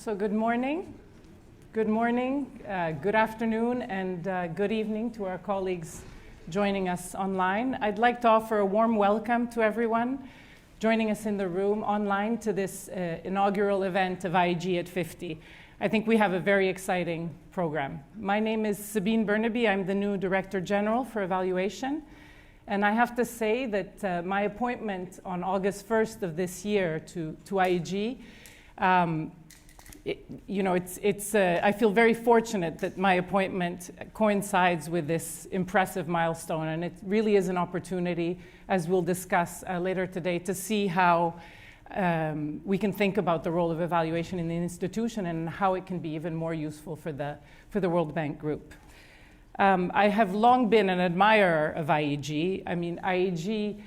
So good morning, good afternoon, and good evening to our colleagues joining us online. I'd like to offer a warm welcome to everyone joining us in the room online to this inaugural event of IEG at 50. I think we have a very exciting program. My name is Sabine Burnaby. I'm the new Director General for Evaluation. And I have to say that my appointment on August 1st of this year to IEG, I feel very fortunate that my appointment coincides with this impressive milestone, and it really is an opportunity, as we'll discuss later today, to see how we can think about the role of evaluation in the institution and how it can be even more useful for the World Bank Group. I have long been an admirer of IEG. I mean, IEG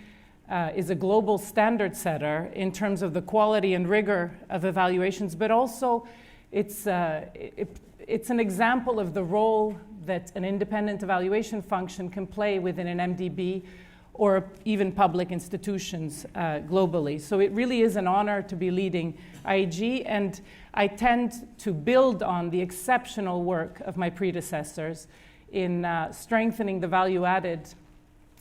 is a global standard setter in terms of the quality and rigor of evaluations, but also it's an example of the role that an independent evaluation function can play within an MDB or even public institutions globally. So it really is an honor to be leading IEG, and I tend to build on the exceptional work of my predecessors in strengthening the value added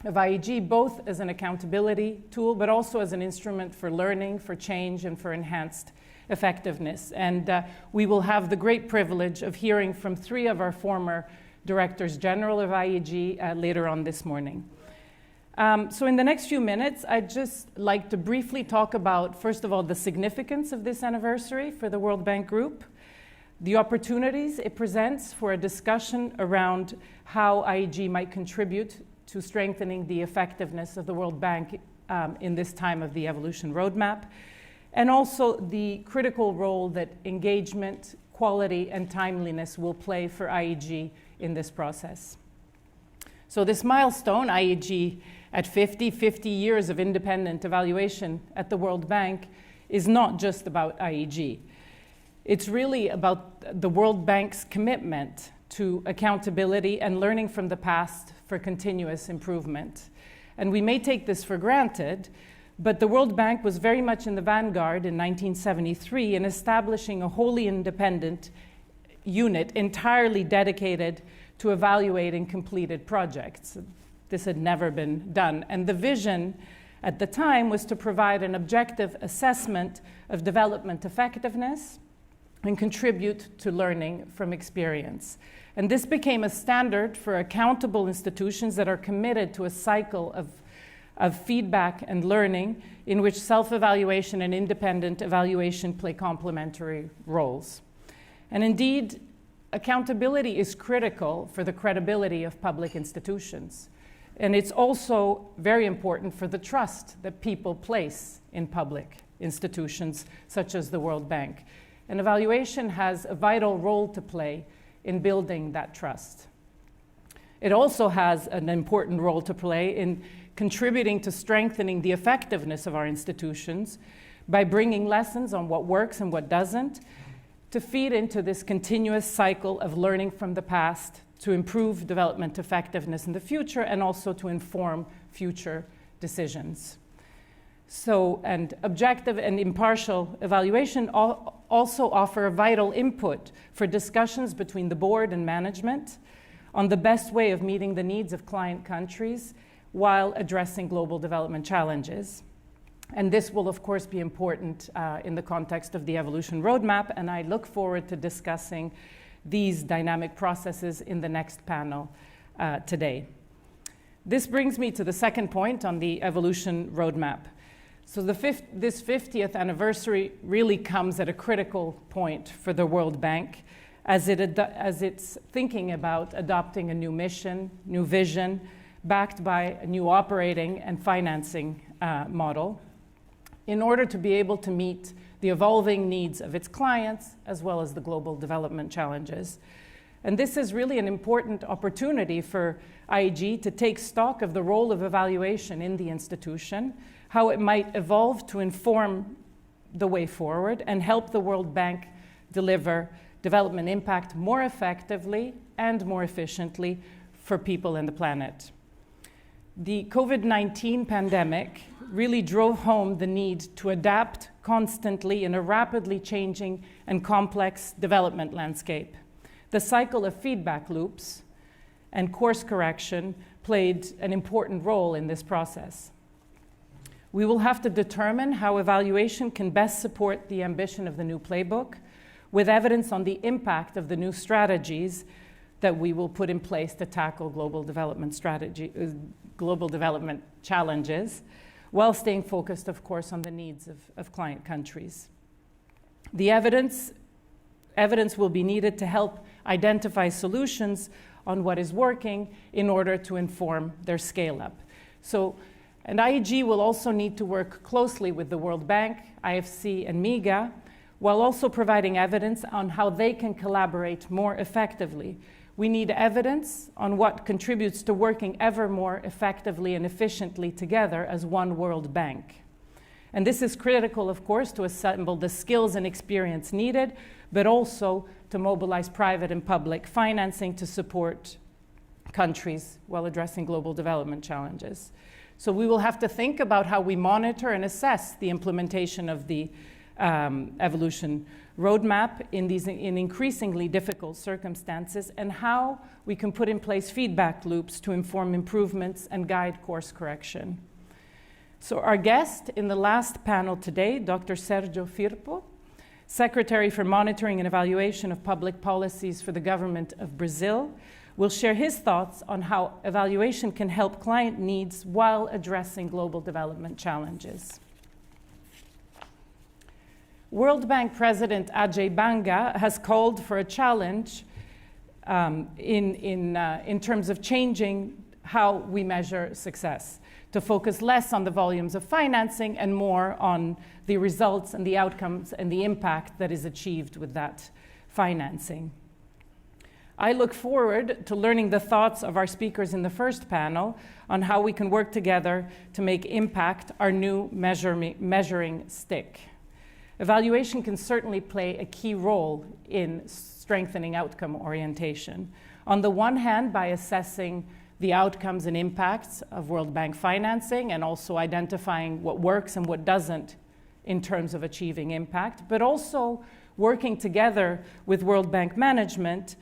of IEG, both as an accountability tool, but also as an instrument for learning, for change, and for enhanced effectiveness. And we will have the great privilege of hearing from three of our former Directors General of IEG later on this morning. So in the next few minutes, I'd just like to briefly talk about, first of all, the significance of this anniversary for the World Bank Group, the opportunities it presents for a discussion around how IEG might contribute to strengthening the effectiveness of the World Bank in this time of the evolution roadmap, and also the critical role that engagement, quality, and timeliness will play for IEG in this process. So this milestone, IEG at 50 years of independent evaluation at the World Bank, is not just about IEG. It's really about the World Bank's commitment to accountability and learning from the past for continuous improvement. And we may take this for granted, but the World Bank was very much in the vanguard in 1973 in establishing a wholly independent unit entirely dedicated to evaluating completed projects. This had never been done. And the vision at the time was to provide an objective assessment of development effectiveness and contribute to learning from experience. And this became a standard for accountable institutions that are committed to a cycle of feedback and learning in which self-evaluation and independent evaluation play complementary roles. And indeed, accountability is critical for the credibility of public institutions. And it's also very important for the trust that people place in public institutions such as the World Bank. And evaluation has a vital role to play in building that trust. It also has an important role to play in contributing to strengthening the effectiveness of our institutions by bringing lessons on what works and what doesn't, to feed into this continuous cycle of learning from the past to improve development effectiveness in the future and also to inform future decisions. So, and objective and impartial evaluation also offer a vital input for discussions between the board and management on the best way of meeting the needs of client countries while addressing global development challenges. And this will, of course, be important in the context of the evolution roadmap, and I look forward to discussing these dynamic processes in the next panel today. This brings me to the second point on the evolution roadmap. So this 50th anniversary really comes at a critical point for the World Bank as it's thinking about adopting a new mission, new vision, backed by a new operating and financing model in order to be able to meet the evolving needs of its clients as well as the global development challenges. And this is really an important opportunity for IEG to take stock of the role of evaluation in the institution, how it might evolve to inform the way forward and help the World Bank deliver development impact more effectively and more efficiently for people and the planet. The COVID-19 pandemic really drove home the need to adapt constantly in a rapidly changing and complex development landscape. The cycle of feedback loops and course correction played an important role in this process. We will have to determine how evaluation can best support the ambition of the new playbook, with evidence on the impact of the new strategies that we will put in place to tackle global development challenges, while staying focused, of course, on the needs of client countries. The evidence will be needed to help identify solutions on what is working in order to inform their scale-up. And IEG will also need to work closely with the World Bank, IFC, and MIGA, while also providing evidence on how they can collaborate more effectively. We need evidence on what contributes to working ever more effectively and efficiently together as one World Bank. And this is critical, of course, to assemble the skills and experience needed, but also to mobilize private and public financing to support countries while addressing global development challenges. So we will have to think about how we monitor and assess the implementation of the evolution roadmap in increasingly difficult circumstances, and how we can put in place feedback loops to inform improvements and guide course correction. So our guest in the last panel today, Dr. Sergio Firpo, Secretary for Monitoring and Evaluation of Public Policies for the Government of Brazil, will share his thoughts on how evaluation can help client needs while addressing global development challenges. World Bank President Ajay Banga has called for a challenge in terms of changing how we measure success, to focus less on the volumes of financing and more on the results and the outcomes and the impact that is achieved with that financing. I look forward to learning the thoughts of our speakers in the first panel on how we can work together to make impact our new measuring stick. Evaluation can certainly play a key role in strengthening outcome orientation. On the one hand, by assessing the outcomes and impacts of World Bank financing and also identifying what works and what doesn't in terms of achieving impact, but also working together with World Bank management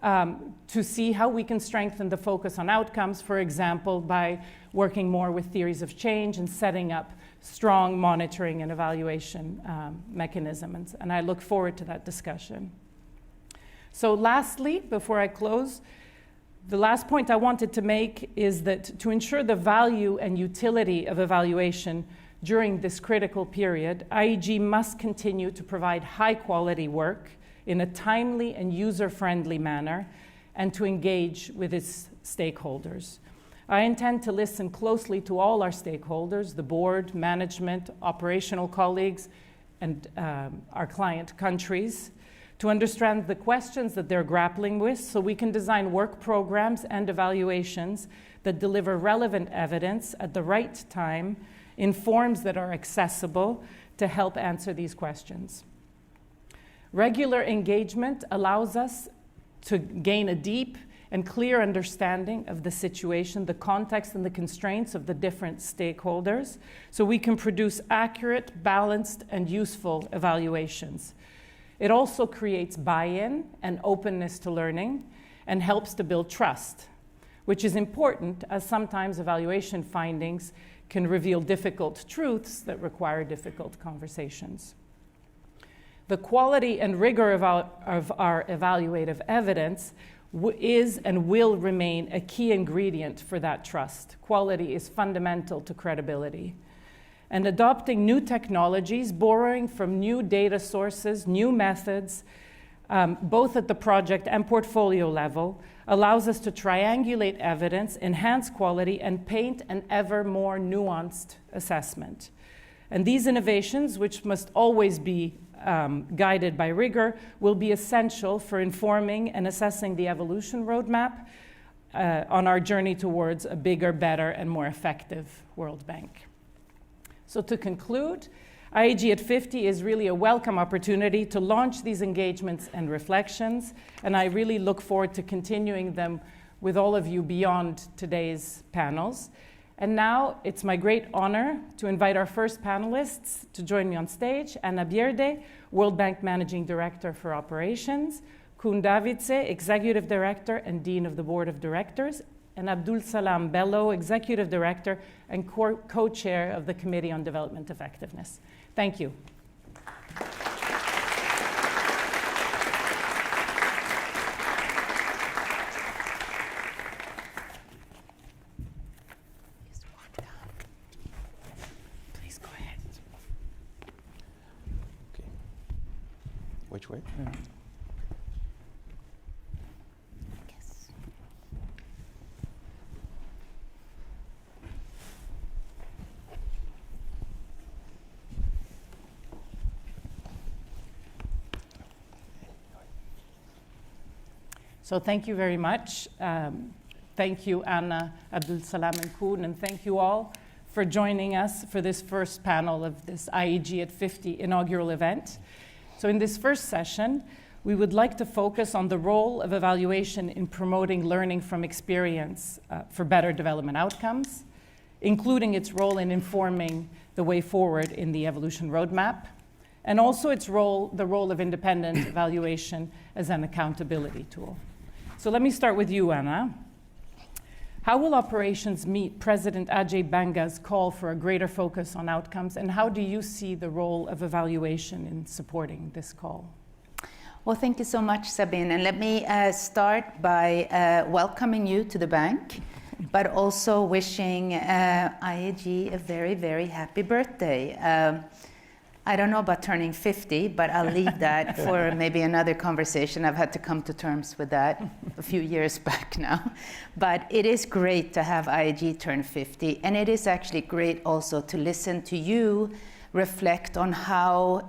to see how we can strengthen the focus on outcomes, for example, by working more with theories of change and setting up strong monitoring and evaluation mechanisms. And I look forward to that discussion. So lastly, before I close, the last point I wanted to make is that to ensure the value and utility of evaluation during this critical period, IEG must continue to provide high-quality work in a timely and user-friendly manner, and to engage with its stakeholders. I intend to listen closely to all our stakeholders, the board, management, operational colleagues, and our client countries, to understand the questions that they're grappling with, so we can design work programs and evaluations that deliver relevant evidence at the right time in forms that are accessible to help answer these questions. Regular engagement allows us to gain a deep and clear understanding of the situation, the context and the constraints of the different stakeholders, so we can produce accurate, balanced, and useful evaluations. It also creates buy-in and openness to learning and helps to build trust, which is important as sometimes evaluation findings can reveal difficult truths that require difficult conversations. The quality and rigor of our evaluative evidence is and will remain a key ingredient for that trust. Quality is fundamental to credibility. And adopting new technologies, borrowing from new data sources, new methods, both at the project and portfolio level, allows us to triangulate evidence, enhance quality, and paint an ever more nuanced assessment. And these innovations, which must always be guided by rigor, will be essential for informing and assessing the evolution roadmap on our journey towards a bigger, better, and more effective World Bank. So to conclude, IEG at 50 is really a welcome opportunity to launch these engagements and reflections, and I really look forward to continuing them with all of you beyond today's panels. And now it's my great honor to invite our first panelists to join me on stage. Anna Bierde, World Bank Managing Director for Operations, Koen Davidse, Executive Director and Dean of the Board of Directors, and Abdul Salam Bello, Executive Director and Co-Chair of the Committee on Development Effectiveness. Thank you. Please go ahead. Okay. Which way? Yeah. So thank you very much. Thank you, Anna, Abdul Salam, and Koen, and thank you all for joining us for this first panel of this IEG at 50 inaugural event. So in this first session, we would like to focus on the role of evaluation in promoting learning from experience for better development outcomes, including its role in informing the way forward in the evolution roadmap, and also its role, the role of independent evaluation as an accountability tool. So let me start with you, Anna. How will operations meet President Ajay Banga's call for a greater focus on outcomes, and how do you see the role of evaluation in supporting this call? Well, thank you so much, Sabine. And let me start by welcoming you to the bank, but also wishing IEG a very, very happy birthday. I don't know about turning 50, but I'll leave that for maybe another conversation. I've had to come to terms with that a few years back now. But it is great to have IEG turn 50, and it is actually great also to listen to you reflect on how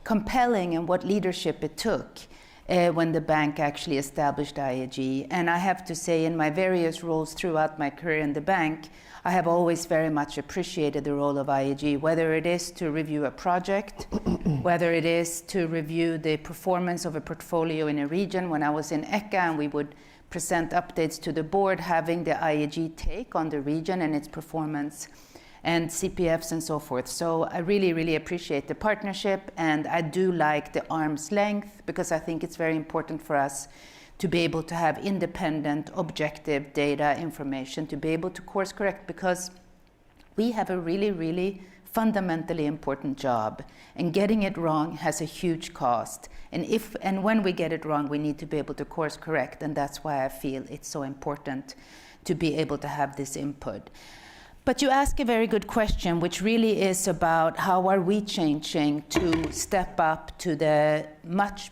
compelling and what leadership it took when the bank actually established IEG. And I have to say, in my various roles throughout my career in the bank, I have always very much appreciated the role of IEG, whether it is to review a project, whether it is to review the performance of a portfolio in a region. When I was in ECA and we would present updates to the board, having the IEG take on the region and its performance and CPFs and so forth. So I really, really appreciate the partnership, and I do like the arm's length, because I think it's very important for us to be able to have independent, objective data information, to be able to course correct, because we have a really, really fundamentally important job, and getting it wrong has a huge cost. And when we get it wrong, we need to be able to course correct, and that's why I feel it's so important to be able to have this input. But you ask a very good question, which really is about how are we changing to step up to the much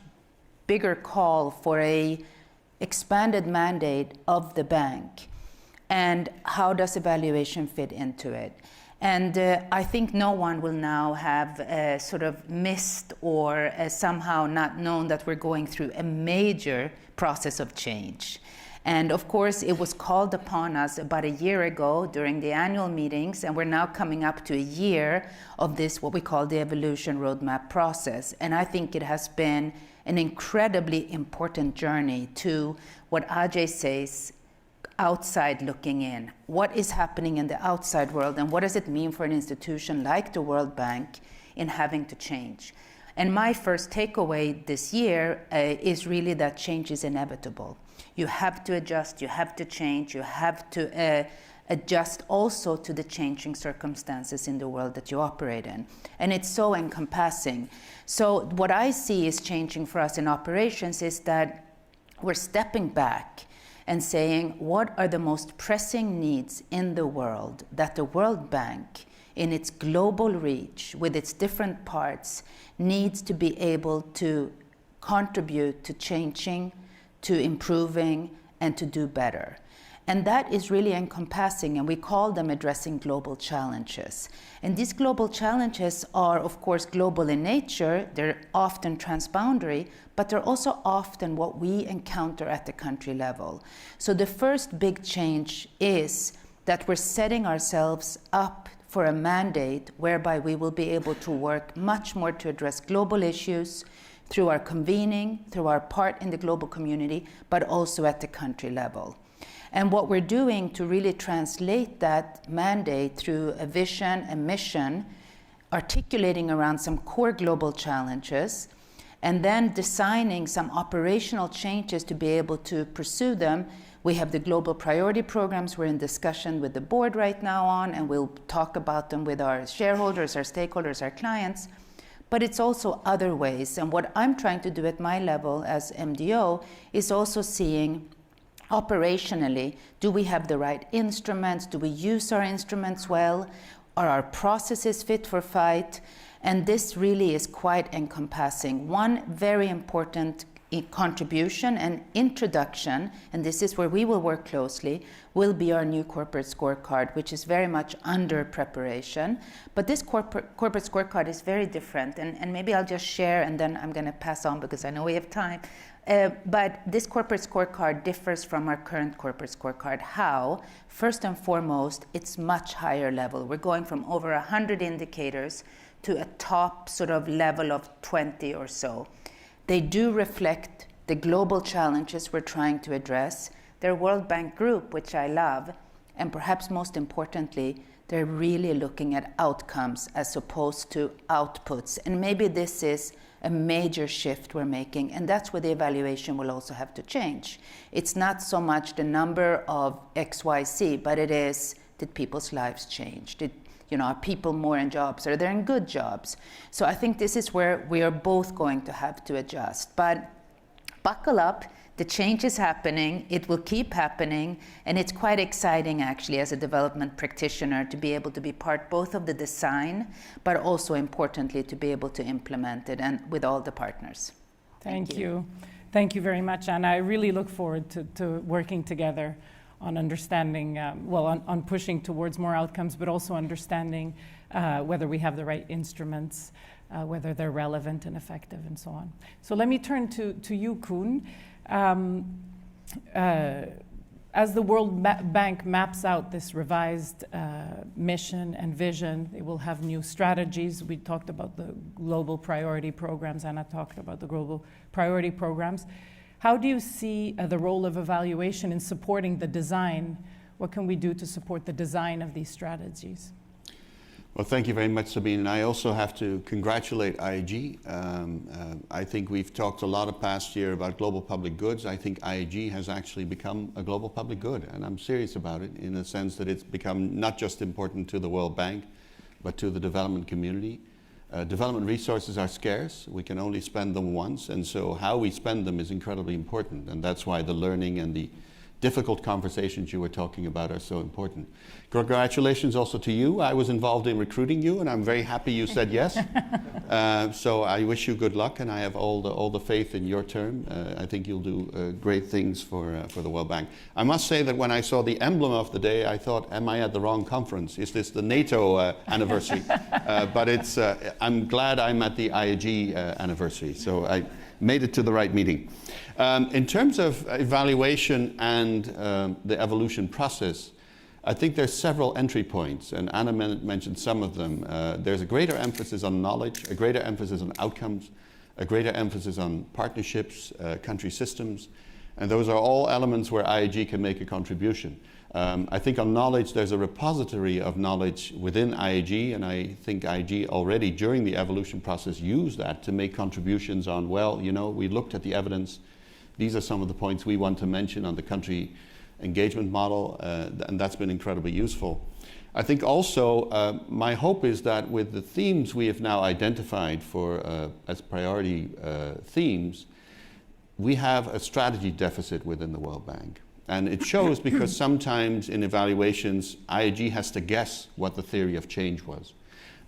bigger call for a expanded mandate of the bank, and how does evaluation fit into it? And I think no one will now have sort of missed or somehow not known that we're going through a major process of change. And of course, it was called upon us about a year ago during the annual meetings, and we're now coming up to a year of this, what we call the evolution roadmap process. And I think it has been an incredibly important journey to what Ajay says, outside looking in. What is happening in the outside world, and what does it mean for an institution like the World Bank in having to change? And my first takeaway this year is really that change is inevitable. You have to adjust, you have to change, you have to adjust also to the changing circumstances in the world that you operate in. And it's so encompassing. So what I see is changing for us in operations is that we're stepping back and saying, what are the most pressing needs in the world that the World Bank, in its global reach, with its different parts, needs to be able to contribute to changing, to improving, and to do better. And that is really encompassing, and we call them addressing global challenges. And these global challenges are, of course, global in nature. They're often transboundary, but they're also often what we encounter at the country level. So the first big change is that we're setting ourselves up for a mandate whereby we will be able to work much more to address global issues through our convening, through our part in the global community, but also at the country level. And what we're doing to really translate that mandate through a vision, a mission, articulating around some core global challenges, and then designing some operational changes to be able to pursue them. We have the global priority programs we're in discussion with the board right now on, and we'll talk about them with our shareholders, our stakeholders, our clients. But it's also other ways. And what I'm trying to do at my level as MDO is also seeing operationally, do we have the right instruments? Do we use our instruments well? Are our processes fit for fight? And this really is quite encompassing. One very important contribution and introduction, and this is where we will work closely, will be our new corporate scorecard, which is very much under preparation. But this corporate scorecard is very different, and maybe I'll just share and then I'm going to pass on because I know we have time. But this corporate scorecard differs from our current corporate scorecard. How? First and foremost, it's much higher level. We're going from over 100 indicators to a top sort of level of 20 or so. They do reflect the global challenges we're trying to address. They're World Bank Group, which I love, and perhaps most importantly, they're really looking at outcomes as opposed to outputs. And maybe this is a major shift we're making, and that's where the evaluation will also have to change. It's not so much the number of XYZ, but it is, did people's lives change? Are people more in jobs? Are they in good jobs? So I think this is where we are both going to have to adjust. But buckle up, the change is happening, it will keep happening, and it's quite exciting actually as a development practitioner to be able to be part both of the design, but also importantly to be able to implement it and with all the partners. Thank you. Thank you very much, Anna. I really look forward to working together on understanding, on pushing towards more outcomes, but also understanding whether we have the right instruments, whether they're relevant and effective, and so on. So let me turn to you, Koen. As the World Bank maps out this revised mission and vision, it will have new strategies. We talked about the global priority programs. Anna talked about the global priority programs. How do you see the role of evaluation in supporting the design? What can we do to support the design of these strategies? Well, thank you very much, Sabine. And I also have to congratulate IEG. I think we've talked a lot of past year about global public goods. I think IEG has actually become a global public good, and I'm serious about it in the sense that it's become not just important to the World Bank, but to the development community. Development resources are scarce. We can only spend them once, and so how we spend them is incredibly important, and that's why the learning and the difficult conversations you were talking about are so important. Congratulations also to you. I was involved in recruiting you, and I'm very happy you said yes. So I wish you good luck, and I have all the faith in your term. I think you'll do great things for the World Bank. I must say that when I saw the emblem of the day, I thought, am I at the wrong conference? Is this the NATO anniversary? But it's, I'm glad I'm at the IEG anniversary, so I made it to the right meeting. In terms of evaluation and the evolution process, I think there's several entry points, and Anna mentioned some of them. There's a greater emphasis on knowledge, a greater emphasis on outcomes, a greater emphasis on partnerships, country systems, and those are all elements where IEG can make a contribution. I think on knowledge, there's a repository of knowledge within IEG, and I think IEG already during the evolution process used that to make contributions on, well, you know, we looked at the evidence. These are some of the points we want to mention on the country engagement model, and that's been incredibly useful. I think also my hope is that with the themes we have now identified for as priority themes, we have a strategy deficit within the World Bank. And it shows because sometimes in evaluations, IEG has to guess what the theory of change was.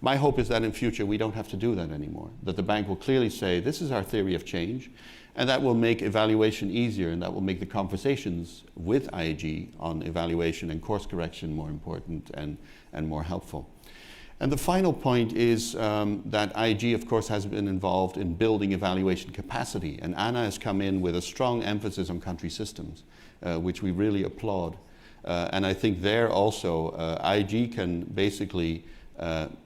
My hope is that in future we don't have to do that anymore, that the bank will clearly say, this is our theory of change, and that will make evaluation easier, and that will make the conversations with IEG on evaluation and course correction more important and more helpful. And the final point is that IEG, of course, has been involved in building evaluation capacity, and Anna has come in with a strong emphasis on country systems, which we really applaud. And I think there also IEG can basically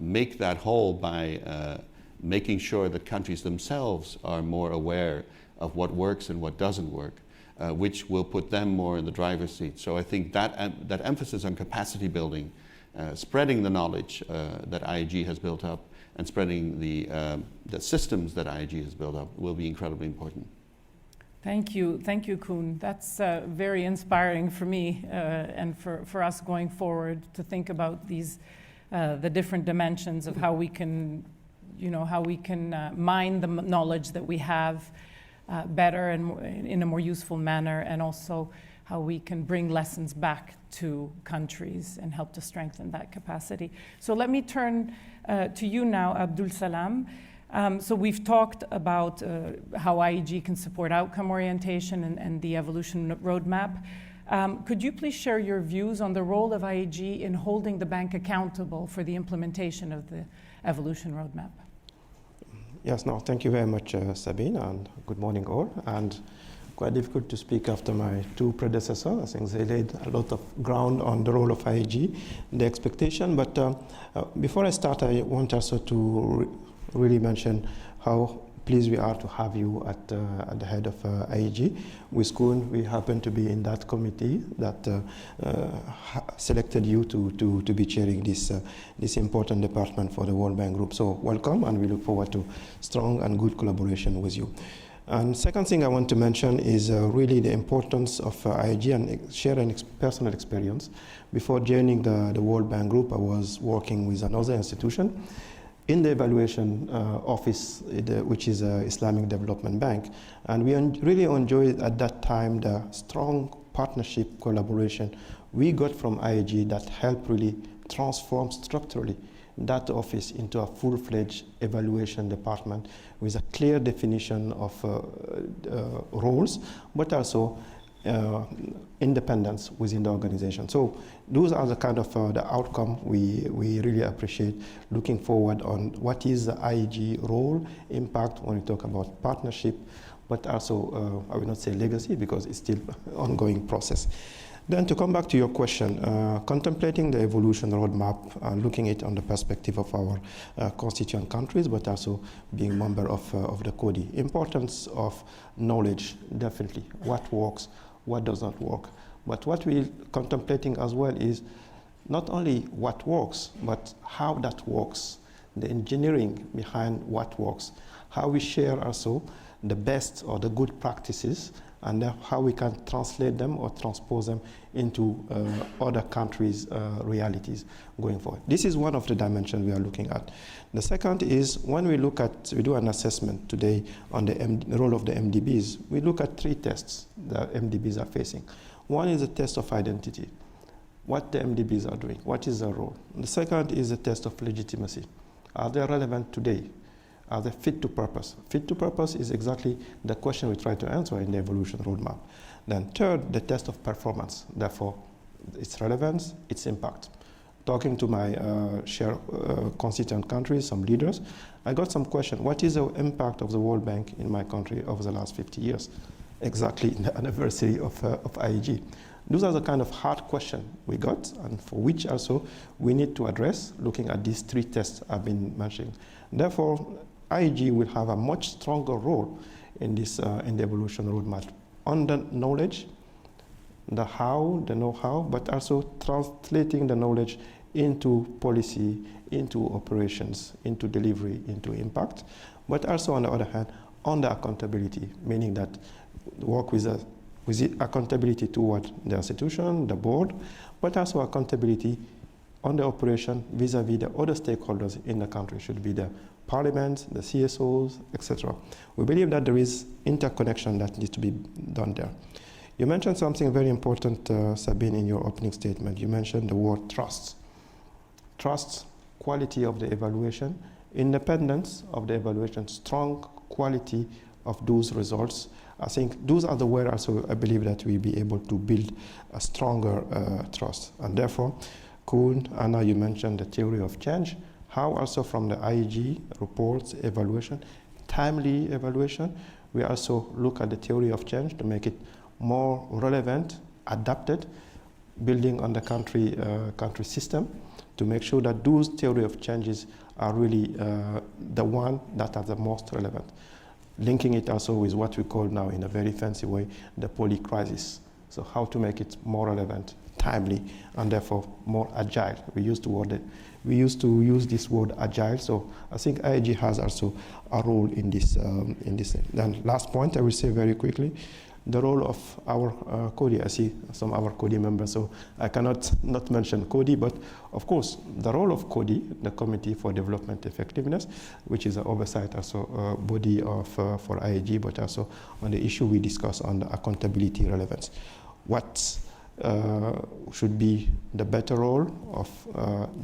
make that whole by making sure that countries themselves are more aware of what works and what doesn't work. which will put them more in the driver's seat. So I think that emphasis on capacity building, spreading the knowledge that IEG has built up, and spreading the systems that IEG has built up will be incredibly important. Thank you, Koen. That's very inspiring for me and for us going forward to think about these, the different dimensions of how we can, mine the knowledge that we have better and in a more useful manner, and also how we can bring lessons back to countries and help to strengthen that capacity. So let me turn to you now, Abdul Salam. So we've talked about how IEG can support outcome orientation and the evolution roadmap. Could you please share your views on the role of IEG in holding the bank accountable for the implementation of the evolution roadmap? Yes, no, thank you very much, Sabine, and good morning all. And quite difficult to speak after my two predecessors. I think they laid a lot of ground on the role of IEG, the expectation. But before I start, I want also to really mention how pleased we are to have you at the head of IEG. With Koen, we happen to be in that committee that selected you to be chairing this important department for the World Bank Group. So welcome, and we look forward to strong and good collaboration with you. And second thing I want to mention is really the importance of IEG and sharing personal experience. Before joining the World Bank Group, I was working with another institution in the evaluation office, which is Islamic Development Bank. And we really enjoyed at that time the strong partnership collaboration we got from IEG that helped really transform structurally that office into a full-fledged evaluation department with a clear definition of roles, but also independence within the organization. So those are the kind of the outcome we really appreciate, looking forward on what is the IEG role, impact when we talk about partnership, but also, I will not say legacy because it's still an ongoing process. Then to come back to your question, contemplating the evolution roadmap, looking at it on the perspective of our constituent countries, but also being member of the CODI. Importance of knowledge, definitely. What works, what does not work. But what we're contemplating as well is not only what works, but how that works, the engineering behind what works, how we share also the best or the good practices, and how we can translate them or transpose them into other countries' realities going forward. This is one of the dimensions we are looking at. The second is when we do an assessment today on the role of the MDBs, we look at three tests that MDBs are facing. One is a test of identity, what the MDBs are doing, what is their role. The second is a test of legitimacy. Are they relevant today? Are they fit to purpose? Fit to purpose is exactly the question we try to answer in the evolution roadmap. Then third, the test of performance. Therefore, its relevance, its impact. Talking to my constituent countries, some leaders, I got some question. What is the impact of the World Bank in my country over the last 50 years? Exactly in the anniversary of IEG. Those are the kind of hard questions we got, and for which also we need to address, looking at these three tests I've been mentioning. Therefore, IEG will have a much stronger role in this in the evolution roadmap on the knowledge, the how, the know-how, but also translating the knowledge into policy, into operations, into delivery, into impact, but also on the other hand, on the accountability, meaning that work with the accountability toward the institution, the board, but also accountability on the operation vis-a-vis the other stakeholders in the country, should be the parliament, the CSOs, etc. We believe that there is interconnection that needs to be done there. You mentioned something very important, Sabine, in your opening statement. You mentioned the word trust. Trust, quality of the evaluation, independence of the evaluation, strong quality of those results. I think those are the ways also I believe that we'll be able to build a stronger trust. And therefore, Koen, Anna, you mentioned the theory of change. How also from the IEG reports, evaluation, timely evaluation, we also look at the theory of change to make it more relevant, adapted, building on the country system to make sure that those theory of changes are really the one that are the most relevant. linking it also with what we call now in a very fancy way, the poly-crisis. So how to make it more relevant, timely, and therefore more agile. We used to use this word agile, so I think IEG has also a role in this. Then last point I will say very quickly, the role of our CODI. I see some of our CODI members, so I cannot not mention CODI, but of course the role of CODI, the Committee for Development Effectiveness, which is an oversight also body of for IEG, but also on the issue we discuss on the accountability relevance. What should be the better role of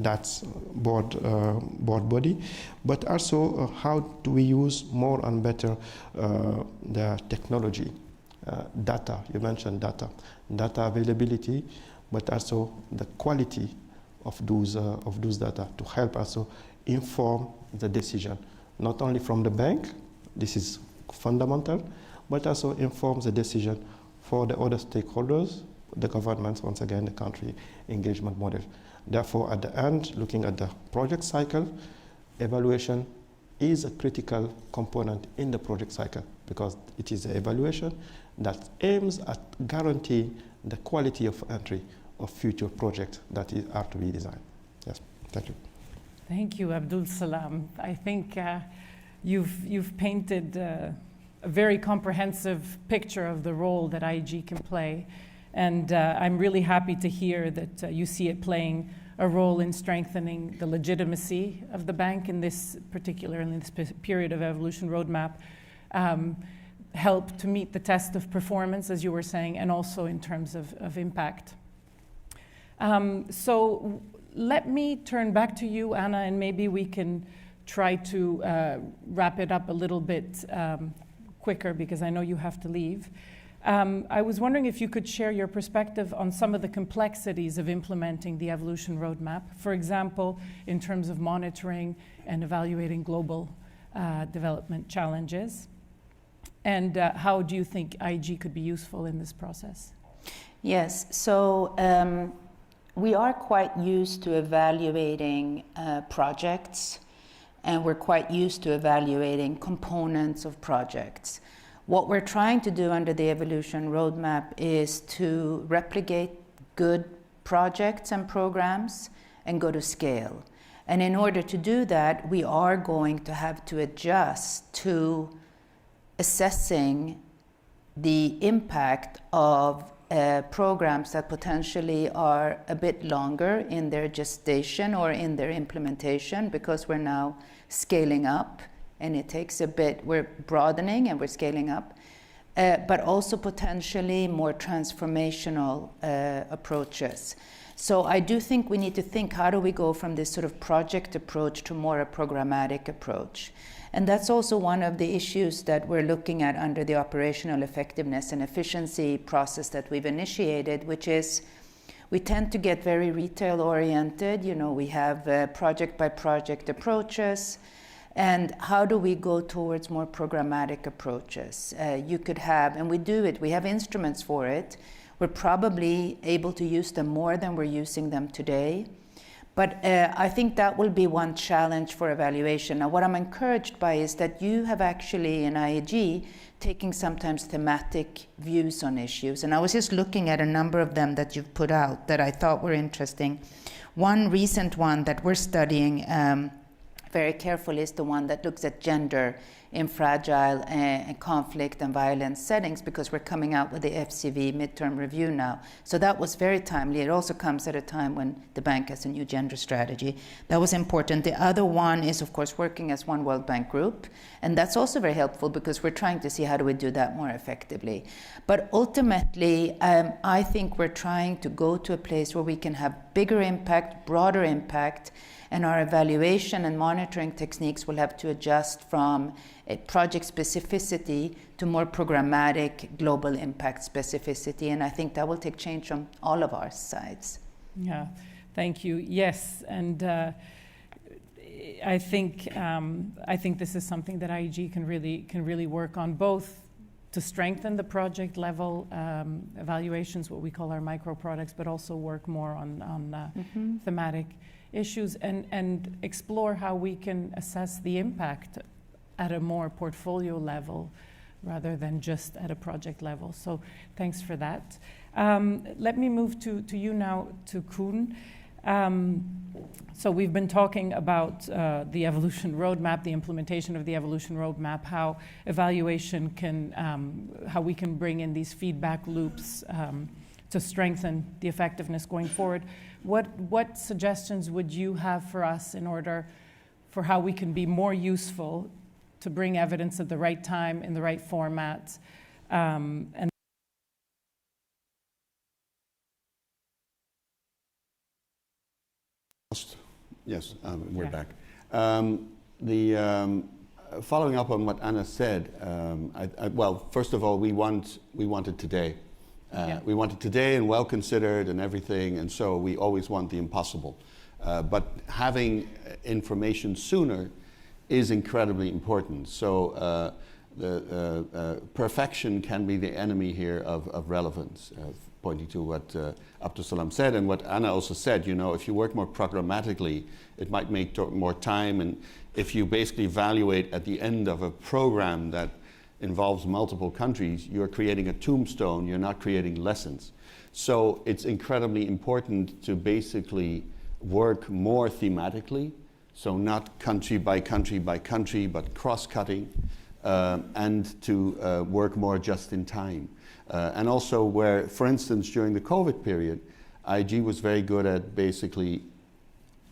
that board body, but also how do we use more and better the technology, data. You mentioned data availability, but also the quality of those data to help also inform the decision, not only from the bank, this is fundamental, but also informs the decision for the other stakeholders, the governments, once again, the country engagement model. Therefore, at the end, looking at the project cycle, evaluation is a critical component in the project cycle because it is the evaluation that aims at guaranteeing the quality of entry of future projects that are to be designed. Yes, thank you. Thank you, Abdul Salam. I think you've painted a very comprehensive picture of the role that IEG can play. And I'm really happy to hear that you see it playing a role in strengthening the legitimacy of the bank in this period of evolution roadmap, help to meet the test of performance, as you were saying, and also in terms of impact. So let me turn back to you, Anna, and maybe we can try to wrap it up a little bit quicker because I know you have to leave. I was wondering if you could share your perspective on some of the complexities of implementing the evolution roadmap, for example, in terms of monitoring and evaluating global development challenges. And how do you think IEG could be useful in this process? Yes, so we are quite used to evaluating projects, and we're quite used to evaluating components of projects. What we're trying to do under the evolution roadmap is to replicate good projects and programs and go to scale. And in order to do that, we are going to have to adjust to assessing the impact of programs that potentially are a bit longer in their gestation or in their implementation, because we're now scaling up and it takes a bit, we're broadening and we're scaling up, but also potentially more transformational approaches. So I do think we need to think, how do we go from this sort of project approach to more a programmatic approach? And that's also one of the issues that we're looking at under the operational effectiveness and efficiency process that we've initiated, which is we tend to get very retail oriented. You know, we have project by project approaches. And how do we go towards more programmatic approaches? You could have, and we do it, we have instruments for it. We're probably able to use them more than we're using them today. But I think that will be one challenge for evaluation. Now, what I'm encouraged by is that you have actually, in IEG, taking sometimes thematic views on issues. And I was just looking at a number of them that you've put out that I thought were interesting. One recent one that we're studying very carefully is the one that looks at gender in fragile conflict and violence settings, because we're coming out with the FCV midterm review now. So that was very timely. It also comes at a time when the bank has a new gender strategy. That was important. The other one is, of course, working as one World Bank group. And that's also very helpful because we're trying to see how do we do that more effectively. But ultimately, I think we're trying to go to a place where we can have bigger impact, broader impact, and our evaluation and monitoring techniques will have to adjust from a project specificity to more programmatic global impact specificity. And I think that will take change from all of our sides. Yeah, thank you. Yes, and I think this is something that IEG can really work on, both to strengthen the project level evaluations, what we call our micro products, but also work more on thematic issues and explore how we can assess the impact at a more portfolio level rather than just at a project level. So thanks for that. Let me move to you now, to Koen. So we've been talking about the evolution roadmap, the implementation of the evolution roadmap, how evaluation can, how we can bring in these feedback loops to strengthen the effectiveness going forward. What suggestions would you have for us in order for how we can be more useful to bring evidence at the right time, in the right format, and Yes, we're back. Following up on what Anna said, well, first of all, we want it today. We want it today and well considered and everything, and so we always want the impossible. But having information sooner is incredibly important. So perfection can be the enemy here of relevance. Pointing to what Abdul Salam said and what Anna also said, you know, if you work more programmatically, it might make more time, and if you basically evaluate at the end of a program that involves multiple countries, you're creating a tombstone, you're not creating lessons. So it's incredibly important to basically work more thematically, so not country by country by country, but cross-cutting, and to work more just in time. And also where, for instance, during the COVID period, IEG was very good at basically,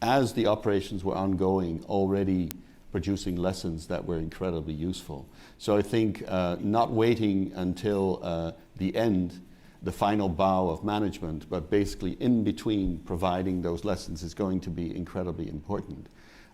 as the operations were ongoing, already producing lessons that were incredibly useful. So I think not waiting until the end, the final bow of management, but basically in between providing those lessons is going to be incredibly important.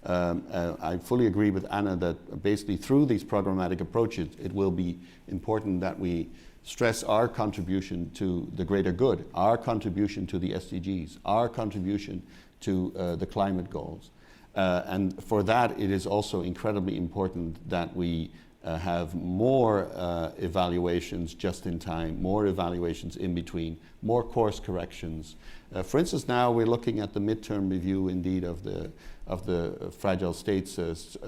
I fully agree with Anna that basically through these programmatic approaches, it will be important that we stress our contribution to the greater good, our contribution to the SDGs, our contribution to the climate goals. And for that, it is also incredibly important that we have more evaluations just in time, more evaluations in between, more course corrections. For instance, now we're looking at the midterm review indeed of the Fragile States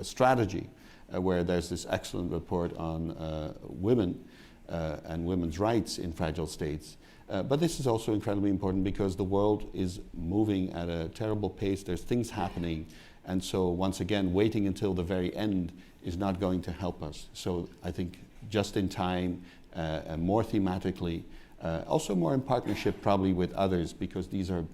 strategy, where there's this excellent report on women and women's rights in fragile states. But this is also incredibly important because the world is moving at a terrible pace. There's things happening. And so once again, waiting until the very end is not going to help us. So I think just in time, more thematically, also more in partnership probably with others, because these are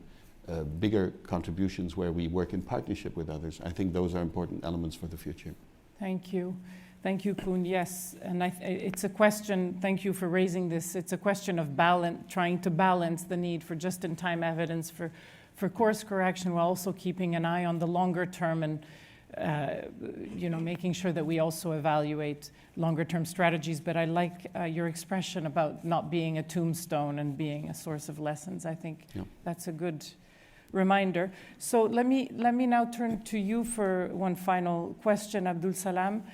bigger contributions where we work in partnership with others. I think those are important elements for the future. Thank you. Thank you, Koen. Yes, and it's a question, thank you for raising this, it's a question of trying to balance the need for just-in-time evidence for course correction while also keeping an eye on the longer term and making sure that we also evaluate longer-term strategies. But I like your expression about not being a tombstone and being a source of lessons. I think that's a good reminder. So let me now turn to you for one final question, Abdul Salam.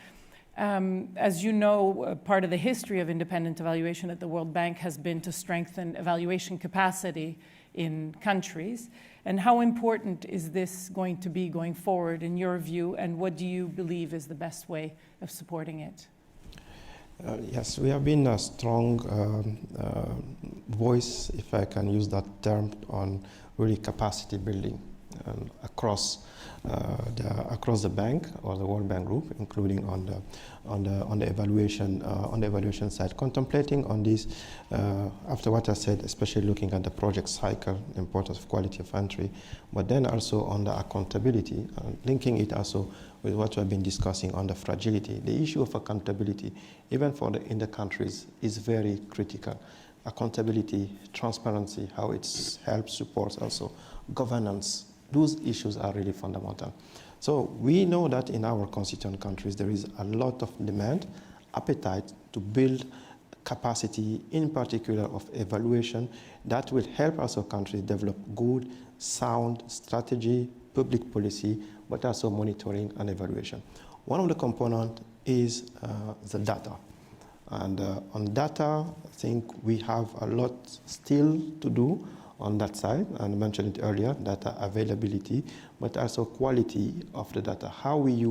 As you know, part of the history of independent evaluation at the World Bank has been to strengthen evaluation capacity in countries. And how important is this going to be going forward in your view, and what do you believe is the best way of supporting it? Yes, we have been a strong voice, if I can use that term, on really capacity building across the bank or the World Bank Group, including on the evaluation side, contemplating on this after what I said, especially looking at the project cycle, importance of quality of entry, but then also on the accountability, linking it also with what we have been discussing on the fragility. The issue of accountability, even in the countries, is very critical. Accountability, transparency, how it helps, supports also governance. Those issues are really fundamental. So we know that in our constituent countries there is a lot of demand, appetite to build capacity, in particular of evaluation, that will help also countries develop good, sound strategy, public policy, but also monitoring and evaluation. One of the components is the data. And on data, I think we have a lot still to do on that side, and I mentioned it earlier, data availability, but also quality of the data. How we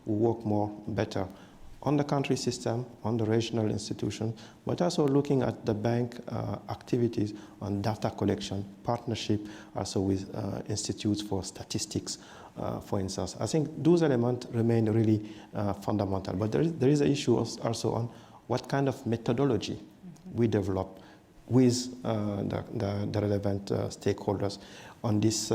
work more better on the country system, on the regional institution, but also looking at the bank activities on data collection, partnership also with institutes for statistics, for instance. I think those elements remain really fundamental. But there is an issue also on what kind of methodology we develop with the relevant stakeholders on this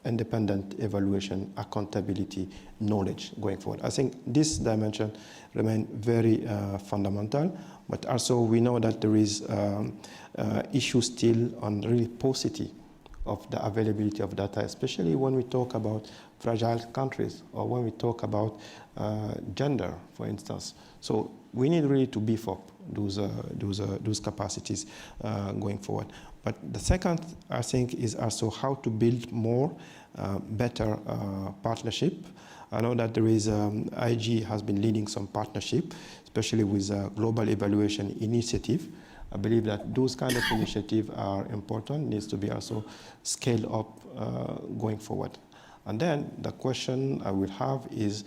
independent evaluation, accountability, knowledge going forward. I think this dimension remains very fundamental, but also we know that there is issue still on really paucity of the availability of data, especially when we talk about fragile countries or when we talk about gender, for instance. So we need really to beef up those capacities going forward. But the second, I think, is also how to build more, better partnership. I know that there is, IEG has been leading some partnership, especially with Global Evaluation Initiative. I believe that those kind of initiatives are important, needs to be also scaled up going forward. And then the question I will have is,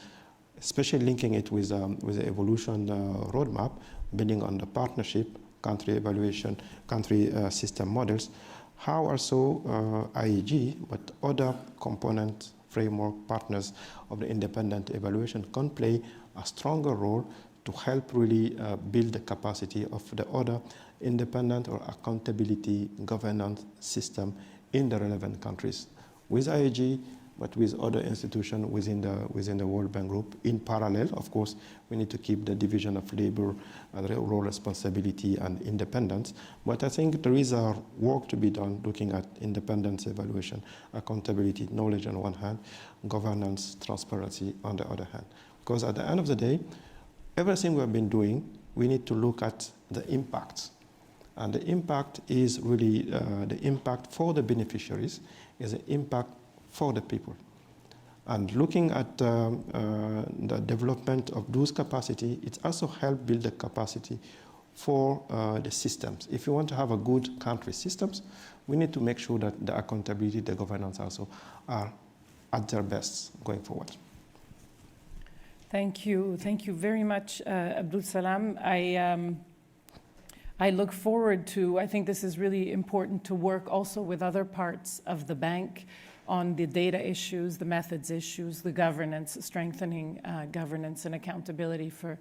especially linking it with the evolution roadmap, building on the partnership, country evaluation, country system models, how also IEG, but other component framework partners of the independent evaluation can play a stronger role to help really build the capacity of the other independent or accountability governance system in the relevant countries. With IEG, but with other institutions within the World Bank Group. In parallel, of course, we need to keep the division of labor, role responsibility, and independence. But I think there is work to be done looking at independence evaluation, accountability, knowledge on one hand, governance, transparency on the other hand. Because at the end of the day, everything we have been doing, we need to look at the impacts. And the impact is really the impact for the beneficiaries, is the impact for the people. And looking at the development of those capacity, it also helps build the capacity for the systems. If you want to have a good country systems, we need to make sure that the accountability, the governance also are at their best going forward. Thank you very much, Abdul Salam. I look forward to, I think this is really important to work also with other parts of the bank on the data issues, the methods issues, the governance, strengthening governance and accountability for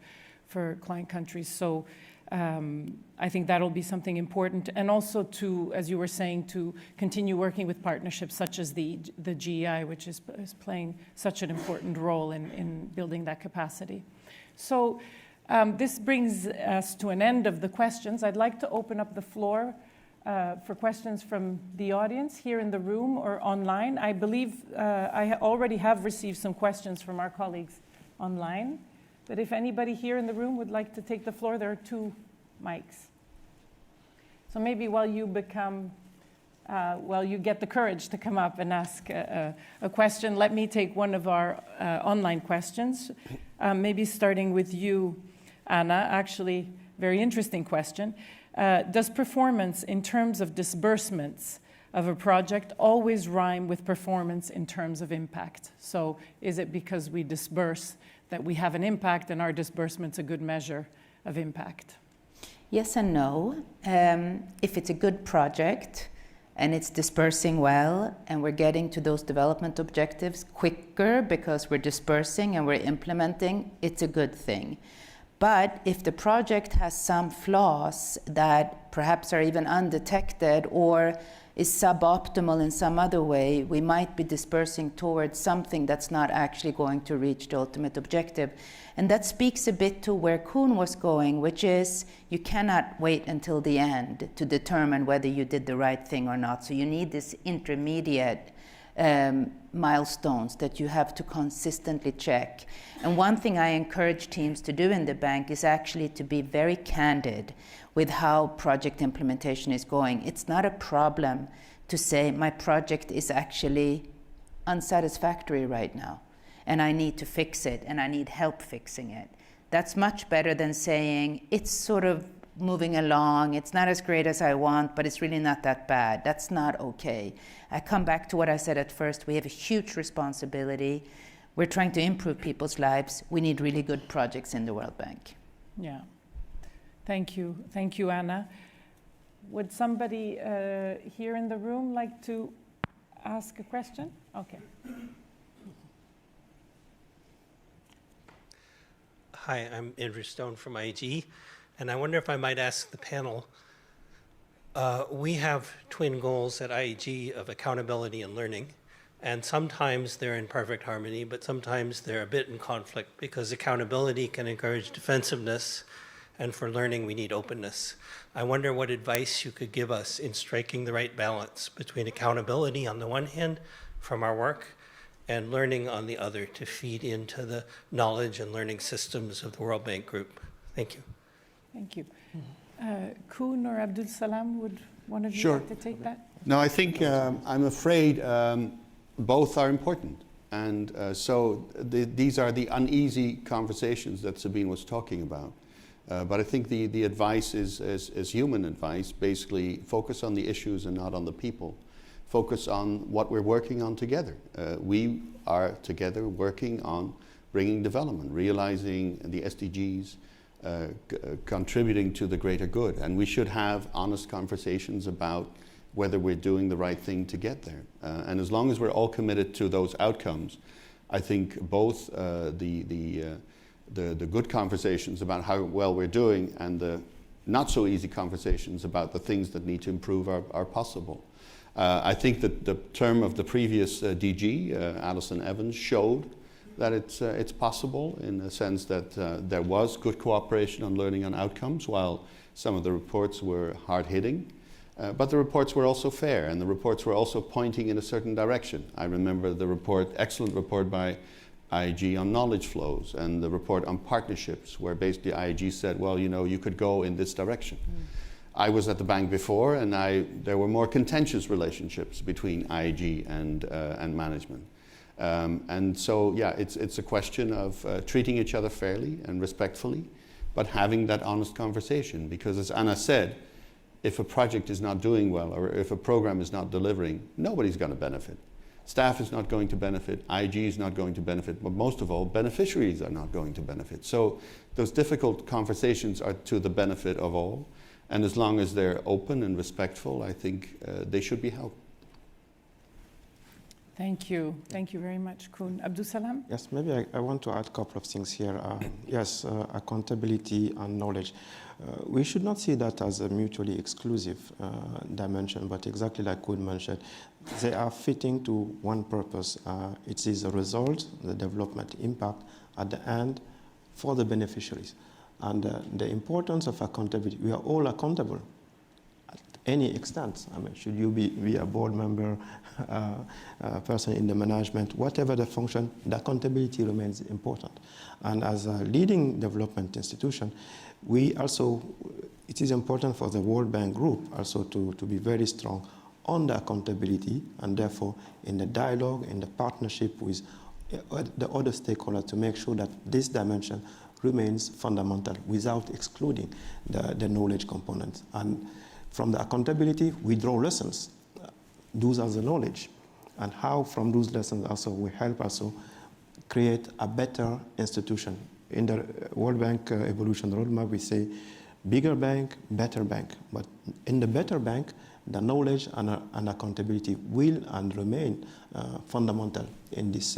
client countries. So I think that'll be something important. And also to, as you were saying, to continue working with partnerships such as the GEI, which is playing such an important role in building that capacity. So this brings us to an end of the questions. I'd like to open up the floor for questions from the audience here in the room or online. I believe I already have received some questions from our colleagues online. But if anybody here in the room would like to take the floor, there are 2 mics. So maybe while you get the courage to come up and ask a question, let me take one of our online questions. Maybe starting with you, Anna. Actually, very interesting question. Does performance in terms of disbursements of a project always rhyme with performance in terms of impact? So is it because we disburse that we have an impact and our disbursement's a good measure of impact? Yes and no. If it's a good project and it's dispersing well and we're getting to those development objectives quicker because we're dispersing and we're implementing, it's a good thing. But if the project has some flaws that perhaps are even undetected or is suboptimal in some other way, we might be dispersing towards something that's not actually going to reach the ultimate objective. And that speaks a bit to where Koen was going, which is you cannot wait until the end to determine whether you did the right thing or not. So you need this intermediate milestones that you have to consistently check. And one thing I encourage teams to do in the bank is actually to be very candid with how project implementation is going. It's not a problem to say my project is actually unsatisfactory right now and I need to fix it and I need help fixing it. That's much better than saying it's sort of moving along, it's not as great as I want, but it's really not that bad. That's not okay. I come back to what I said at first. We have a huge responsibility, we're trying to improve people's lives, we need really good projects in the World Bank. Yeah. Thank you. Thank you, Anna. Would somebody here in the room like to ask a question? Okay. Hi, I'm Andrew Stone from IEG, and I wonder if I might ask the panel, we have twin goals at IEG of accountability and learning, and sometimes they're in perfect harmony, but sometimes they're a bit in conflict because accountability can encourage defensiveness, and for learning we need openness. I wonder what advice you could give us in striking the right balance between accountability on the one hand from our work and learning on the other to feed into the knowledge and learning systems of the World Bank Group. Thank you. Thank you. Koen or Abdul Salam, would one of you Sure. like to take that? No, I think I'm afraid both are important. And these are the uneasy conversations that Sabine was talking about. But I think the advice is human advice. Basically, focus on the issues and not on the people. Focus on what we're working on together. We are together working on bringing development, realizing the SDGs, contributing to the greater good. And we should have honest conversations about whether we're doing the right thing to get there. And as long as we're all committed to those outcomes, I think both the good conversations about how well we're doing and the not so easy conversations about the things that need to improve are possible. I think that the term of the previous DG, Alison Evans, showed that it's possible in the sense that there was good cooperation on learning and outcomes, while some of the reports were hard-hitting. But the reports were also fair, and the reports were also pointing in a certain direction. I remember the report, excellent report by IEG on knowledge flows, and the report on partnerships, where basically IEG said, well, you know, you could go in this direction. I was at the bank before, and there were more contentious relationships between IEG and management. And so, yeah, it's a question of treating each other fairly and respectfully, but having that honest conversation. Because as Anna said, if a project is not doing well, or if a program is not delivering, nobody's going to benefit. Staff is not going to benefit, IEG is not going to benefit, but most of all, beneficiaries are not going to benefit. So those difficult conversations are to the benefit of all. And as long as they're open and respectful, I think they should be held. Thank you. Thank you very much, Koen. Abdul Salam? Yes, maybe I want to add a couple of things here. Yes, accountability and knowledge. We should not see that as a mutually exclusive dimension, but exactly like Koen mentioned, they are fitting to one purpose. It is a result, the development impact at the end for the beneficiaries. And the importance of accountability, we are all accountable at any extent. I mean, should you be a board member, person in the management, whatever the function, the accountability remains important. And as a leading development institution, we also, it is important for the World Bank Group also to be very strong on the accountability, and therefore in the dialogue, in the partnership with the other stakeholders to make sure that this dimension remains fundamental without excluding the knowledge component. And from the accountability, we draw lessons. Those are the knowledge. And how from those lessons also we help also create a better institution. In the World Bank Evolution Roadmap, we say bigger bank, better bank. But in the better bank, the knowledge and accountability will and remain fundamental in this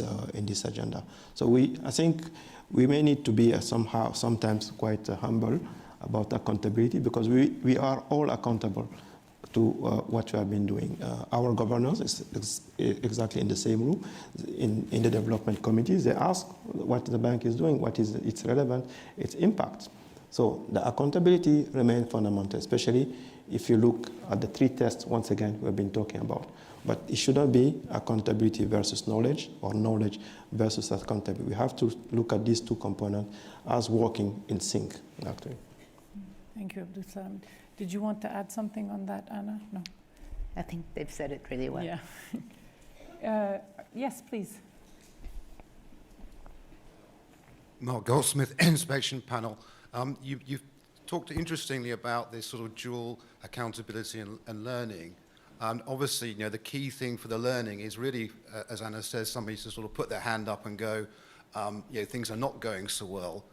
agenda. So I think we may need to be sometimes quite humble about accountability, because we are all accountable to what we have been doing. Our governors is exactly in the same room. In the development committees, they ask what the bank is doing, what is its relevance, its impact. So the accountability remains fundamental, especially if you look at the three tests, once again, we've been talking about. But it shouldn't be accountability versus knowledge, or knowledge versus accountability. We have to look at these two components as working in sync, actually. Thank you, Abdul Salam. Did you want to add something on that, Anna? No. I think they've said it really well. Yeah. Yes, please. Mark Goldsmith, Inspection Panel. You've talked interestingly about this sort of dual accountability and learning. And obviously, the key thing for the learning is really, as Anna says, somebody to sort of put their hand up and go, things are not going so well.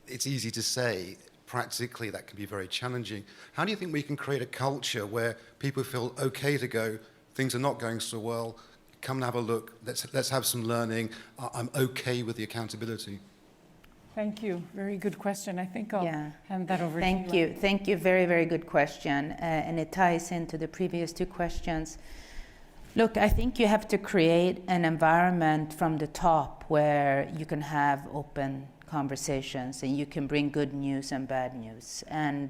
It's easy to say. Practically, that can be very challenging. How do you think we can create a culture where people feel okay to go, things are not going so well, come and have a look, let's have some learning, I'm okay with the accountability? Thank you. Very good question. I think I'll Yeah. hand that over Thank to you. you. Thank you. Very, very good question. And it ties into the previous two questions. Look, I think you have to create an environment from the top where you can have open conversations and you can bring good news and bad news. And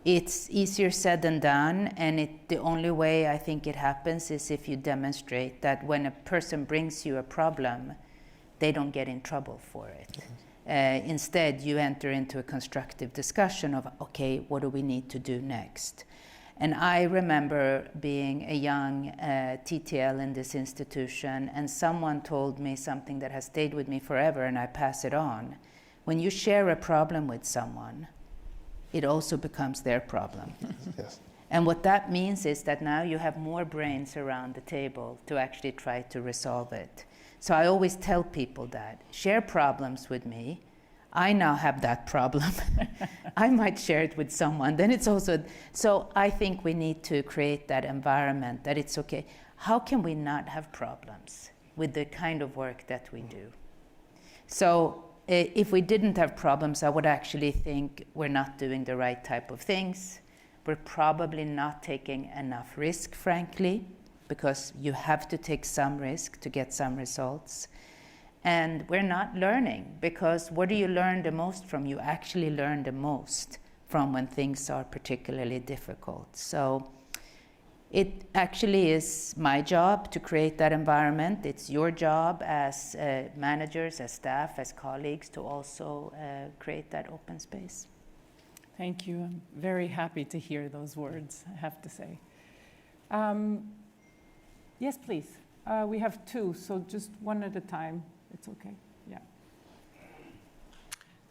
it's easier said than done. And the only way I think it happens is if you demonstrate that when a person brings you a problem, they don't get in trouble for it. Instead, you enter into a constructive discussion of, okay, what do we need to do next? And I remember being a young TTL in this institution, and someone told me something that has stayed with me forever, and I pass it on. When you share a problem with someone, it also becomes their problem. Yes. And what that means is that now you have more brains around the table to actually try to resolve it. So I always tell people that, share problems with me. I now have that problem. I might share it with someone. Then it's also, so I think we need to create that environment that it's okay. How can we not have problems with the kind of work that we do? So if we didn't have problems, I would actually think we're not doing the right type of things. We're probably not taking enough risk, frankly, because you have to take some risk to get some results. And we're not learning, because what do you learn the most from? You actually learn the most from when things are particularly difficult. So it actually is my job to create that environment. It's your job as managers, as staff, as colleagues to also create that open space. Thank you. I'm very happy to hear those words, I have to say. Yes, please. We have two, so just one at a time. It's okay. Yeah.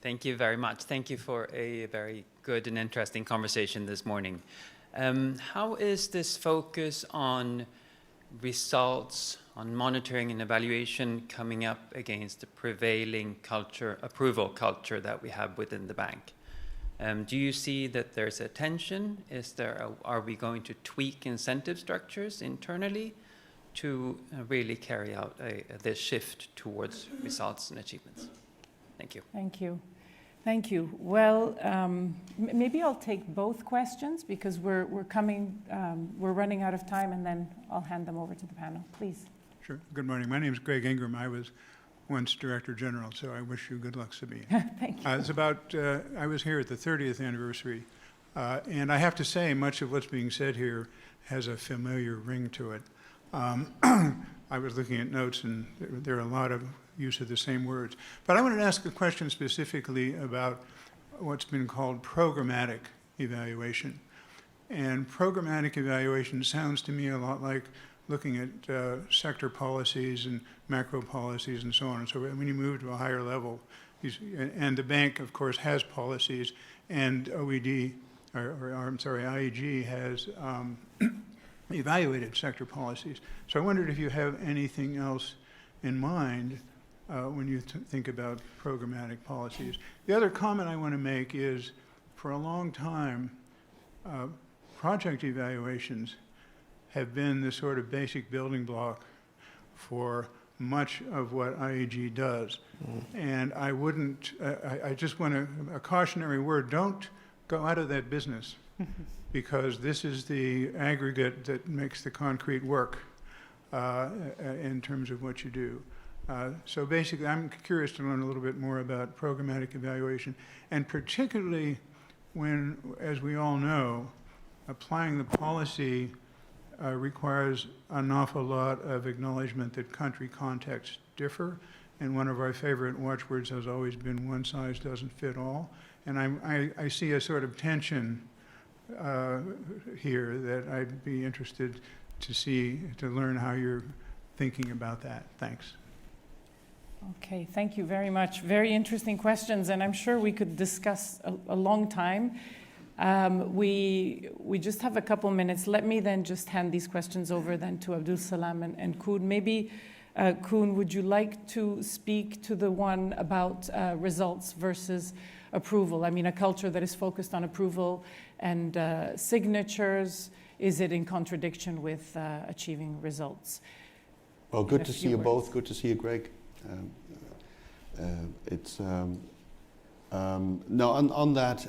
Thank you very much. Thank you for a very good and interesting conversation this morning. How is this focus on results, on monitoring and evaluation coming up against the prevailing approval culture that we have within the bank? Do you see that there's a tension? Are we going to tweak incentive structures internally to really carry out this shift towards results and achievements? Thank you. Thank you. Thank you. Well, maybe I'll take both questions because we're running out of time, and then I'll hand them over to the panel. Please. Sure. Good morning. My name is Greg Ingram. I was once Director General, so I wish you good luck, Sabine. Thank you. It's about, I was here at the 30th anniversary, and I have to say much of what's being said here has a familiar ring to it. I was looking at notes, and there are a lot of use of the same words. But I wanted to ask a question specifically about what's been called programmatic evaluation. And programmatic evaluation sounds to me a lot like looking at sector policies and macro policies and so on. And so when you move to a higher level, and the bank, of course, has policies, and IEG has evaluated sector policies. So I wondered if you have anything else in mind when you think about programmatic policies. The other comment I want to make is, for a long time, project evaluations have been the sort of basic building block for much of what IEG does. And I wouldn't, I just want a cautionary word, don't go out of that business, because this is the aggregate that makes the concrete work in terms of what you do. So basically, I'm curious to learn a little bit more about programmatic evaluation, and particularly when, as we all know, applying the policy requires an awful lot of acknowledgement that country contexts differ, and one of our favorite watchwords has always been one size doesn't fit all. And I see a sort of tension here that I'd be interested to learn how you're thinking about that. Thanks. Okay, thank you very much. Very interesting questions, and I'm sure we could discuss a long time. We just have a couple minutes. Let me then just hand these questions over then to Abdul Salam and Koen. Maybe, Koen, would you like to speak to the one about results versus approval? I mean, a culture that is focused on approval and signatures, is it in contradiction with achieving results? Well, good to see you both. Good to see you, Greg. No, on that,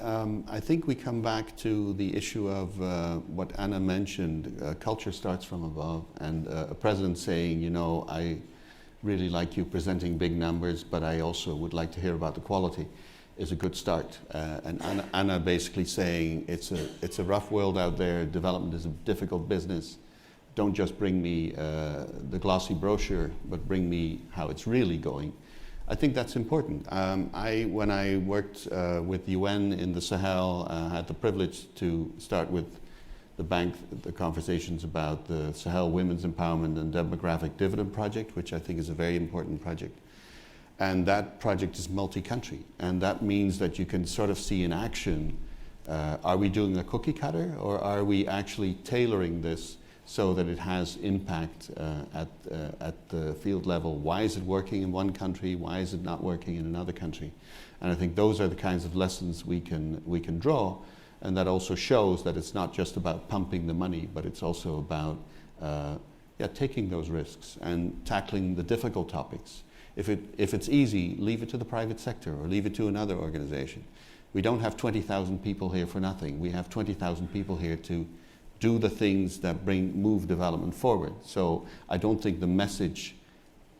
I think we come back to the issue of what Anna mentioned. Culture starts from above, and a president saying, you know, I really like you presenting big numbers, but I also would like to hear about the quality, is a good start. And Anna basically saying, it's a rough world out there, development is a difficult business. Don't just bring me the glossy brochure, but bring me how it's really going. I think that's important. When I worked with UN in the Sahel, had the privilege to start with the bank, the conversations about the Sahel Women's Empowerment and Demographic Dividend Project, which I think is a very important project. And that project is multi-country. And that means that you can sort of see in action, are we doing a cookie cutter, or are we actually tailoring this so that it has impact at the field level? Why is it working in one country? Why is it not working in another country? And I think those are the kinds of lessons we can draw, and that also shows that it's not just about pumping the money, but it's also about taking those risks and tackling the difficult topics. If it's easy, leave it to the private sector or leave it to another organization. We don't have 20,000 people here for nothing. We have 20,000 people here to do the things that move development forward. So I don't think the message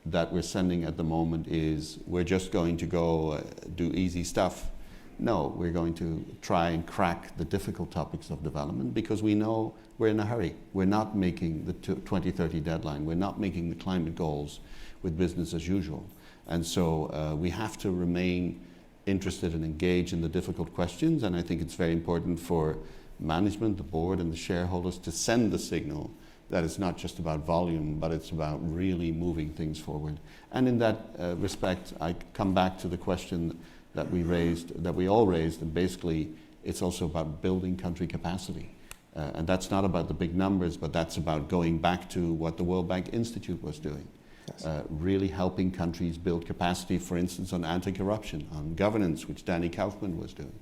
that we're sending at the moment is we're just going to go do easy stuff. No, we're going to try and crack the difficult topics of development because we know we're in a hurry. We're not making the 2030 deadline. We're not making the climate goals with business as usual. And so we have to remain interested and engaged in the difficult questions. And I think it's very important for management, the board, and the shareholders to send the signal that it's not just about volume, but it's about really moving things forward. And in that respect, I come back to the question that we all raised, and basically it's also about building country capacity. And that's not about the big numbers, but that's about going back to what the World Bank Institute was doing. Yes. Really helping countries build capacity, for instance, on anti-corruption, on governance, which Danny Kaufman was doing.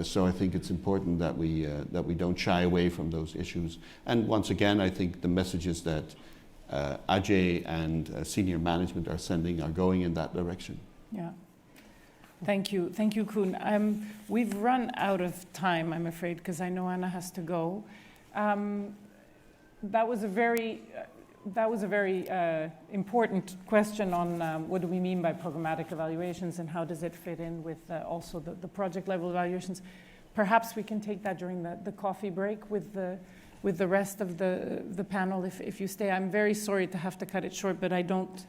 So I think it's important that we don't shy away from those issues. And once again, I think the messages that Ajay and senior management are sending are going in that direction. Yeah. Thank you, Koen. We've run out of time, I'm afraid, because I know Anna has to go. That was a very important question on what do we mean by programmatic evaluations and how does it fit in with also the project level evaluations. Perhaps we can take that during the coffee break with the rest of the panel if you stay. I'm very sorry to have to cut it short, but I don't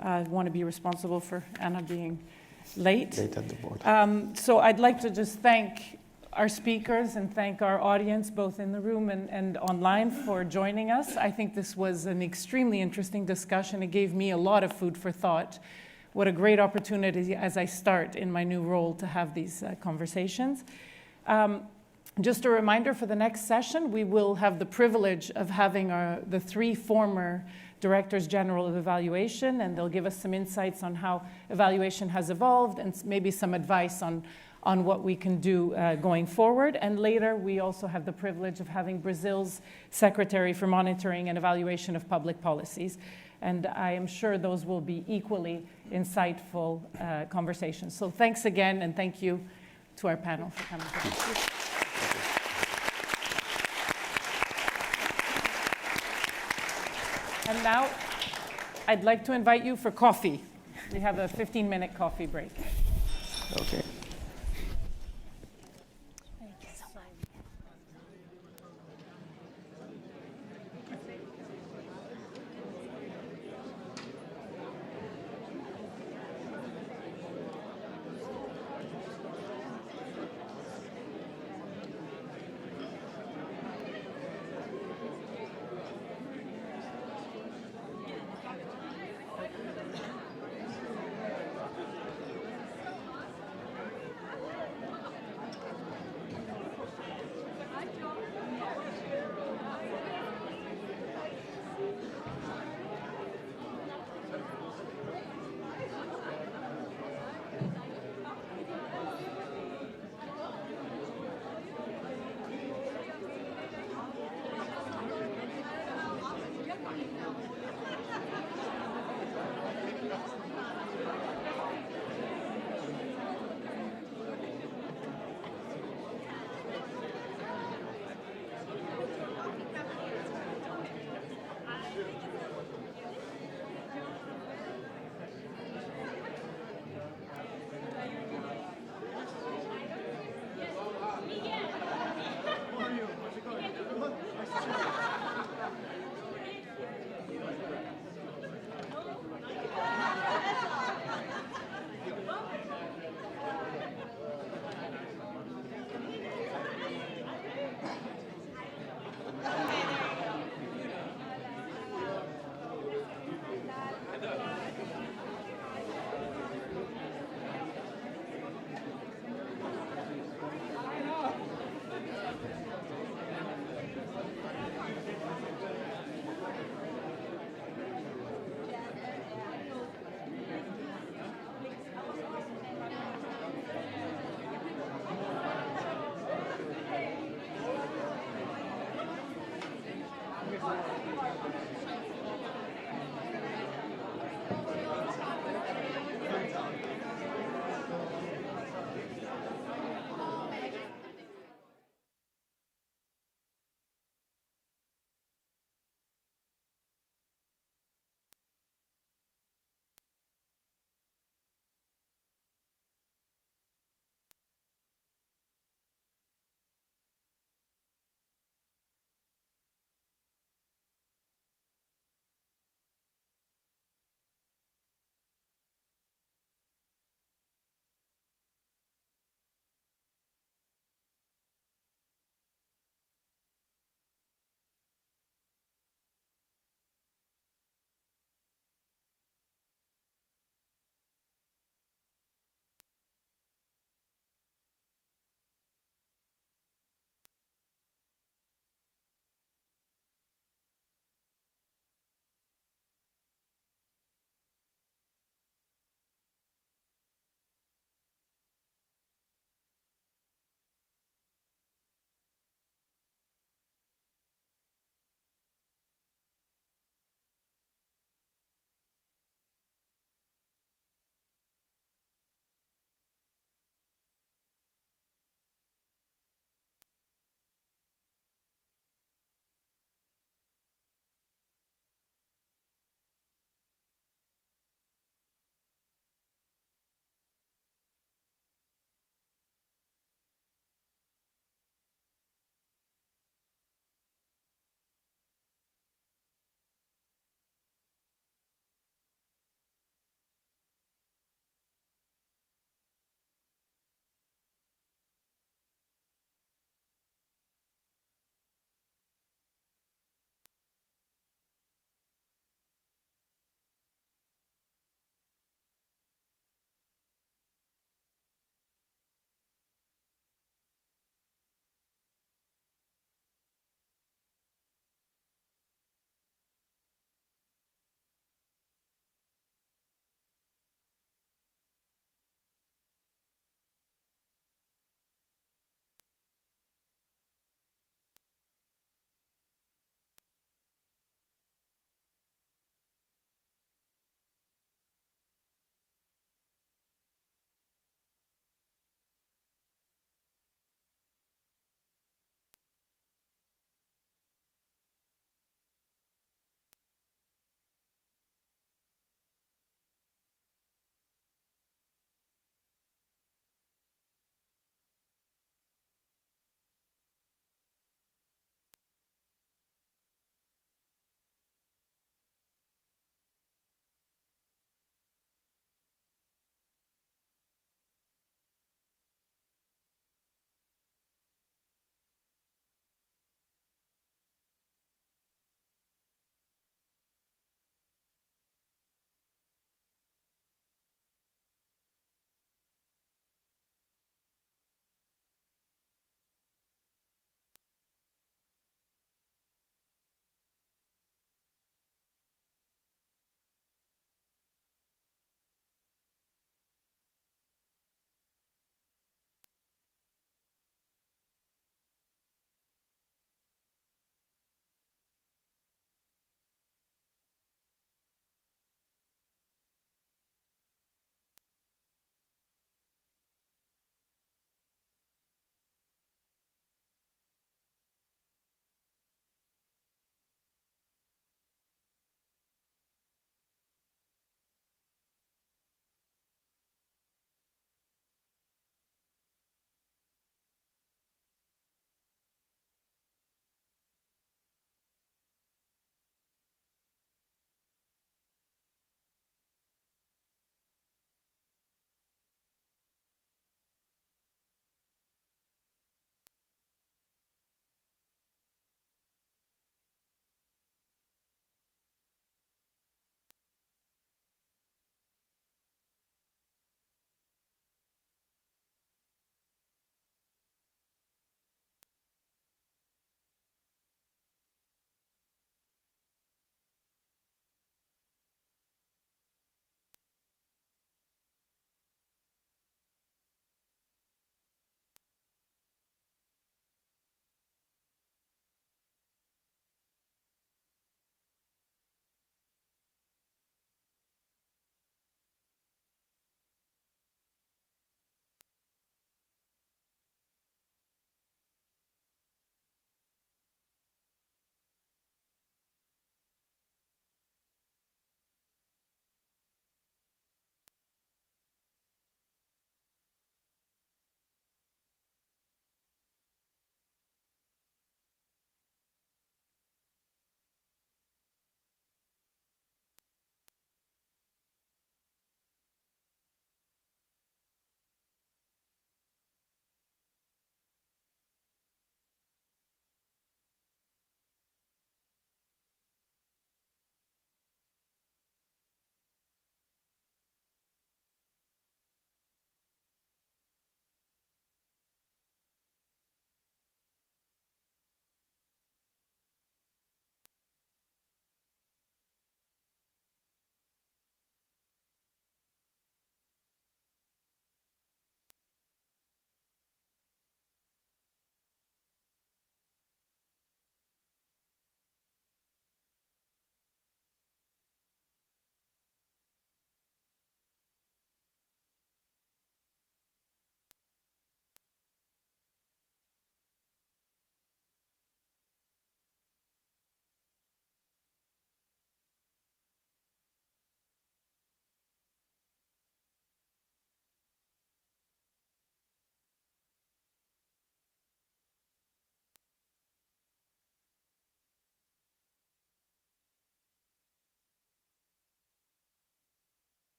want to be responsible for Anna being late at the board. So I'd like to just thank our speakers and thank our audience, both in the room and online, for joining us. I think this was an extremely interesting discussion. It gave me a lot of food for thought. What a great opportunity as I start in my new role to have these conversations. Just a reminder for the next session, we will have the privilege of having the three former Directors General of Evaluation, and they'll give us some insights on how evaluation has evolved and maybe some advice on what we can do going forward. And later, we also have the privilege of having Brazil's Secretary for Monitoring and Evaluation of Public Policies. And I am sure those will be equally insightful conversations. So thanks again, and thank you to our panel for coming. And now, I'd like to invite you for coffee. We have a 15-minute coffee break. Okay.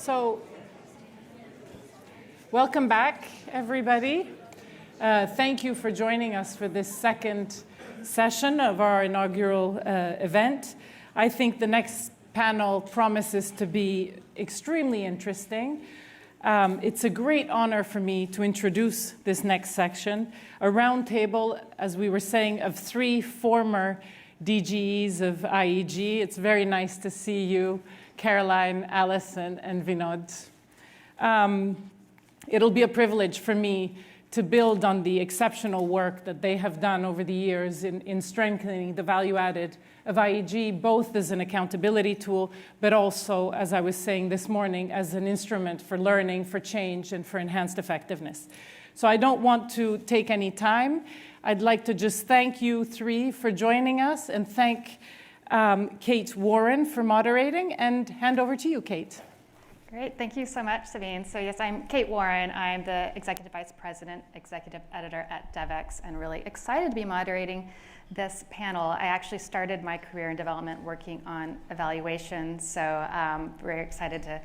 So, welcome back, everybody. Thank you for joining us for this second session of our inaugural event. I think the next panel promises to be extremely interesting. It's a great honor for me to introduce this next section, a roundtable, as we were saying, of 3 former DGEs of IEG. It's very nice to see you, Caroline, Alison, and Vinod. It'll be a privilege for me to build on the exceptional work that they have done over the years in strengthening the value added of IEG, both as an accountability tool, but also, as I was saying this morning, as an instrument for learning, for change, and for enhanced effectiveness. So I don't want to take any time. I'd like to just thank you 3 for joining us and thank Kate Warren for moderating, and hand over to you, Kate. Great, thank you so much, Sabine. So yes, I'm Kate Warren. I'm the Executive Vice President, Executive Editor at DevX, and really excited to be moderating this panel. I actually started my career in development working on evaluation, so very excited to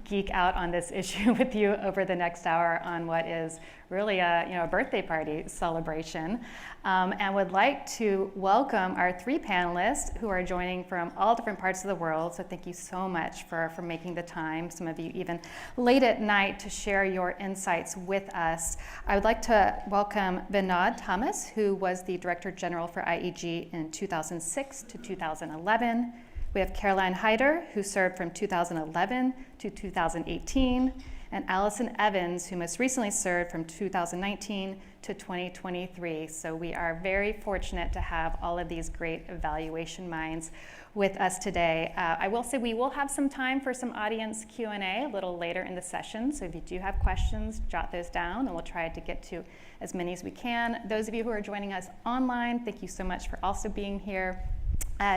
geek out on this issue with you over the next hour on what is really a birthday party celebration, and would like to welcome our 3 panelists who are joining from all different parts of the world. So thank you so much for making the time, some of you even late at night, to share your insights with us. I would like to welcome Vinod Thomas, who was the Director General for IEG in 2006 to 2011. We have Caroline Hyder, who served from 2011 to 2018, and Alison Evans, who most recently served from 2019 to 2023. So we are very fortunate to have all of these great evaluation minds with us today. I will say we will have some time for some audience Q&A a little later in the session. So if you do have questions, jot those down, and we'll try to get to as many as we can. Those of you who are joining us online, thank you so much for also being here.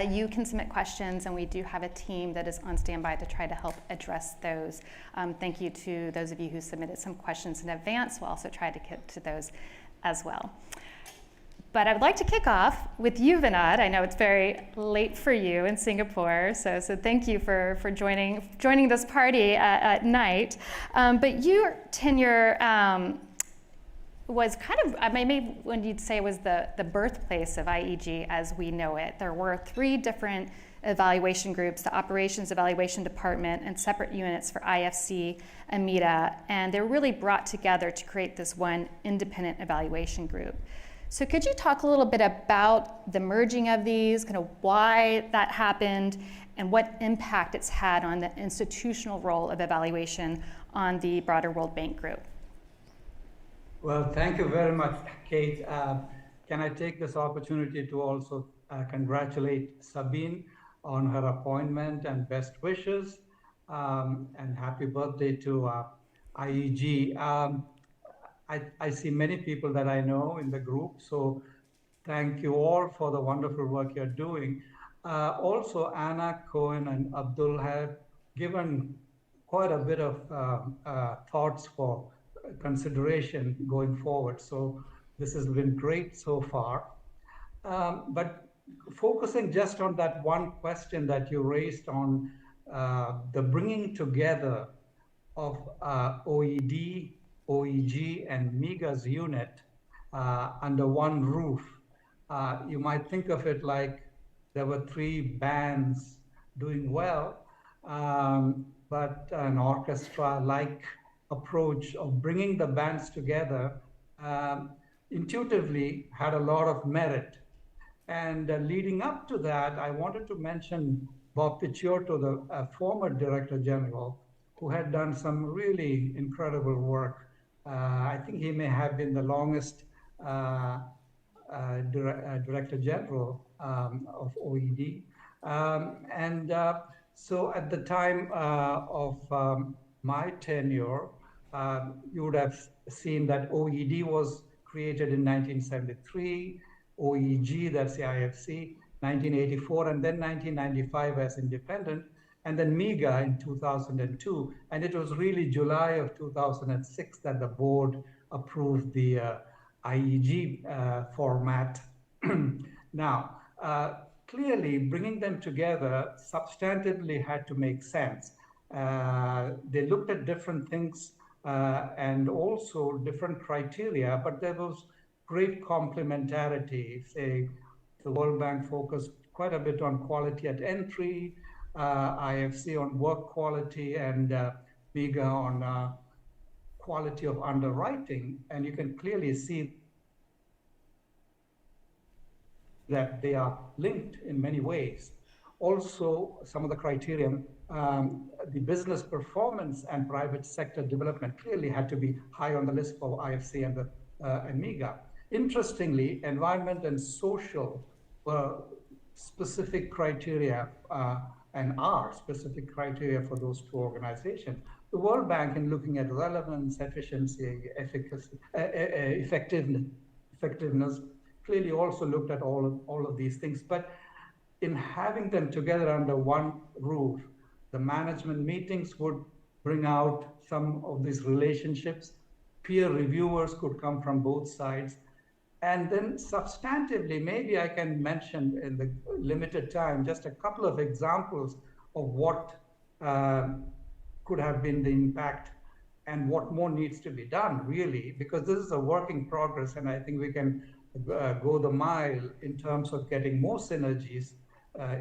You can submit questions, and we do have a team that is on standby to try to help address those. Thank you to those of you who submitted some questions in advance. We'll also try to get to those as well. But I would like to kick off with you, Vinod. I know it's very late for you in Singapore, so thank you for joining this party at night. But your tenure was kind of, maybe when you'd say, was the birthplace of IEG as we know it. There were 3 different evaluation groups, the Operations Evaluation Department and separate units for IFC and META, and they were really brought together to create this one independent evaluation group. So could you talk a little bit about the merging of these, kind of why that happened, and what impact it's had on the institutional role of evaluation on the broader World Bank Group? Well, thank you very much, Kate. Can I take this opportunity to also congratulate Sabine on her appointment, and best wishes, and happy birthday to IEG. I see many people that I know in the group, so thank you all for the wonderful work you're doing. Also, Anna, Cohen, and Abdul have given quite a bit of thoughts for consideration going forward. So this has been great so far. But focusing just on that one question that you raised on the bringing together of OED, OEG, and MEGA's unit under one roof. You might think of it like there were three bands doing well, but an orchestra-like approach of bringing the bands together intuitively had a lot of merit. And leading up to that, I wanted to mention Bob Picciotto, the former Director General, who had done some really incredible work. I think he may have been the longest Director General of OED. So at the time of my tenure, you would have seen that OED was created in 1973, OEG, that's the IFC, 1984, and then 1995 as independent, and then MEGA in 2002. And it was really July of 2006 that the board approved the IEG format. Now, clearly bringing them together substantively had to make sense. They looked at different things and also different criteria, but there was great complementarity. Say, the World Bank focused quite a bit on quality at entry, IFC on work quality, and MEGA on quality of underwriting. And you can clearly see that they are linked in many ways. Also, some of the criteria, the business performance and private sector development clearly had to be high on the list for IFC and MEGA. Interestingly, environment and social were specific criteria and are specific criteria for those two organizations. The World Bank, in looking at relevance, efficiency, efficacy, effectiveness, clearly also looked at all of these things. But in having them together under one roof, the management meetings would bring out some of these relationships. Peer reviewers could come from both sides. And then substantively, maybe I can mention in the limited time just a couple of examples of what could have been the impact and what more needs to be done, really, because this is a work in progress, and I think we can go the mile in terms of getting more synergies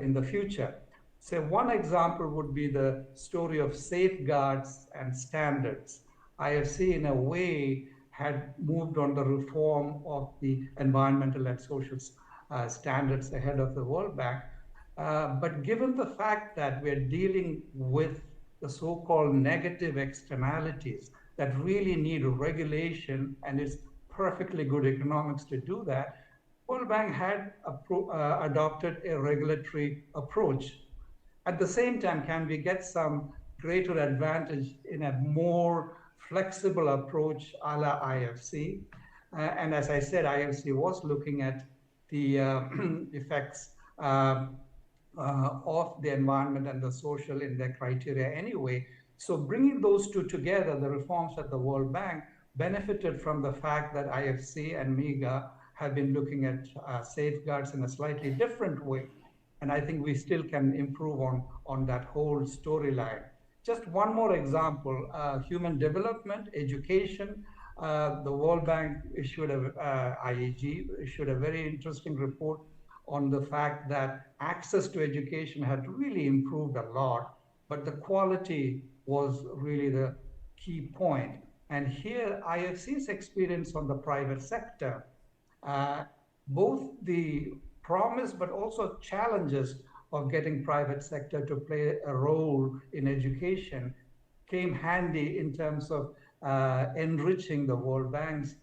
in the future. So one example would be the story of safeguards and standards. IFC, in a way, had moved on the reform of the environmental and social standards ahead of the World Bank. But given the fact that we're dealing with the so-called negative externalities that really need regulation, and it's perfectly good economics to do that, World Bank had adopted a regulatory approach. At the same time, can we get some greater advantage in a more flexible approach a la IFC? And as I said, IFC was looking at the effects of the environment and the social in their criteria anyway. So bringing those two together, the reforms at the World Bank benefited from the fact that IFC and MEGA have been looking at safeguards in a slightly different way. And I think we still can improve on that whole storyline. Just one more example, human development, education. The World Bank issued IEG issued a very interesting report on the fact that access to education had really improved a lot, but the quality was really the key point. And here, IFC's experience on the private sector, both the promise but also challenges of getting private sector to play a role in education came handy in terms of enriching the World Bank's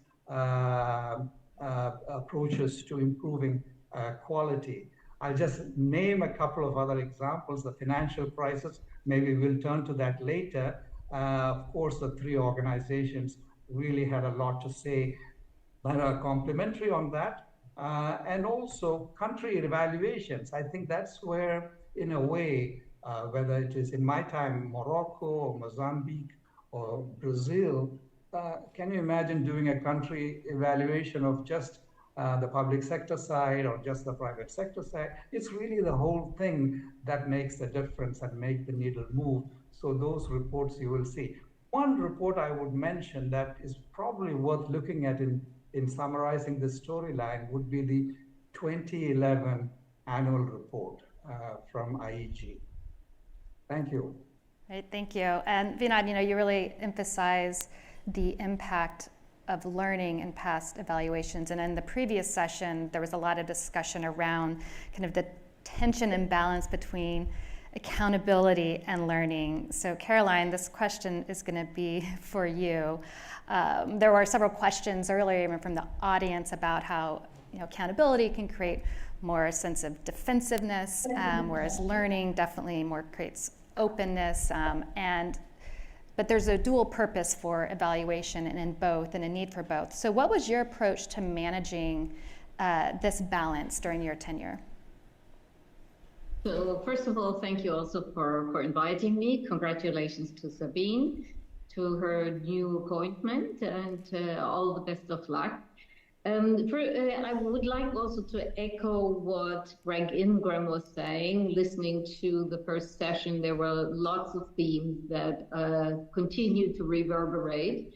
approaches to improving quality. I'll just name a couple of other examples. The financial crisis, maybe we'll turn to that later. Of course, the three organizations really had a lot to say that are complementary on that. and also country evaluations. I think that's where, in a way, whether it is in my time Morocco or Mozambique or Brazil, can you imagine doing a country evaluation of just the public sector side or just the private sector side? It's really the whole thing that makes the difference and make the needle move. So those reports you will see. One report I would mention that is probably worth looking at in summarizing the storyline would be the 2011 annual report from IEG. Thank you. Great, thank you. And Vinod, you really emphasize the impact of learning in past evaluations. And in the previous session, there was a lot of discussion around kind of the tension and balance between accountability and learning. So Caroline, this question is going to be for you. There were several questions earlier even from the audience about how accountability can create more a sense of defensiveness, whereas learning definitely more creates openness. But there's a dual purpose for evaluation and in both, and a need for both. So what was your approach to managing this balance during your tenure? So first of all, thank you also for inviting me. Congratulations to Sabine, to her new appointment, and all the best of luck. I would like also to echo what Greg Ingram was saying. Listening to the first session, there were lots of themes that continue to reverberate.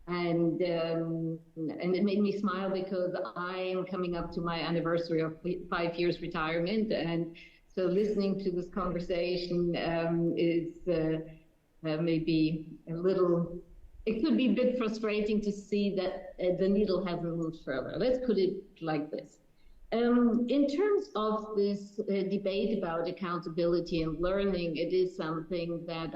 And it made me smile because I am coming up to my anniversary of 5 years retirement. And so listening to this conversation is maybe a little, it could be a bit frustrating to see that the needle hasn't moved further. Let's put it like this. In terms of this debate about accountability and learning, it is something that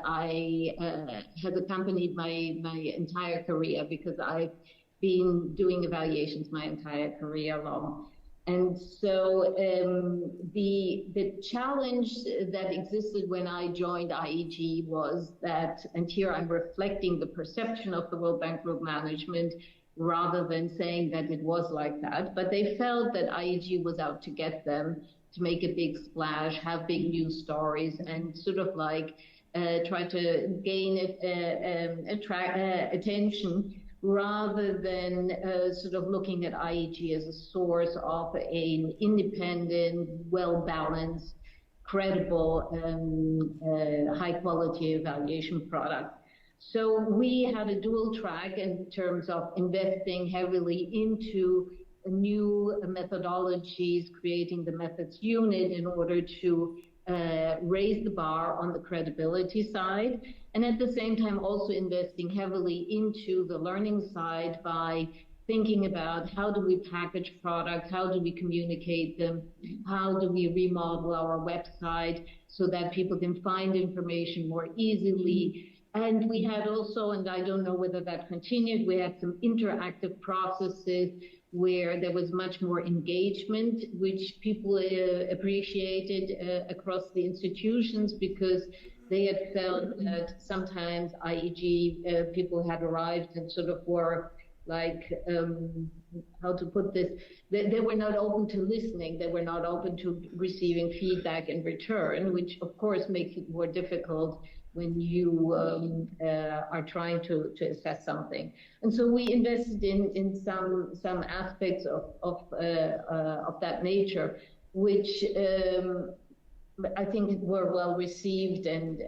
has accompanied my entire career, because I've been doing evaluations my entire career long. And so the challenge that existed when I joined IEG was that, and here I'm reflecting the perception of the World Bank Group management rather than saying that it was like that, but they felt that IEG was out to get them, to make a big splash, have big news stories, and sort of like try to gain attention, rather than sort of looking at IEG as a source of an independent, well-balanced, credible, high-quality evaluation product. So we had a dual track in terms of investing heavily into new methodologies, creating the methods unit in order to raise the bar on the credibility side, and at the same time also investing heavily into the learning side by thinking about how do we package products, how do we communicate them, how do we remodel our website so that people can find information more easily. And we had also, and I don't know whether that continued, we had some interactive processes where there was much more engagement, which people appreciated across the institutions, because they had felt that sometimes IEG people had arrived and sort of were like, how to put this, they were not open to listening, they were not open to receiving feedback in return, which of course makes it more difficult when you are trying to assess something. And so we invested in some aspects of that nature, which I think were well received and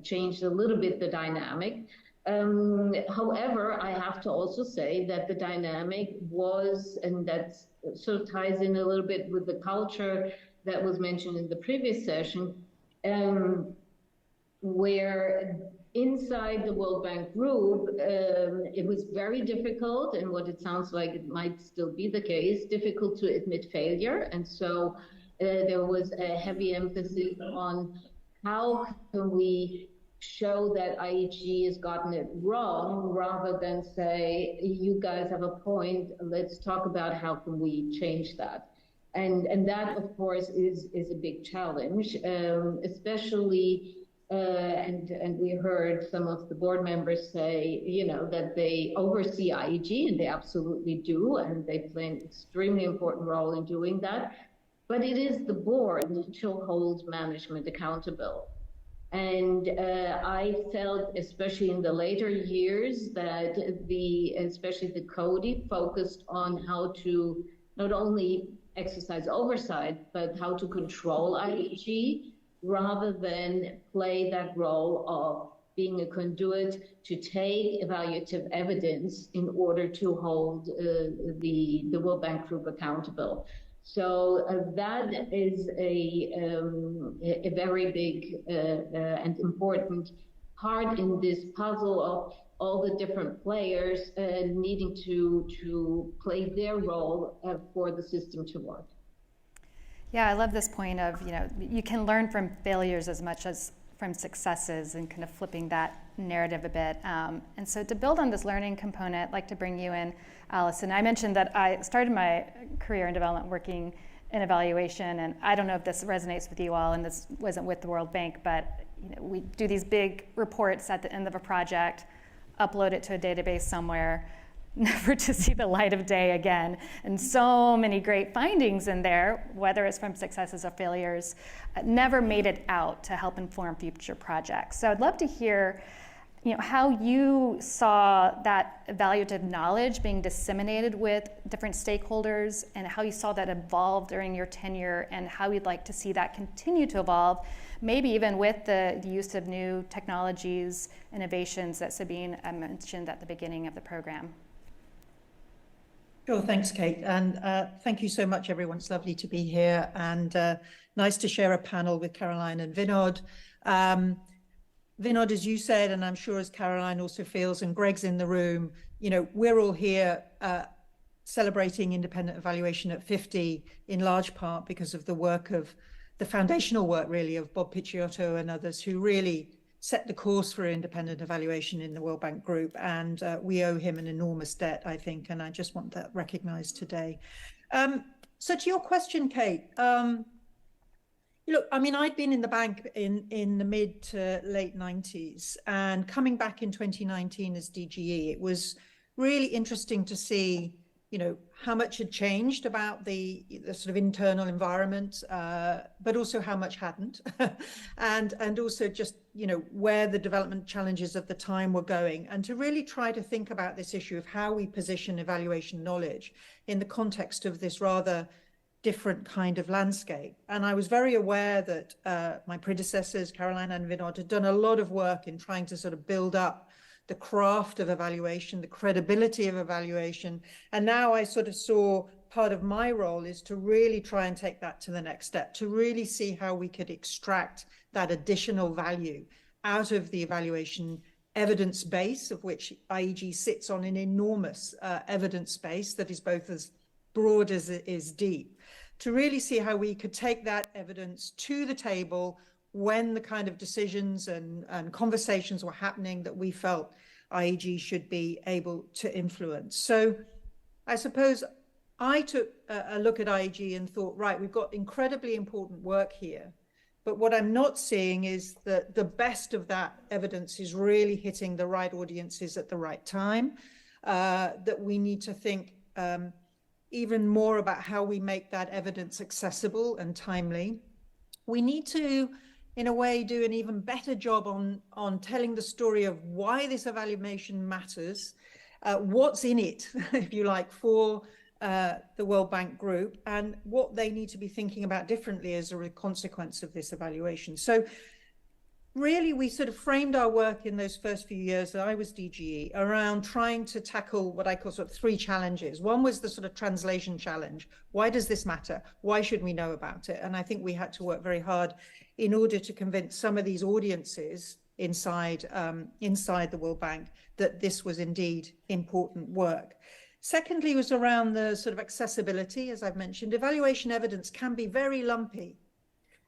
changed a little bit the dynamic. However, I have to also say that the dynamic was, and that sort of ties in a little bit with the culture that was mentioned in the previous session, where inside the World Bank Group, it was very difficult, and what it sounds like it might still be the case, difficult to admit failure. And so there was a heavy emphasis on how can we show that IEG has gotten it wrong, rather than say, you guys have a point, let's talk about how can we change that. And that, of course, is a big challenge, especially and we heard some of the board members say, you know, that they oversee IEG, and they absolutely do, and they play an extremely important role in doing that. But it is the board to hold management accountable. And I felt, especially in the later years, that especially the CODI focused on how to not only exercise oversight, but how to control IEG, rather than play that role of being a conduit to take evaluative evidence in order to hold the World Bank Group accountable. So that is a very big and important part in this puzzle of all the different players needing to play their role for the system to work. Yeah, I love this point of, you know, you can learn from failures as much as from successes, and kind of flipping that narrative a bit. And so to build on this learning component, I'd like to bring you in, Alison. I mentioned that I started my career in development working in evaluation, and I don't know if this resonates with you all, and this wasn't with the World Bank, but you know, we do these big reports at the end of a project, upload it to a database somewhere, never to see the light of day again. And so many great findings in there, whether it's from successes or failures, never made it out to help inform future projects. So I'd love to hear, you know, how you saw that evaluative knowledge being disseminated with different stakeholders, and how you saw that evolve during your tenure, and how you'd like to see that continue to evolve, maybe even with the use of new technologies, innovations that Sabine mentioned at the beginning of the program. Sure, thanks, Kate. And thank you so much, everyone. It's lovely to be here, and nice to share a panel with Caroline and Vinod. Vinod, as you said, and I'm sure as Caroline also feels, and Greg's in the room, you know, we're all here celebrating independent evaluation at 50, in large part because of the work of the foundational work, really, of Bob Picciotto and others who really set the course for independent evaluation in the World Bank Group. And we owe him an enormous debt, I think, and I just want that recognized today. So to your question, Kate, look, I mean, I'd been in the bank in the mid to late 90s, and coming back in 2019 as DGE, it was really interesting to see, you know, how much had changed about the sort of internal environment, but also how much hadn't, and also just, you know, where the development challenges of the time were going, and to really try to think about this issue of how we position evaluation knowledge in the context of this rather different kind of landscape. And I was very aware that my predecessors, Caroline and Vinod, had done a lot of work in trying to sort of build up the craft of evaluation, the credibility of evaluation. And now I sort of saw part of my role is to really try and take that to the next step, to really see how we could extract that additional value out of the evaluation evidence base, of which IEG sits on an enormous evidence base that is both as broad as it is deep, to really see how we could take that evidence to the table when the kind of decisions and conversations were happening that we felt IEG should be able to influence. So I suppose I took a look at IEG and thought, right, we've got incredibly important work here, but what I'm not seeing is that the best of that evidence is really hitting the right audiences at the right time, that we need to think even more about how we make that evidence accessible and timely. We need to, in a way, do an even better job on telling the story of why this evaluation matters, what's in it, if you like, for the World Bank Group, and what they need to be thinking about differently as a consequence of this evaluation. So really, we sort of framed our work in those first few years that I was DGE around trying to tackle what I call sort of three challenges. One was the sort of translation challenge. Why does this matter? Why should we know about it? And I think we had to work very hard in order to convince some of these audiences inside the World Bank that this was indeed important work. Secondly, was around the sort of accessibility, as I've mentioned. Evaluation evidence can be very lumpy,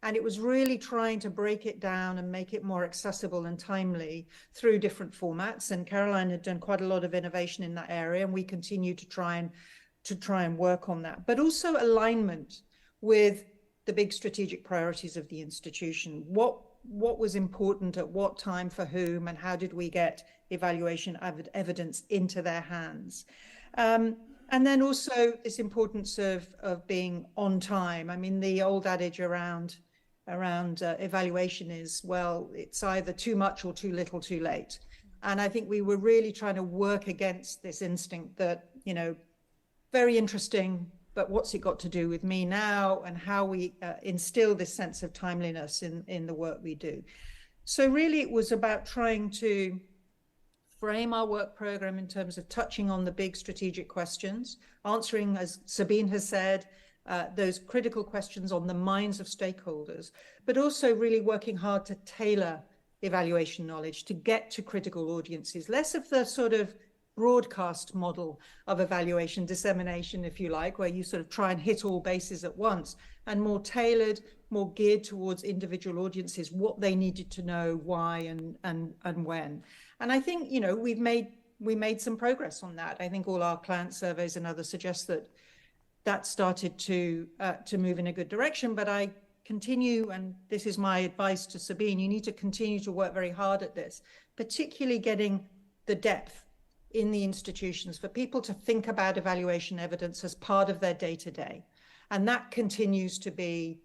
and it was really trying to break it down and make it more accessible and timely through different formats. And Caroline had done quite a lot of innovation in that area, and we continue to try and work on that. But also alignment with the big strategic priorities of the institution. What what was important at what time for whom, and how did we get evaluation evidence into their hands. And then also this importance of being on time. I mean, the old adage around evaluation is, well, it's either too much or too little too late. And I think we were really trying to work against this instinct that, you know, very interesting, but what's it got to do with me now, and how we instill this sense of timeliness in the work we do. So really it was about trying to frame our work program in terms of touching on the big strategic questions, answering, as Sabine has said, those critical questions on the minds of stakeholders, but also really working hard to tailor evaluation knowledge to get to critical audiences, less of the sort of broadcast model of evaluation dissemination, if you like, where you sort of try and hit all bases at once, and more tailored, more geared towards individual audiences, what they needed to know, why, and when. And I think, you know, we made some progress on that. I think all our client surveys and others suggest that started to move in a good direction. But I continue, and this is my advice to Sabine, you need to continue to work very hard at this, particularly getting the depth in the institutions for people to think about evaluation evidence as part of their day-to-day. And that continues to be,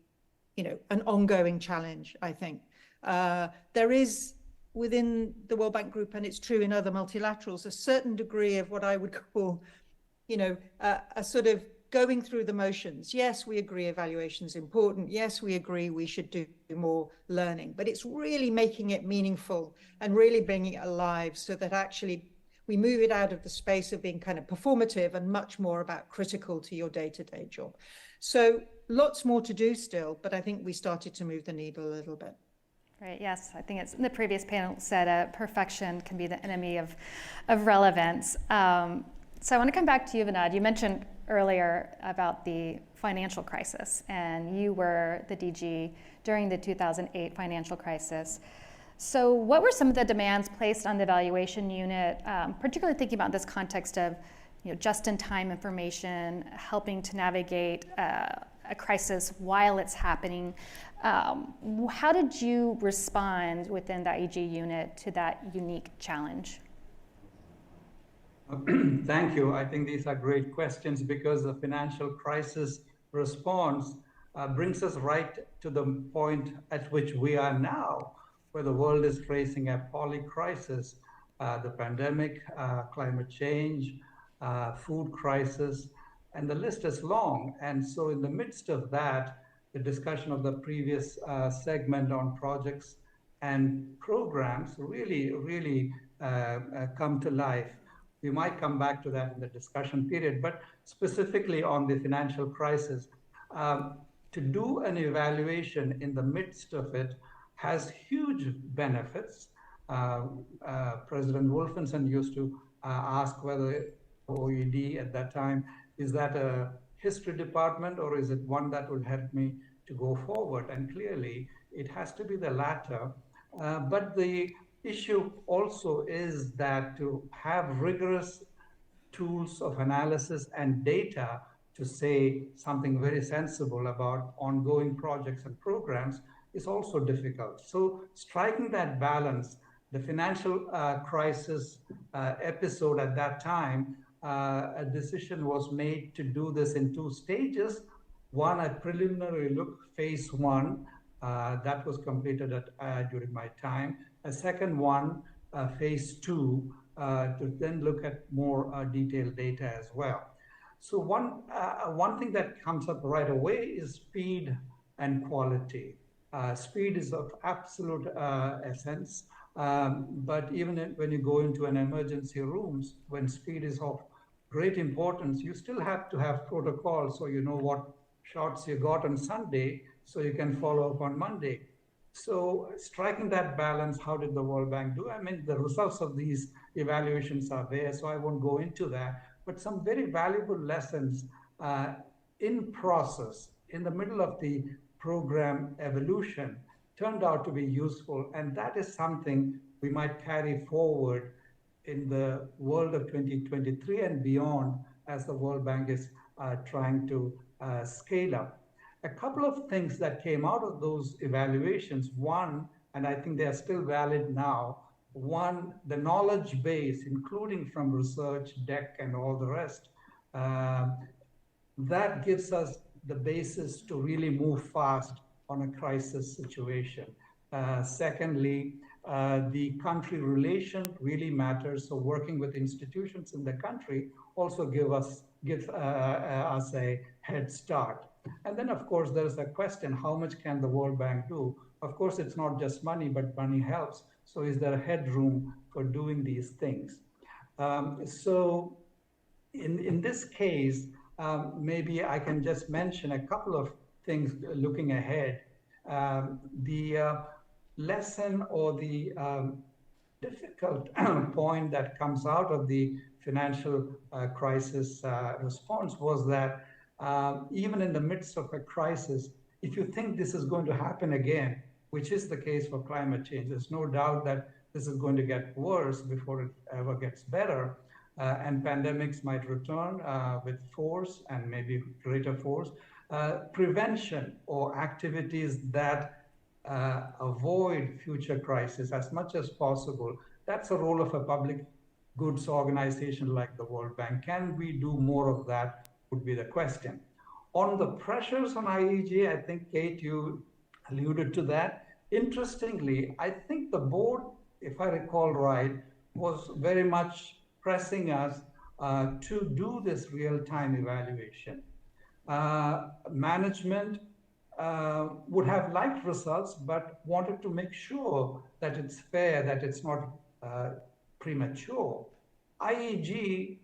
you know, an ongoing challenge, I think. There is within the World Bank Group, and it's true in other multilaterals, a certain degree of what I would call, you know, a sort of going through the motions. Yes, we agree evaluation is important. Yes, we agree we should do more learning, but it's really making it meaningful and really bringing it alive so that actually we move it out of the space of being kind of performative and much more about critical to your day-to-day job. So lots more to do still, but I think we started to move the needle a little bit. Right, yes, I think it's, the previous panel said perfection can be the enemy of relevance. So I want to come back to you, Vinod. You mentioned earlier about the financial crisis, and you were the DG during the 2008 financial crisis. So what were some of the demands placed on the evaluation unit, particularly thinking about this context of, you know, just-in-time information, helping to navigate a crisis while it's happening? How did you respond within the IEG unit to that unique challenge? Thank you. I think these are great questions because the financial crisis response brings us right to the point at which we are now, where the world is facing a poly-crisis, the pandemic, climate change, food crisis, and the list is long. And so in the midst of that, the discussion of the previous segment on projects and programs really come to life. We might come back to that in the discussion period, but specifically on the financial crisis, to do an evaluation in the midst of it has huge benefits. President Wolfenson used to ask whether OED at that time, is that a history department or is it one that would help me to go forward? And clearly it has to be the latter. But the issue also is that to have rigorous tools of analysis and data to say something very sensible about ongoing projects and programs is also difficult. So striking that balance, the financial crisis episode at that time, a decision was made to do this in 2 stages. One, a preliminary look, phase 1, that was completed during my time. A second one, phase 2, to then look at more detailed data as well. So one thing that comes up right away is speed and quality. Speed is of absolute essence, but even when you go into an emergency rooms, when speed is of great importance, you still have to have protocol so you know what shots you got on Sunday so you can follow up on Monday. So striking that balance, how did the World Bank do? I mean, the results of these evaluations are there, so I won't go into that, but some very valuable lessons in process, in the middle of the program evolution, turned out to be useful, and that is something we might carry forward in the world of 2023 and beyond as the World Bank is trying to scale up. A couple of things that came out of those evaluations. One, and I think they are still valid now. One, the knowledge base, including from research, DEC, and all the rest, that gives us the basis to really move fast on a crisis situation. Secondly, the country relation really matters. So working with institutions in the country also gives us a head start. And then, of course, there's a question, how much can the World Bank do? Of course, it's not just money, but money helps. So is there headroom for doing these things? So in this case, maybe I can just mention a couple of things looking ahead. The lesson or the difficult point that comes out of the financial crisis response was that even in the midst of a crisis, if you think this is going to happen again, which is the case for climate change, there's no doubt that this is going to get worse before it ever gets better. And pandemics might return with force and maybe greater force. Prevention or activities that avoid future crises as much as possible, that's a role of a public goods organization like the World Bank. Can we do more of that would be the question. On the pressures on IEG, I think, Kate, you alluded to that. Interestingly, I think the board, if I recall right, was very much pressing us to do this real-time evaluation. Management would have liked results, but wanted to make sure that it's fair, that it's not premature. IEG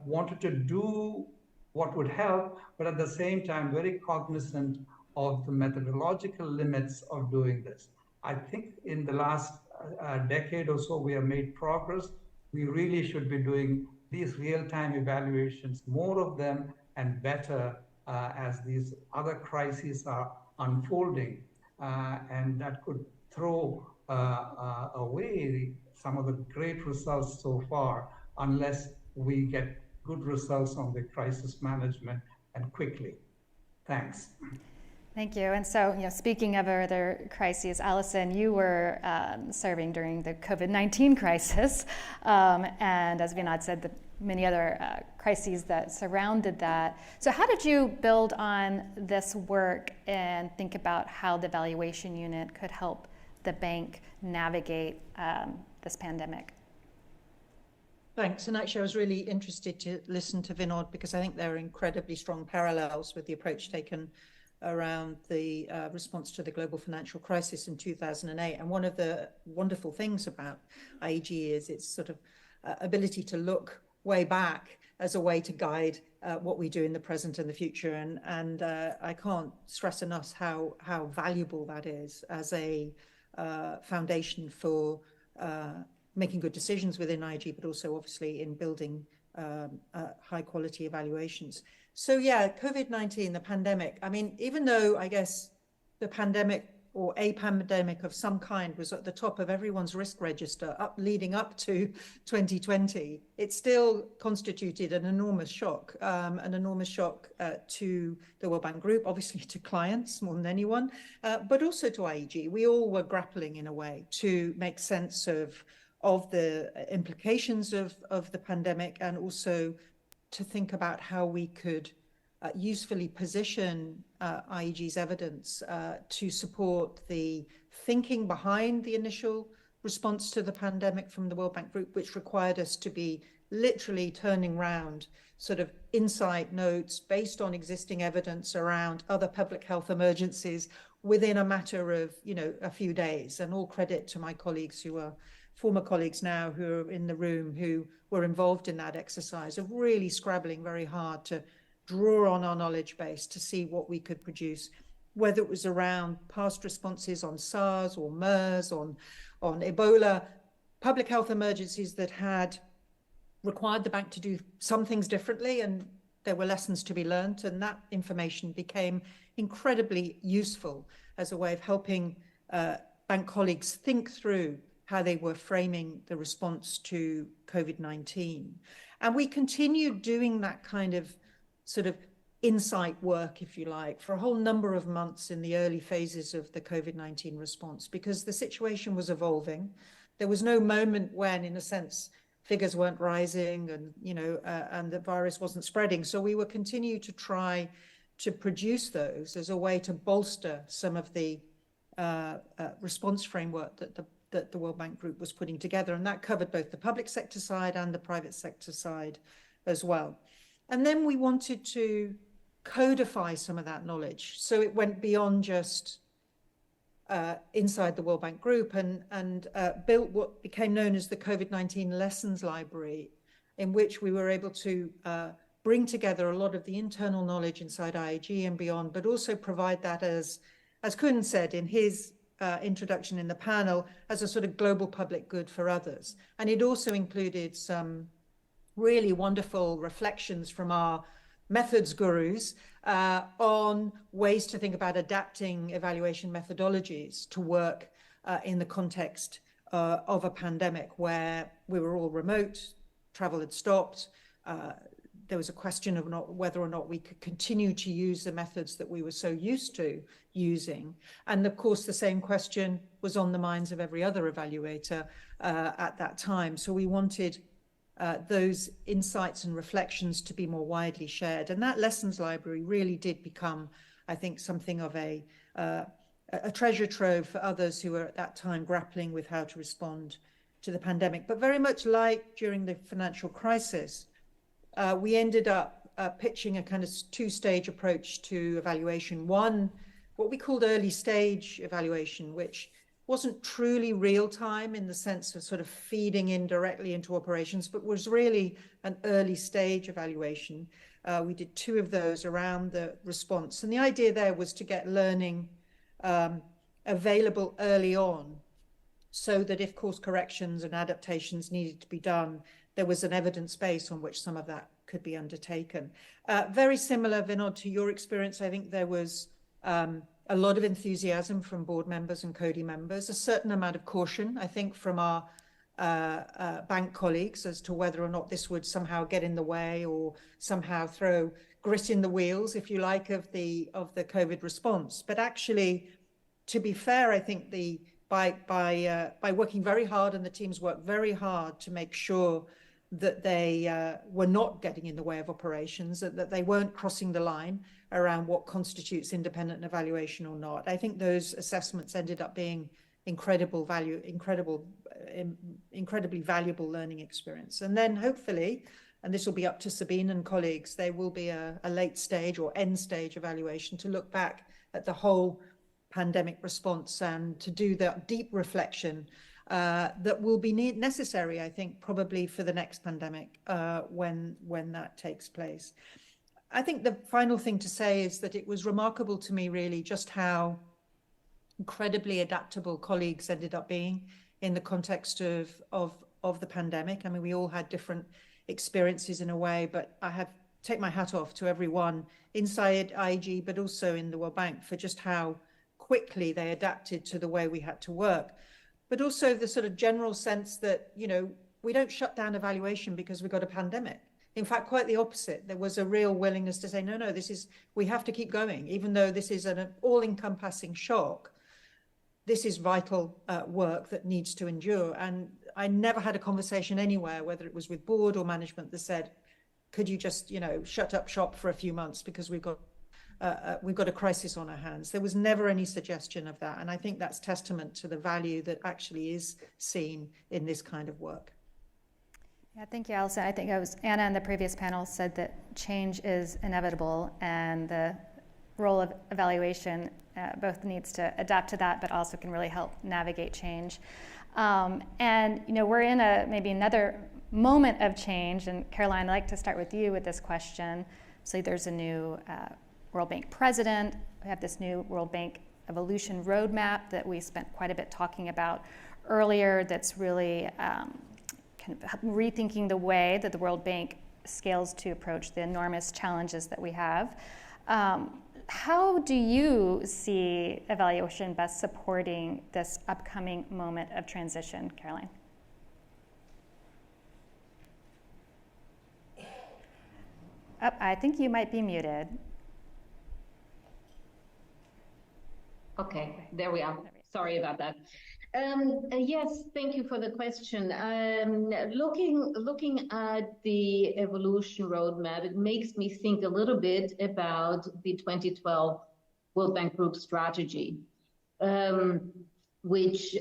wanted to do what would help, but at the same time, very cognizant of the methodological limits of doing this. I think in the last decade or so, we have made progress. We really should be doing these real-time evaluations, more of them and better as these other crises are unfolding. And that could throw away some of the great results so far, unless we get good results on the crisis management and quickly. Thanks. Thank you. And so, speaking of other crises, Alison, you were serving during the COVID-19 crisis, and as Vinod said, the many other crises that surrounded that. So how did you build on this work and think about how the valuation unit could help the bank navigate this pandemic? Thanks. And actually, I was really interested to listen to Vinod because I think there are incredibly strong parallels with the approach taken around the response to the global financial crisis in 2008. And one of the wonderful things about IEG is its sort of ability to look way back as a way to guide what we do in the present and the future. And I can't stress enough how valuable that is as a foundation for making good decisions within IEG, but also obviously in building high quality evaluations. So yeah, COVID-19, the pandemic, I mean, even though I guess the pandemic or a pandemic of some kind was at the top of everyone's risk register leading up to 2020, it still constituted an enormous shock to the World Bank Group, obviously to clients more than anyone, but also to IEG. We all were grappling in a way to make sense of the implications of the pandemic, and also to think about how we could usefully position IEG's evidence to support the thinking behind the initial response to the pandemic from the World Bank Group, which required us to be literally turning around sort of insight notes based on existing evidence around other public health emergencies within a matter of, a few days. And all credit to my colleagues who are former colleagues now who are in the room who were involved in that exercise of really scrabbling very hard to draw on our knowledge base to see what we could produce, whether it was around past responses on SARS or MERS, on Ebola, public health emergencies that had required the bank to do some things differently, and there were lessons to be learned, and that information became incredibly useful as a way of helping bank colleagues think through how they were framing the response to COVID-19. And we continued doing that kind of sort of insight work, if you like, for a whole number of months in the early phases of the COVID-19 response, because the situation was evolving. There was no moment when, in a sense, figures weren't rising and, and the virus wasn't spreading. So we will continue to try to produce those as a way to bolster some of the response framework that the World Bank Group was putting together. And that covered both the public sector side and the private sector side as well. And then we wanted to codify some of that knowledge. So it went beyond just inside the World Bank Group and built what became known as the COVID-19 Lessons Library, in which we were able to bring together a lot of the internal knowledge inside IEG and beyond, but also provide that as Kun said in his introduction in the panel, as a sort of global public good for others. And it also included some really wonderful reflections from our methods gurus on ways to think about adapting evaluation methodologies to work in the context of a pandemic where we were all remote, travel had stopped. There was a question of whether or not we could continue to use the methods that we were so used to using. And of course, the same question was on the minds of every other evaluator at that time. So we wanted those insights and reflections to be more widely shared. And that lessons library really did become, I think, something of a treasure trove for others who were at that time grappling with how to respond to the pandemic. But very much like during the financial crisis, we ended up pitching a kind of two-stage approach to evaluation. One, what we called early stage evaluation, which wasn't truly real time in the sense of sort of feeding in directly into operations, but was really an early stage evaluation. We did 2 of those around the response. And the idea there was to get learning available early on, so that if course corrections and adaptations needed to be done, there was an evidence base on which some of that could be undertaken. Very similar, Vinod, to your experience. I think there was a lot of enthusiasm from board members and CODI members, a certain amount of caution, I think, from our bank colleagues as to whether or not this would somehow get in the way or somehow throw grit in the wheels, if you like, of the COVID response. But actually, to be fair, I think by working very hard, and the teams worked very hard to make sure that they were not getting in the way of operations, that they weren't crossing the line around what constitutes independent evaluation or not. I think those assessments ended up being incredibly valuable learning experience. And then hopefully, and this will be up to Sabine and colleagues, there will be a late stage or end stage evaluation to look back at the whole pandemic response and to do that deep reflection that will be necessary, I think, probably for the next pandemic when that takes place. I think the final thing to say is that it was remarkable to me, really, just how incredibly adaptable colleagues ended up being in the context of the pandemic. I mean, we all had different experiences in a way, but I take my hat off to everyone inside IEG, but also in the World Bank, for just how quickly they adapted to the way we had to work. But also the sort of general sense that, we don't shut down evaluation because we've got a pandemic. In fact, quite the opposite. There was a real willingness to say, no, we have to keep going, even though this is an all-encompassing shock. This is vital work that needs to endure. And I never had a conversation anywhere, whether it was with board or management, that said, could you just, shut up shop for a few months because we've got a crisis on our hands. There was never any suggestion of that. And I think that's testament to the value that actually is seen in this kind of work. Yeah, thank you, Alison. I think Anna in the previous panel said that change is inevitable, and the role of evaluation both needs to adapt to that, but also can really help navigate change. And we're in maybe another moment of change. And Caroline, I'd like to start with you with this question. So there's a new World Bank president. We have this new World Bank evolution roadmap that we spent quite a bit talking about earlier, that's really kind of rethinking the way that the World Bank scales to approach the enormous challenges that we have. How do you see evaluation best supporting this upcoming moment of transition, Caroline? I think you might be muted. Okay, there we are. Sorry about that. Yes, thank you for the question. Looking at the evolution roadmap, it makes me think a little bit about the 2012 World Bank Group strategy, which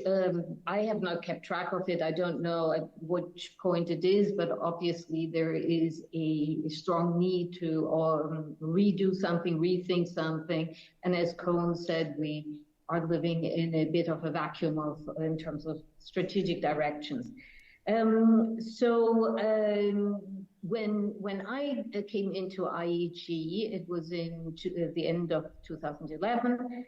I have not kept track of it. I don't know at which point it is, but obviously there is a strong need to redo something, rethink something. And as Cohen said, we are living in a bit of a vacuum in terms of strategic directions. When I came into IEG, it was in the end of 2011.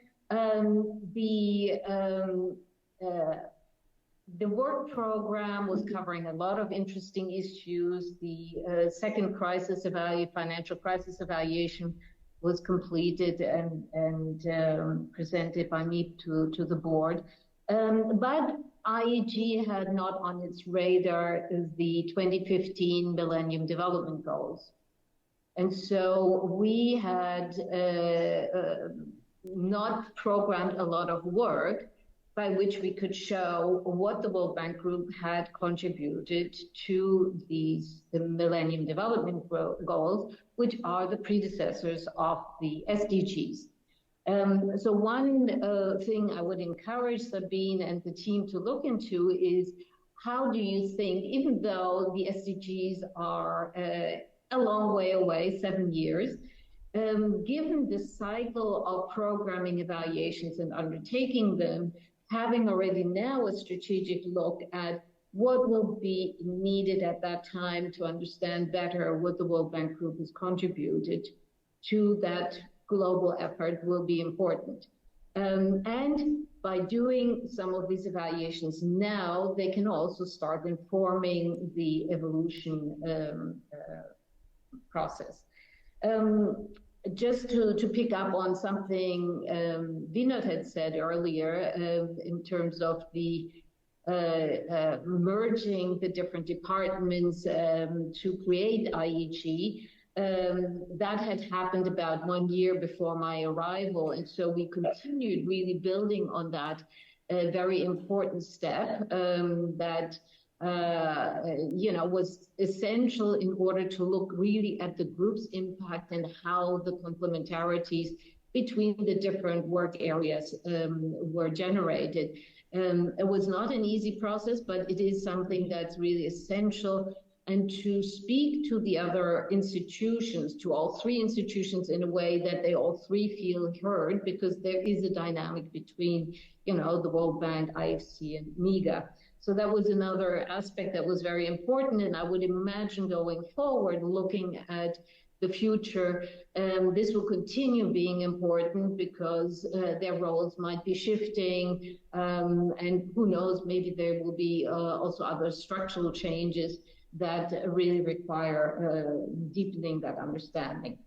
The work program was covering a lot of interesting issues. The second financial crisis evaluation was completed and presented by me to the board. But IEG had not on its radar the 2015 Millennium Development Goals. And so we had not programmed a lot of work by which we could show what the World Bank Group had contributed to the Millennium Development Goals, which are the predecessors of the SDGs. So one thing I would encourage Sabine and the team to look into is, how do you think, even though the SDGs are a long way away, 7 years, given the cycle of programming evaluations and undertaking them, having already now a strategic look at what will be needed at that time to understand better what the World Bank Group has contributed to that global effort will be important. And by doing some of these evaluations now, they can also start informing the evolution process. Just to pick up on something Vinod had said earlier in terms of the merging the different departments to create IEG, that had happened about 1 year before my arrival. And so we continued really building on that very important step that was essential in order to look really at the group's impact and how the complementarities between the different work areas were generated. It was not an easy process, but it is something that's really essential. And to speak to the other institutions, to all three institutions, in a way that they all three feel heard, because there is a dynamic between, the World Bank, IFC, and MIGA. So that was another aspect that was very important. And I would imagine going forward, looking at the future, this will continue being important because their roles might be shifting. And who knows, maybe there will be also other structural changes that really require deepening that understanding.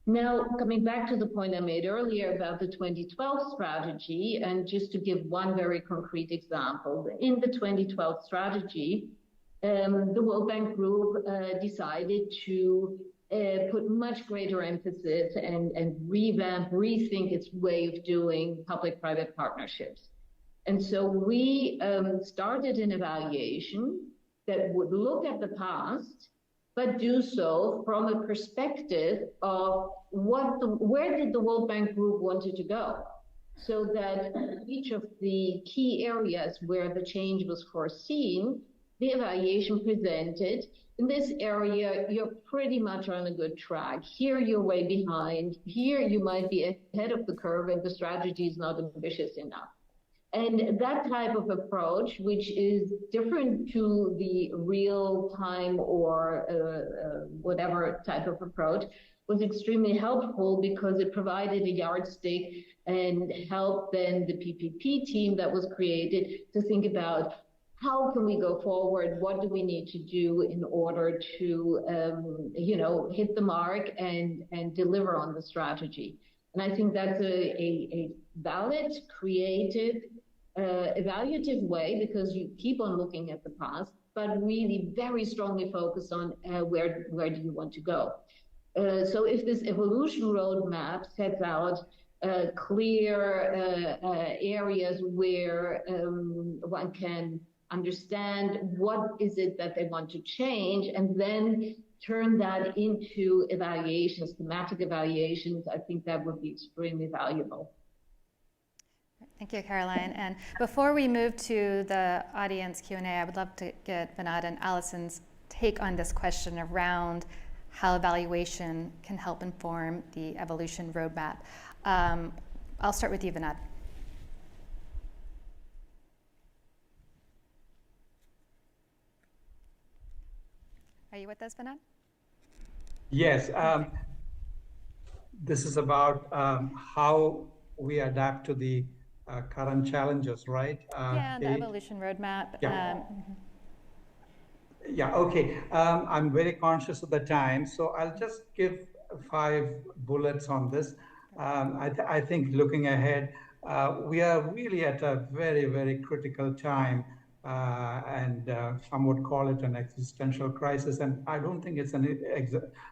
Now, coming back to the point I made earlier about the 2012 strategy, and just to give one very concrete example, in the 2012 strategy, the World Bank Group decided to put much greater emphasis and rethink its way of doing public-private partnerships. And so we started an evaluation that would look at the past, but do so from a perspective of where did the World Bank Group wanted to go, so that each of the key areas where the change was foreseen, the evaluation presented, in this area, you're pretty much on a good track. Here, you're way behind. Here, you might be ahead of the curve and the strategy is not ambitious enough. And that type of approach, which is different to the real-time or whatever type of approach, was extremely helpful because it provided a yardstick and helped then the PPP team that was created to think about how can we go forward, what do we need to do in order to hit the mark and deliver on the strategy. And I think that's a valid, creative, evaluative way, because you keep on looking at the past, but really very strongly focus on where do you want to go. So if this evolution roadmap sets out clear areas where one can understand what is it that they want to change, and then turn that into evaluations, thematic evaluations. I think that would be extremely valuable. Thank you, Caroline. And before we move to the audience Q&A, I would love to get Vinod and Allison's take on this question around how evaluation can help inform the evolution roadmap. I'll start with you, Vinod. Are you with us, Vinod? Yes. This is about how we adapt to the current challenges, right? Yeah, the evolution roadmap. Yeah. Yeah, okay. I'm very conscious of the time, so I'll just give 5 bullets on this. I think looking ahead, we are really at a very, very critical time, and some would call it an existential crisis, and I don't think it's an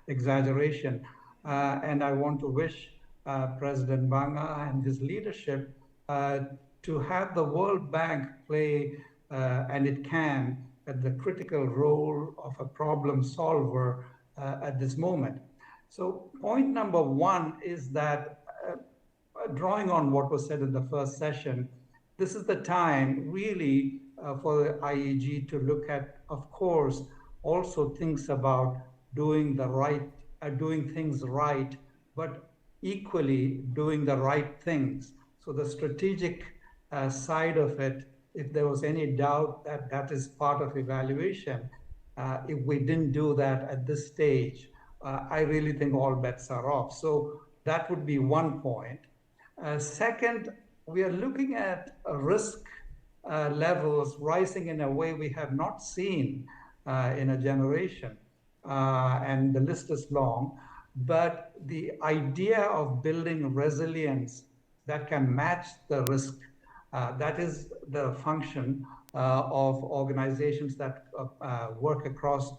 exaggeration. And I want to wish President Banga and his leadership to have the World Bank play, and it can, at the critical role of a problem solver at this moment. So point number 1 is that, drawing on what was said in the first session, this is the time really for the IEG to look at, of course, also thinks about doing things right, but equally doing the right things. So the strategic side of it, if there was any doubt that that is part of evaluation, if we didn't do that at this stage, I really think all bets are off. So that would be one point. Second, we are looking at risk levels rising in a way we have not seen in a generation, and the list is long. But the idea of building resilience that can match the risk, that is the function of organizations that work across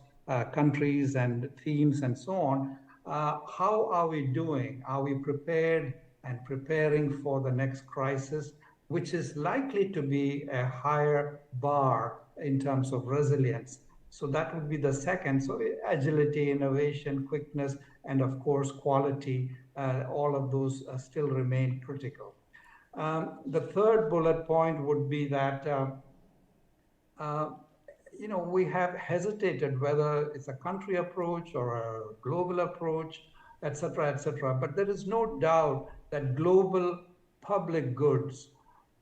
countries and themes and so on. How are we doing? Are we prepared and preparing for the next crisis, which is likely to be a higher bar in terms of resilience? So that would be the second. So agility, innovation, quickness, and of course, quality, all of those still remain critical. The third bullet point would be that we have hesitated whether it's a country approach or a global approach, et cetera, et cetera. But there is no doubt that global public goods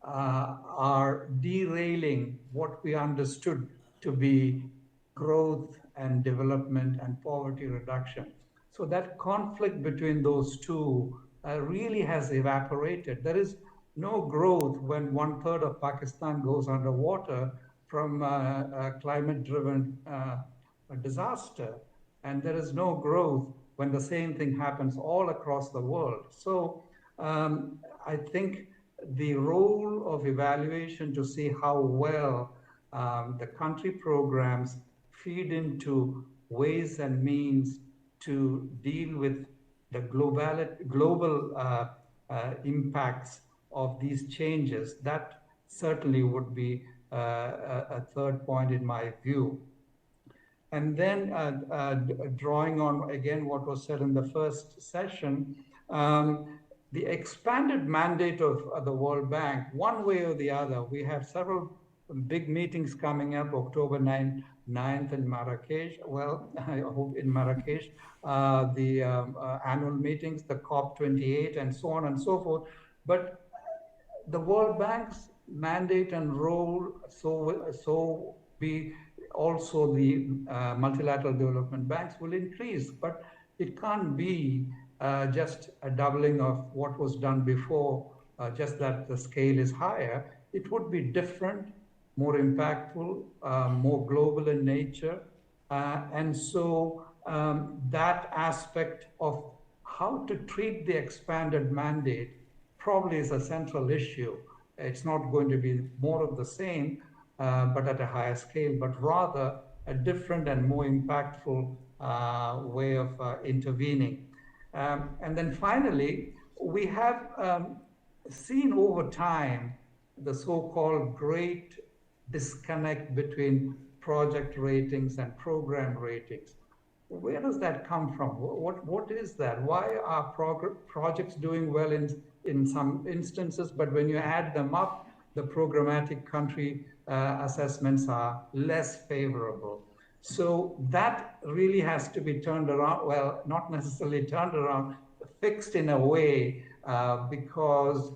are derailing what we understood to be growth and development and poverty reduction. So that conflict between those two really has evaporated. There is no growth when 1/3 of Pakistan goes underwater from a climate-driven disaster. And there is no growth when the same thing happens all across the world. So I think the role of evaluation to see how well the country programs feed into ways and means to deal with the global impacts of these changes, that certainly would be a third point in my view. And then drawing on, again, what was said in the first session, the expanded mandate of the World Bank, one way or the other, we have several big meetings coming up, October 9th in Marrakesh. Well, I hope in Marrakesh, the annual meetings, the COP28, and so on and so forth. But the World Bank's mandate and role, so be also the multilateral development banks will increase, but it can't be just a doubling of what was done before, just that the scale is higher. It would be different, more impactful, more global in nature. And so that aspect of how to treat the expanded mandate probably is a central issue. It's not going to be more of the same, but at a higher scale, but rather a different and more impactful way of intervening. And then finally, we have seen over time the so-called great disconnect between project ratings and program ratings. Where does that come from? What is that? Why are projects doing well in some instances, but when you add them up, the programmatic country assessments are less favorable? So that really has to be turned around, well, not necessarily turned around, fixed in a way, because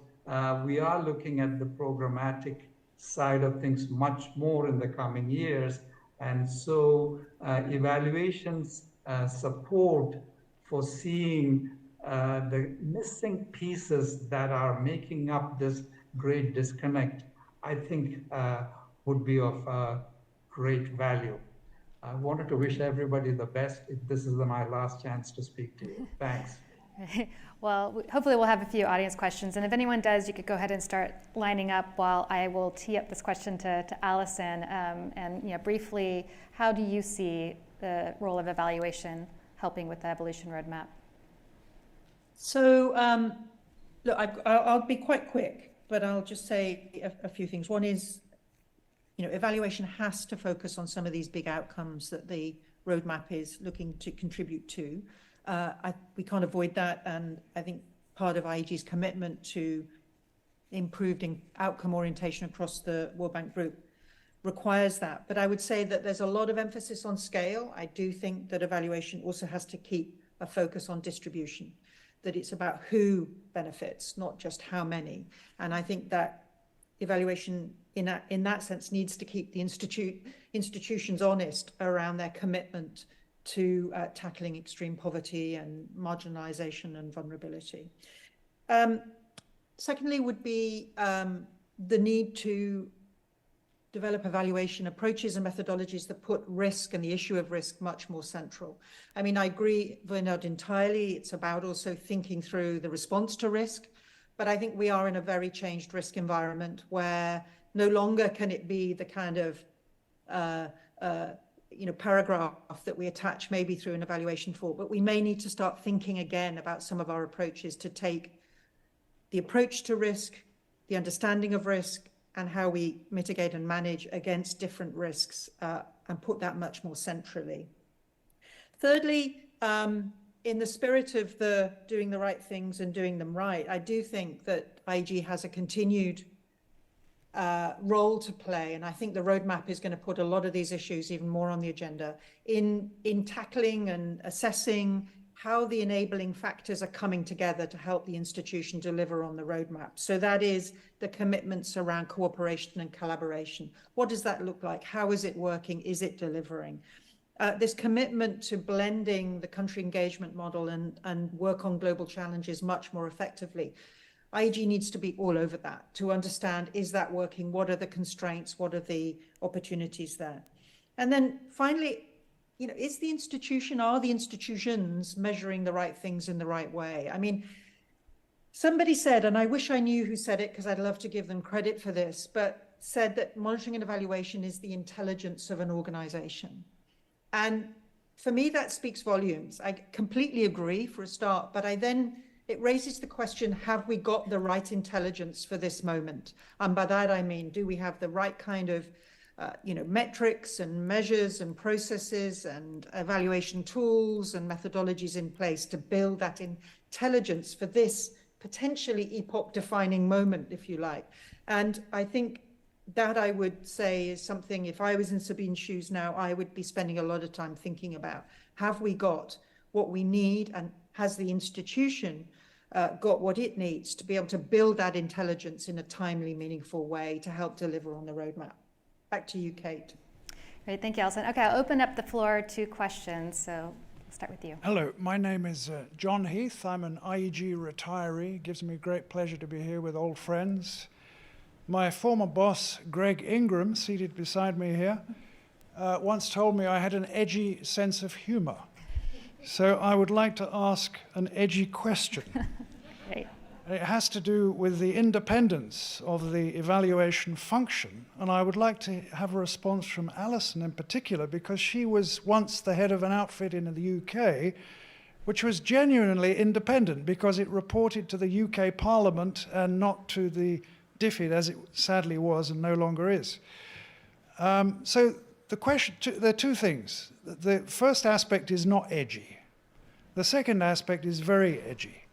we are looking at the programmatic side of things much more in the coming years. And so evaluations support for seeing the missing pieces that are making up this great disconnect, I think would be of great value. I wanted to wish everybody the best. This is my last chance to speak to you. Thanks. Well, hopefully we'll have a few audience questions. And if anyone does, you could go ahead and start lining up while I will tee up this question to Allison. And briefly, how do you see the role of evaluation helping with the evolution roadmap? So, look, I'll be quite quick, but I'll just say a few things. One is, evaluation has to focus on some of these big outcomes that the roadmap is looking to contribute to. We can't avoid that, and I think part of IEG's commitment to improved outcome orientation across the World Bank Group requires that. But I would say that there's a lot of emphasis on scale. I do think that evaluation also has to keep a focus on distribution, that it's about who benefits, not just how many. And I think that evaluation in that sense needs to keep the institutions honest around their commitment to tackling extreme poverty and marginalization and vulnerability. Secondly would be the need to develop evaluation approaches and methodologies that put risk and the issue of risk much more central. I mean, I agree, Vinod, entirely. It's about also thinking through the response to risk, but I think we are in a very changed risk environment where no longer can it be the kind of paragraph that we attach maybe through an evaluation for, but we may need to start thinking again about some of our approaches to take the approach to risk, the understanding of risk, and how we mitigate and manage against different risks and put that much more centrally. Thirdly, in the spirit of the doing the right things and doing them right, I do think that IEG has a continued role to play, and I think the roadmap is going to put a lot of these issues even more on the agenda in tackling and assessing how the enabling factors are coming together to help the institution deliver on the roadmap. So that is the commitments around cooperation and collaboration. What does that look like? How is it working? Is it delivering? This commitment to blending the country engagement model and work on global challenges much more effectively. IEG needs to be all over that to understand, is that working? What are the constraints? What are the opportunities there? And then finally, are the institutions measuring the right things in the right way? I mean, somebody said, and I wish I knew who said it because I'd love to give them credit for this, but said that monitoring and evaluation is the intelligence of an organization. And for me, that speaks volumes. I completely agree for a start, but it raises the question, have we got the right intelligence for this moment? And by that, I mean, do we have the right kind of metrics and measures and processes and evaluation tools and methodologies in place to build that intelligence for this potentially epoch-defining moment, if you like. And I think that, I would say, is something, if I was in Sabine's shoes now, I would be spending a lot of time thinking about. Have we got what we need, and has the institution got what it needs to be able to build that intelligence in a timely, meaningful way to help deliver on the roadmap? Back to you, Kate. Great, thank you, Alison. Okay, I'll open up the floor to questions, so we'll start with you. Hello, my name is John Heath. I'm an IEG retiree. It gives me great pleasure to be here with old friends. My former boss, Greg Ingram, seated beside me here, once told me I had an edgy sense of humor. So I would like to ask an edgy question. Great. It has to do with the independence of the evaluation function, and I would like to have a response from Alison in particular, because she was once the head of an outfit in the UK which was genuinely independent because it reported to the UK Parliament and not to the DFID, as it sadly was and no longer is. So the question, there are two things. The first aspect is not edgy. The second aspect is very edgy.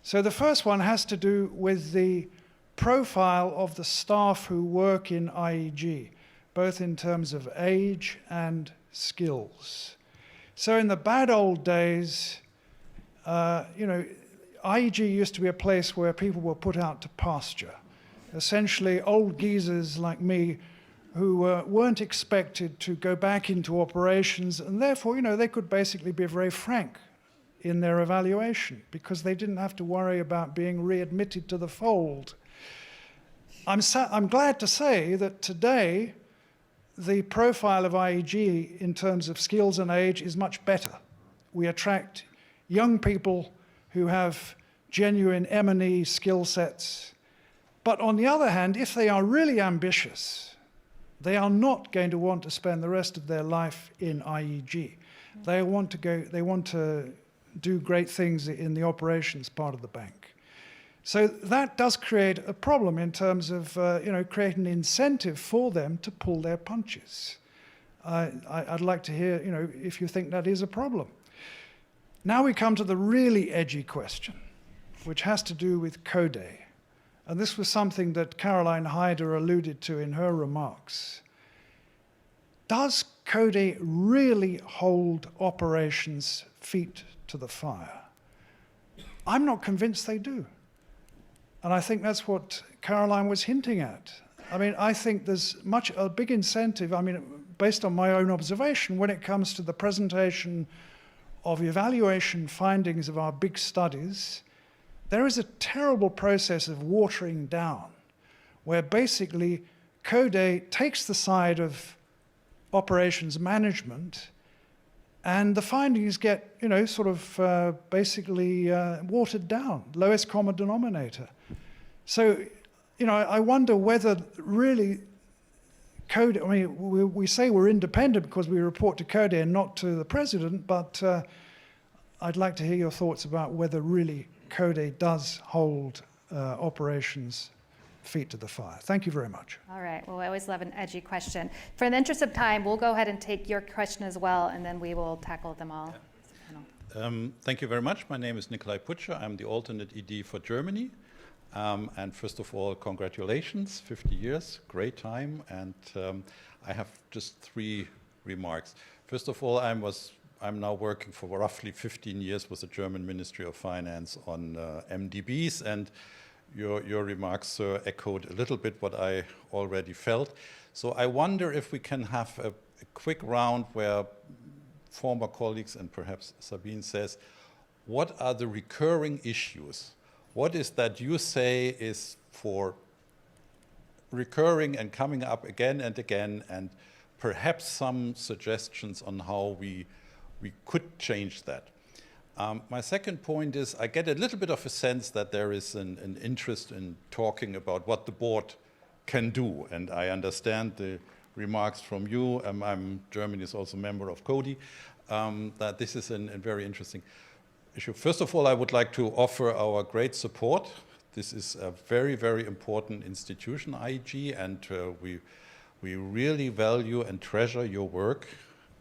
So the first one has to do with the profile of the staff who work in IEG, both in terms of age and skills. So in the bad old days, IEG used to be a place where people were put out to pasture. Essentially, old geezers like me who weren't expected to go back into operations, and therefore, they could basically be very frank in their evaluation because they didn't have to worry about being readmitted to the fold. I'm glad to say that today, the profile of IEG in terms of skills and age is much better. We attract young people who have genuine M&E skill sets. But on the other hand, if they are really ambitious, they are not going to want to spend the rest of their life in IEG. They want to do great things in the operations part of the bank. So that does create a problem in terms of create an incentive for them to pull their punches. I'd like to hear if you think that is a problem. Now we come to the really edgy question, which has to do with CODE. And this was something that Caroline Hyder alluded to in her remarks. Does CODE really hold operations feet to the fire? I'm not convinced they do. And I think that's what Caroline was hinting at. I mean, I think there's a big incentive, based on my own observation, when it comes to the presentation of evaluation findings of our big studies, there is a terrible process of watering down, where basically CODE takes the side of operations management, and the findings get, basically watered down, lowest common denominator. So, I wonder whether really CODE, we say we're independent because we report to CODE and not to the president, but I'd like to hear your thoughts about whether really CODE does hold operations feet to the fire. Thank you very much. All right. Well, I always love an edgy question. For the interest of time, we'll go ahead and take your question as well, and then we will tackle them all. Thank you very much. My name is Nikolai Putscher. I'm the alternate ED for Germany. And first of all, congratulations, 50 years, great time. And I have just 3 remarks. First of all, I'm now working for roughly 15 years with the German Ministry of Finance on MDBs, and your remarks, sir, echoed a little bit what I already felt. So I wonder if we can have a quick round where former colleagues and perhaps Sabine says, what are the recurring issues? What is that you say is for recurring and coming up again and again, and perhaps some suggestions on how we could change that? My second point is I get a little bit of a sense that there is an interest in talking about what the board can do, and I understand the remarks from you. Germany is also a member of CODE, that this is a very interesting issue. First of all, I would like to offer our great support. This is a very, very important institution, IEG, and we really value and treasure your work,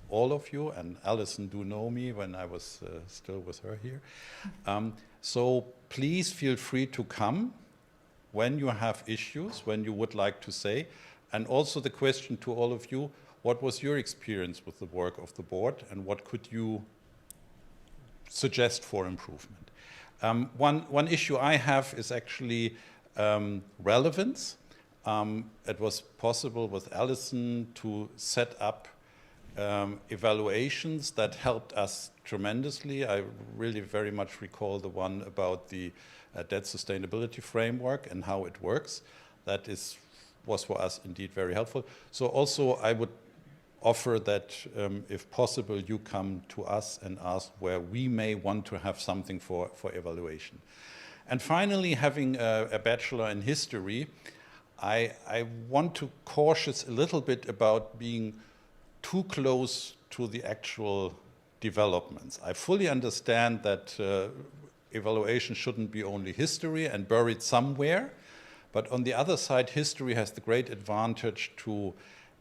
all of you, and Alison do know me when I was still with her here. So please feel free to come when you have issues, when you would like to say. And also the question to all of you, what was your experience with the work of the board, and what could you suggest for improvement? One issue I have is actually relevance. It was possible with Alison to set up evaluations that helped us tremendously. I really very much recall the one about the debt sustainability framework and how it works. That was for us indeed very helpful. So also I would offer that if possible you come to us and ask where we may want to have something for evaluation. And finally, having a bachelor in history, I want to cautious a little bit about being too close to the actual developments. I fully understand that evaluation shouldn't be only history and buried somewhere, but on the other side, history has the great advantage to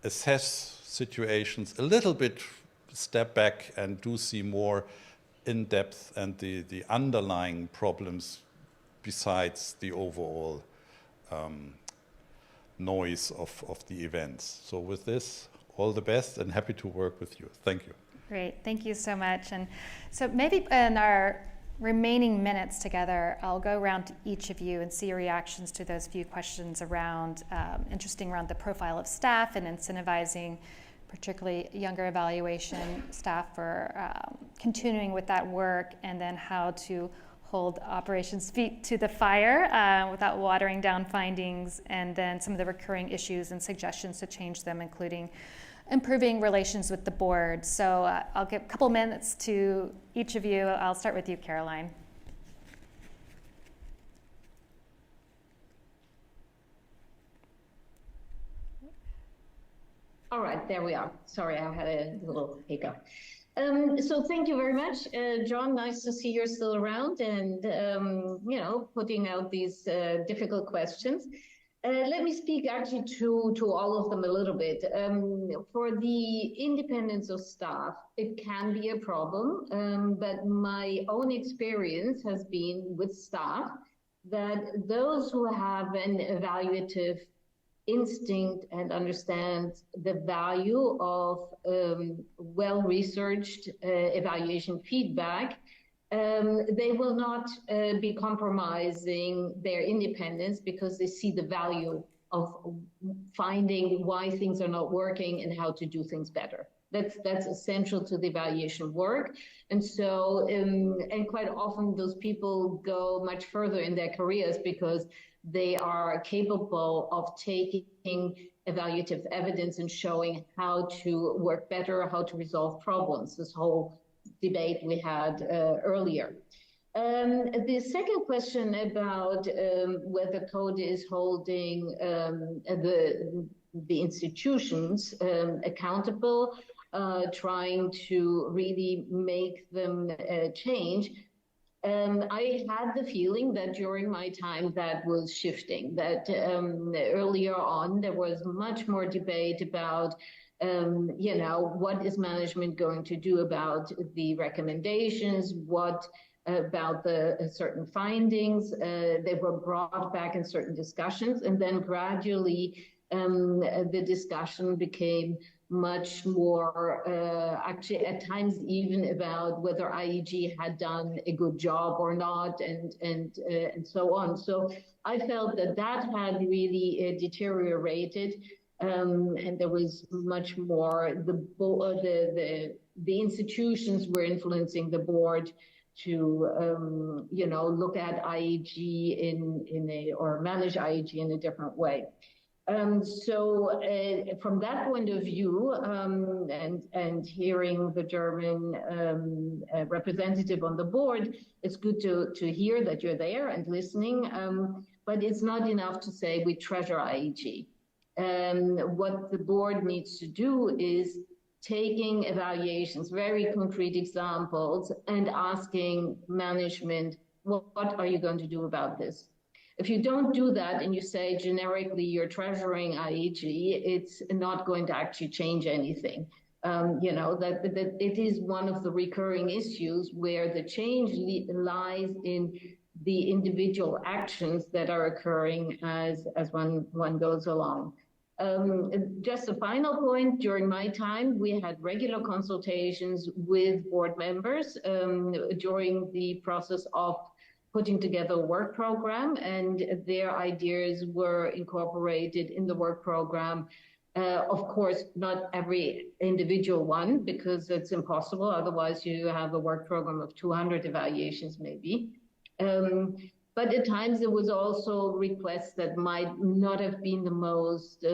assess situations a little bit, step back and do see more in depth and the underlying problems besides the overall noise of the events. So with this, all the best and happy to work with you. Thank you. Great, thank you so much. And so maybe in our remaining minutes together, I'll go around to each of you and see your reactions to those few questions around, interesting around the profile of staff and incentivizing particularly younger evaluation staff for continuing with that work, and then how to hold operations feet to the fire without watering down findings, and then some of the recurring issues and suggestions to change them, including improving relations with the board. So I'll give a couple minutes to each of you. I'll start with you, Caroline. All right, there we are. Sorry, I had a little hiccup. So thank you very much, John. Nice to see you're still around and, you know, putting out these difficult questions. Let me speak actually to all of them a little bit. For the independence of staff, it can be a problem, but my own experience has been with staff that those who have an evaluative instinct and understand the value of well-researched evaluation feedback, they will not be compromising their independence because they see the value of finding why things are not working and how to do things better. That's essential to the evaluation work. And so, and quite often those people go much further in their careers because they are capable of taking evaluative evidence and showing how to work better, how to resolve problems, this whole debate we had earlier. The second question about whether code is holding the institutions accountable, trying to really make them change. I had the feeling that during my time that was shifting, that earlier on there was much more debate about, you know, what is management going to do about the recommendations, what about the certain findings. They were brought back in certain discussions, and then gradually the discussion became much more, actually at times even about whether IEG had done a good job or not, and so on. So I felt that had really deteriorated, and there was much more, the institutions were influencing the board to, you know, look at IEG or manage IEG in a different way. So from that point of view, and hearing the German representative on the board, it's good to hear that you're there and listening, but it's not enough to say we treasure IEG. What the board needs to do is taking evaluations, very concrete examples, and asking management, what are you going to do about this? If you don't do that and you say generically you're treasuring IEG, it's not going to actually change anything. You know, that it is one of the recurring issues where the change lies in the individual actions that are occurring as one goes along. Just a final point, during my time, we had regular consultations with board members during the process of putting together a work program, and their ideas were incorporated in the work program. Of course, not every individual one, because it's impossible. Otherwise, you have a work program of 200 evaluations, maybe. But at times, there was also requests that might not have been the most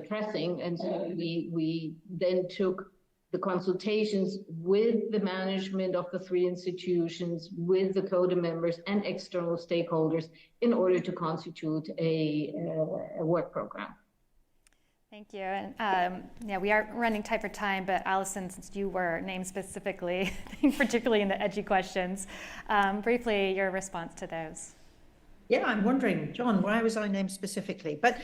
pressing, and so we then took the consultations with the management of the three institutions, with the CODA members and external stakeholders in order to constitute a work program. Thank you. And yeah, we are running tight for time, but Alison, since you were named specifically, particularly in the edgy questions, briefly your response to those. Yeah, I'm wondering, John, why was I named specifically? But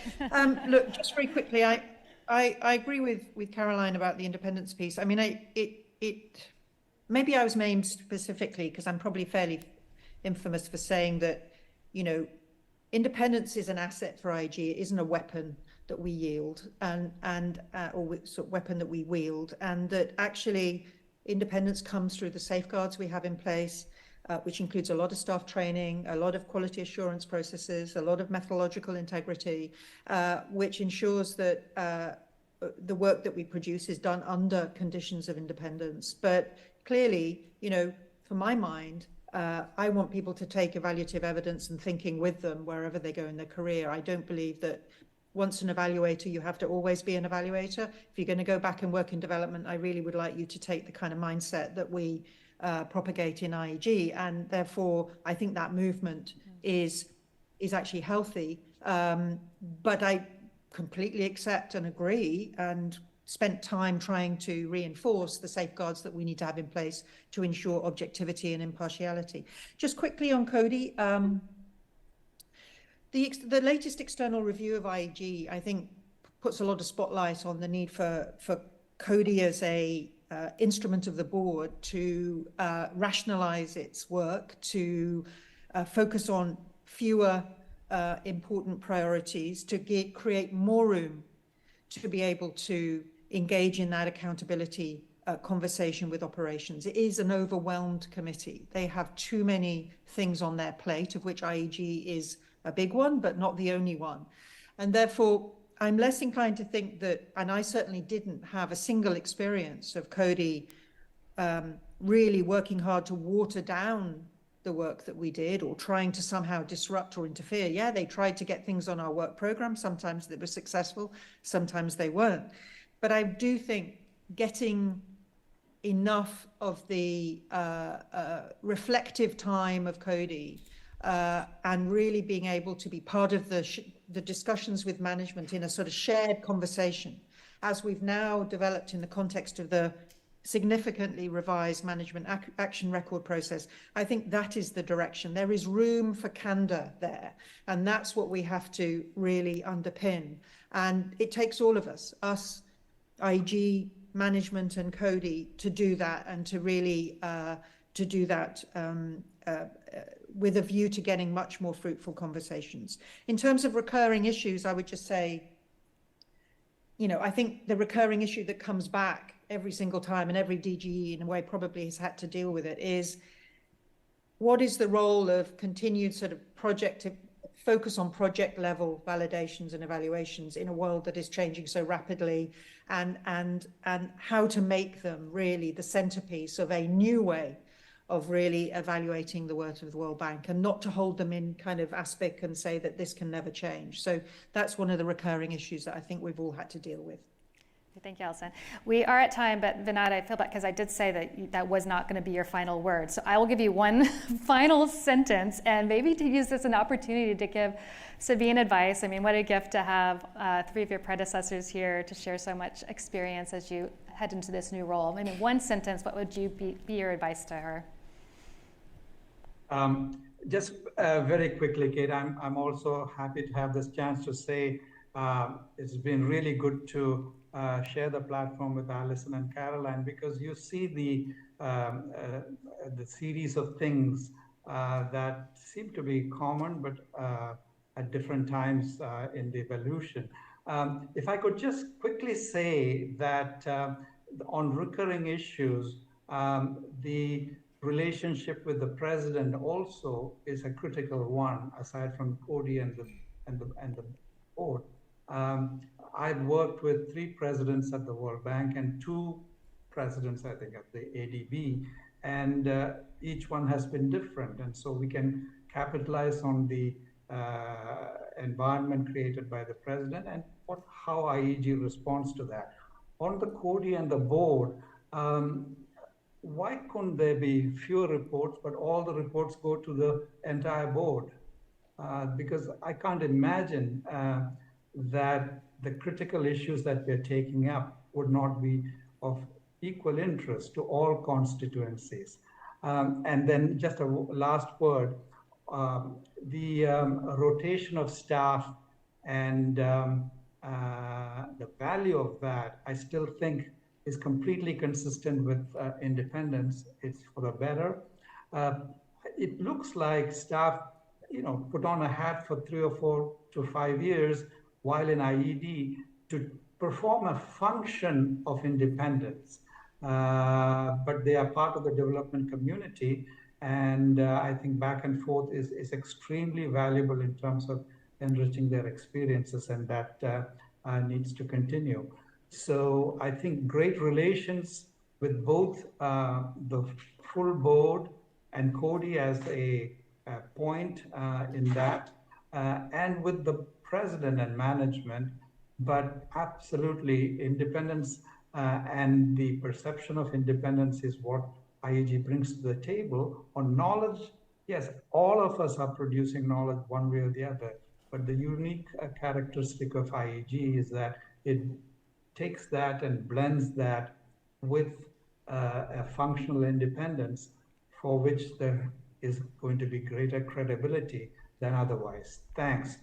look, just very quickly, I agree with Caroline about the independence piece. I mean, maybe I was named specifically because I'm probably fairly infamous for saying that, you know, independence is an asset for IEG. It isn't a weapon that we yield or sort of weapon that we wield, and that actually independence comes through the safeguards we have in place, which includes a lot of staff training, a lot of quality assurance processes, a lot of methodological integrity, which ensures that the work that we produce is done under conditions of independence. But clearly, you know, for my mind, I want people to take evaluative evidence and thinking with them wherever they go in their career. I don't believe that once an evaluator, you have to always be an evaluator. If you're going to go back and work in development, I really would like you to take the kind of mindset that we propagate in IEG. And therefore, I think that movement is actually healthy. But I completely accept and agree and spent time trying to reinforce the safeguards that we need to have in place to ensure objectivity and impartiality. Just quickly on Cody, the latest external review of IEG, I think, puts a lot of spotlight on the need for Cody as a instrument of the board to rationalize its work, to focus on fewer important priorities, to create more room to be able to engage in that accountability conversation with operations. It is an overwhelmed committee. They have too many things on their plate, of which IEG is a big one, but not the only one. And therefore, I'm less inclined to think that, and I certainly didn't have a single experience of Cody really working hard to water down the work that we did or trying to somehow disrupt or interfere. Yeah, they tried to get things on our work program. Sometimes they were successful, sometimes they weren't. But I do think getting enough of the reflective time of Cody and really being able to be part of the discussions with management in a sort of shared conversation, as we've now developed in the context of the significantly revised management action record process. I think that is the direction. There is room for candor there, and that's what we have to really underpin. And it takes all of us, IEG, management and Cody, to do that, and to really to do that with a view to getting much more fruitful conversations. In terms of recurring issues, I would just say, you know, I think the recurring issue that comes back every single time, and every DGE in a way probably has had to deal with it, is what is the role of continued sort of focus on project level validations and evaluations in a world that is changing so rapidly, and how to make them really the centerpiece of a new way of really evaluating the work of the World Bank, and not to hold them in kind of aspic and say that this can never change. So that's one of the recurring issues that I think we've all had to deal with. Thank you, Alison. We are at time, but Vinod, I feel bad because I did say that was not going to be your final word. So I will give you one final sentence, and maybe to use this as an opportunity to give Sabine advice. I mean, what a gift to have three of your predecessors here to share so much experience as you head into this new role. I mean, one sentence, what would you be your advice to her? Just very quickly, Kate, I'm also happy to have this chance to say it's been really good to share the platform with Alison and Caroline, because you see the series of things that seem to be common, but at different times in the evolution. If I could just quickly say that on recurring issues, the relationship with the president also is a critical one, aside from Cody and the board. I've worked with 3 presidents at the World Bank and 2 presidents, I think, at the ADB, and each one has been different. And so we can capitalize on the environment created by the president and how IEG responds to that. On the Cody and the board, why couldn't there be fewer reports, but all the reports go to the entire board? Because I can't imagine that the critical issues that we're taking up would not be of equal interest to all constituencies. And then just a last word, the rotation of staff and the value of that, I still think is completely consistent with independence. It's for the better. It looks like staff, put on a hat for 3 or 4 to 5 years, while in IED to perform a function of independence. But they are part of the development community, and I think back and forth is extremely valuable in terms of enriching their experiences, and that needs to continue. So I think great relations with both the full board and Cody as a point in that, and with the president and management, but absolutely independence and the perception of independence is what IEG brings to the table. On knowledge, yes, all of us are producing knowledge one way or the other, but the unique characteristic of IEG is that it takes that and blends that with a functional independence for which there is going to be greater credibility than otherwise. Thanks.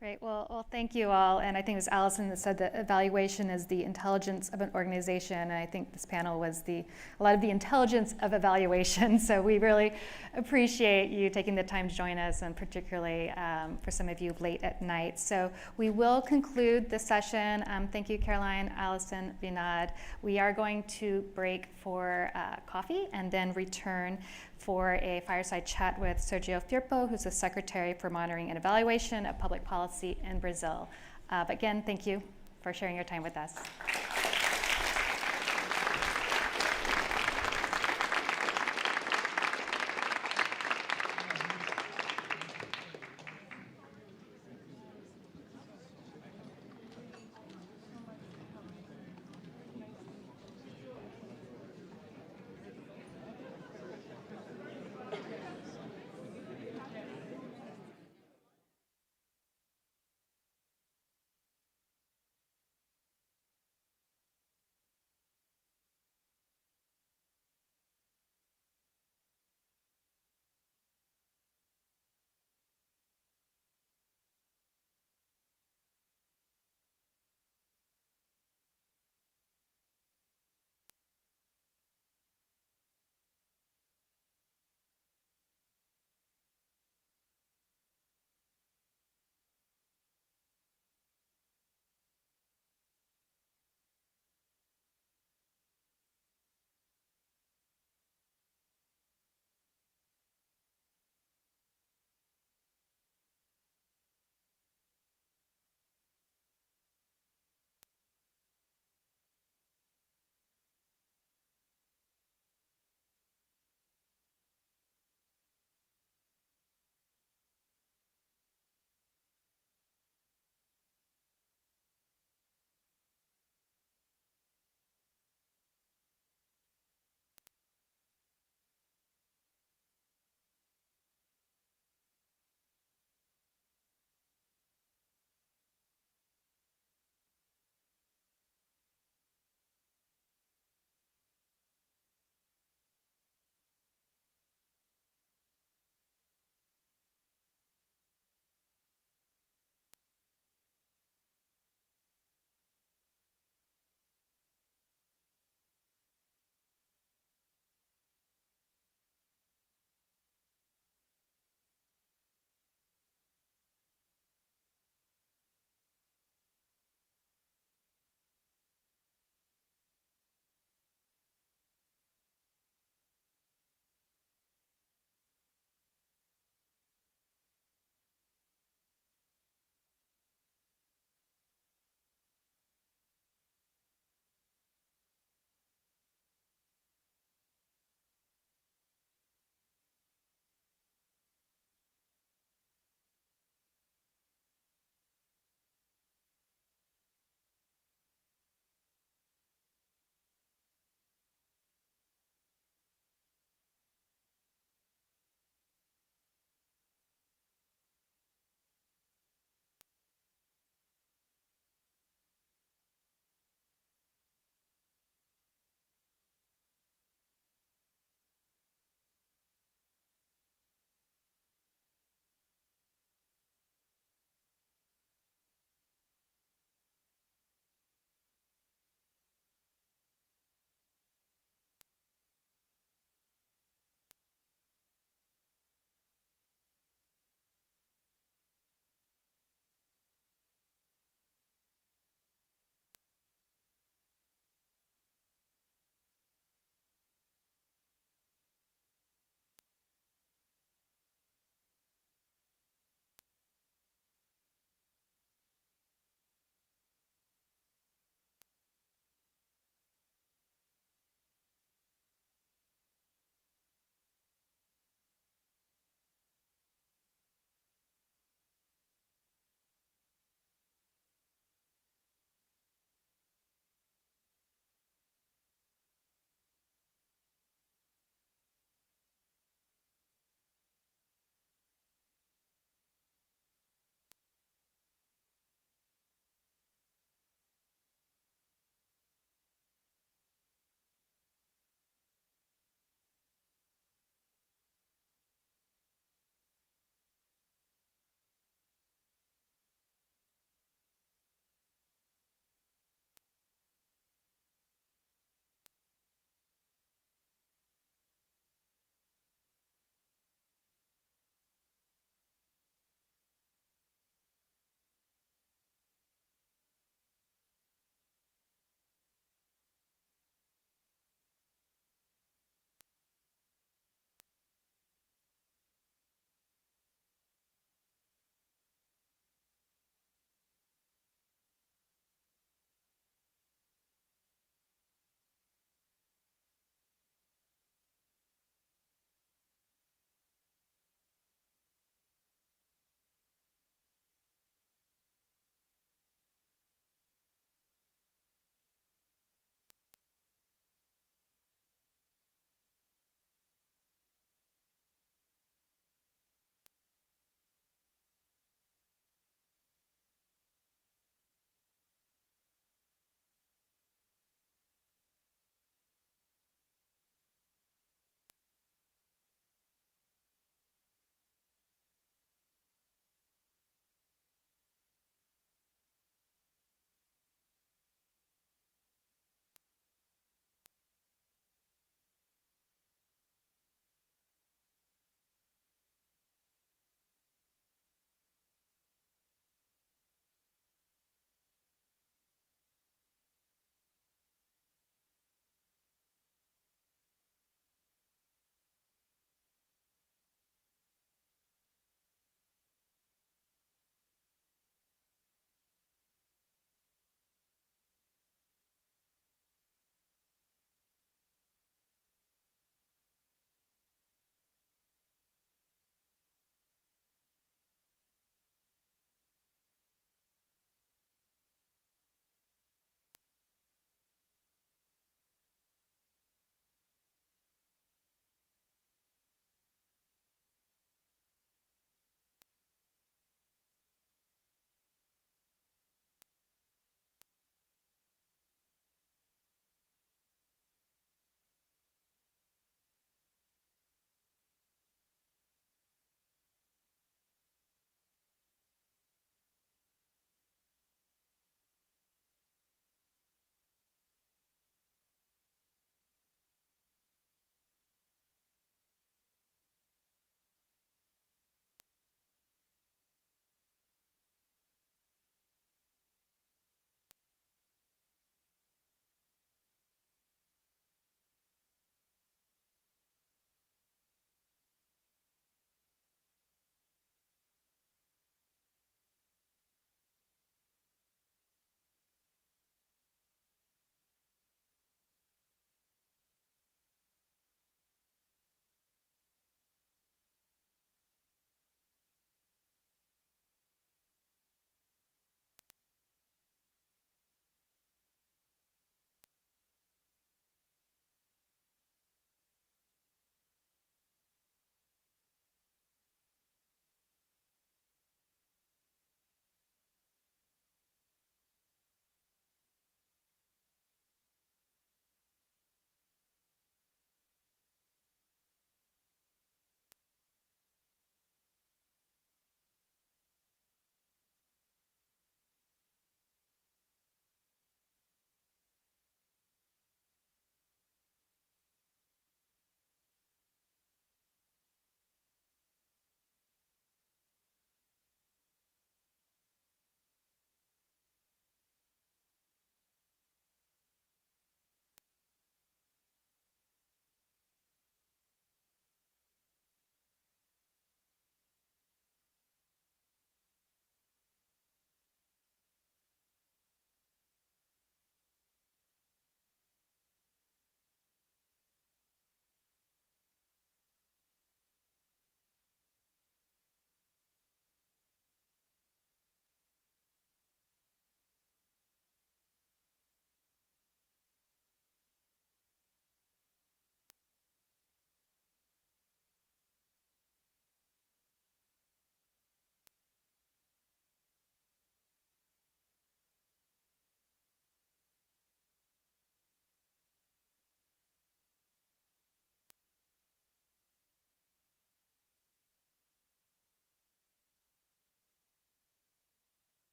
Great. Well, thank you all. And I think it was Allison that said that evaluation is the intelligence of an organization. And I think this panel was a lot of the intelligence of evaluation. So we really appreciate you taking the time to join us, and particularly for some of you late at night. So we will conclude the session. Thank you, Caroline, Allison, Vinod. We are going to break for coffee and then return for a fireside chat with Sergio Firpo, who's the Secretary for Monitoring and Evaluation of Public Policy in Brazil. But again, thank you for sharing your time with us.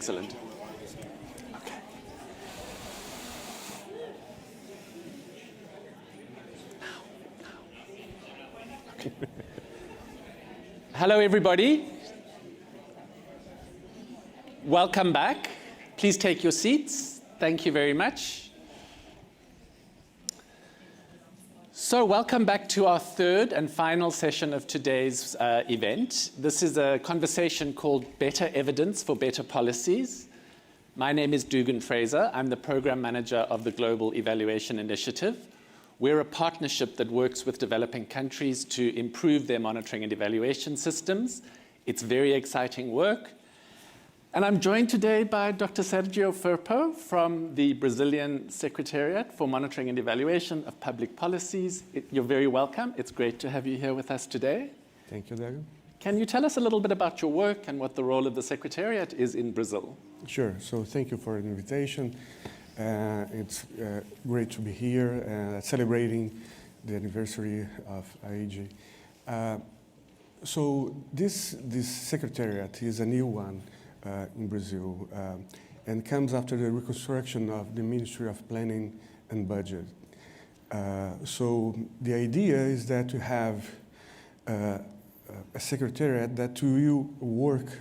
Excellent. Okay. Hello, everybody. Welcome back. Please take your seats. Thank you very much. So welcome back to our third and final session of today's event. This is a conversation called Better Evidence for Better Policies. My name is Dugan Fraser. I'm the Program Manager of the Global Evaluation Initiative. We're a partnership that works with developing countries to improve their monitoring and evaluation systems. It's very exciting work. And I'm joined today by Dr. Sergio Firpo from the Brazilian Secretariat for Monitoring and Evaluation of Public Policies. You're very welcome. It's great to have you here with us today. Thank you, Dago. Can you tell us a little bit about your work and what the role of the Secretariat is in Brazil? Sure. So thank you for the invitation. It's great to be here celebrating the anniversary of IEG. So this Secretariat is a new one in Brazil and comes after the reconstruction of the Ministry of Planning and Budget. So the idea is that to have a secretariat that will work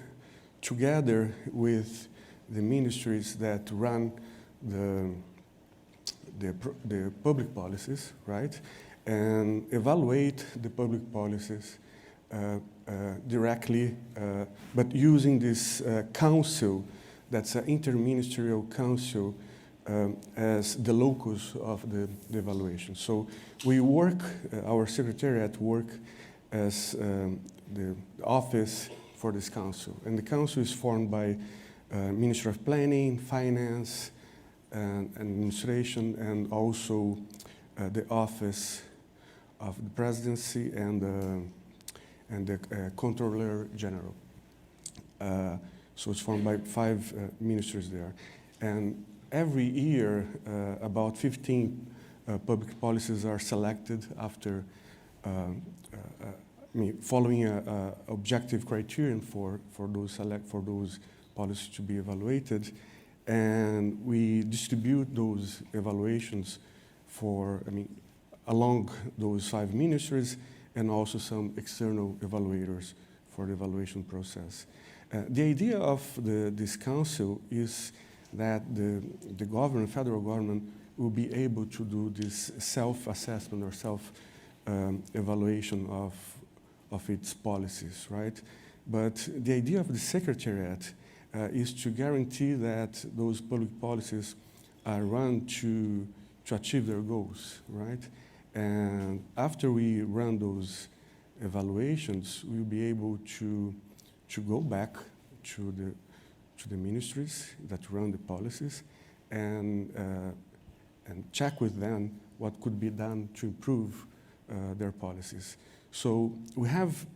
together with the ministries that run the public policies, right, and evaluate the public policies directly, but using this council, that's an interministerial council, as the locus of the evaluation. So we work, our secretariat work as the office for this council. And the council is formed by Ministry of Planning, Finance, and Administration, and also the Office of the Presidency and the Controller General. So it's formed by 5 ministries there. And every year, about 15 public policies are selected after following an objective criterion for those policies to be evaluated. And we distribute those evaluations along those 5 ministries, and also some external evaluators for the evaluation process. The idea of this council is that the federal government will be able to do this self-assessment or self-evaluation of its policies, right? But the idea of the Secretariat is to guarantee that those public policies are run to achieve their goals, right? And after we run those evaluations, we'll be able to go back to the ministries that run the policies and check with them what could be done to improve their policies. So we have,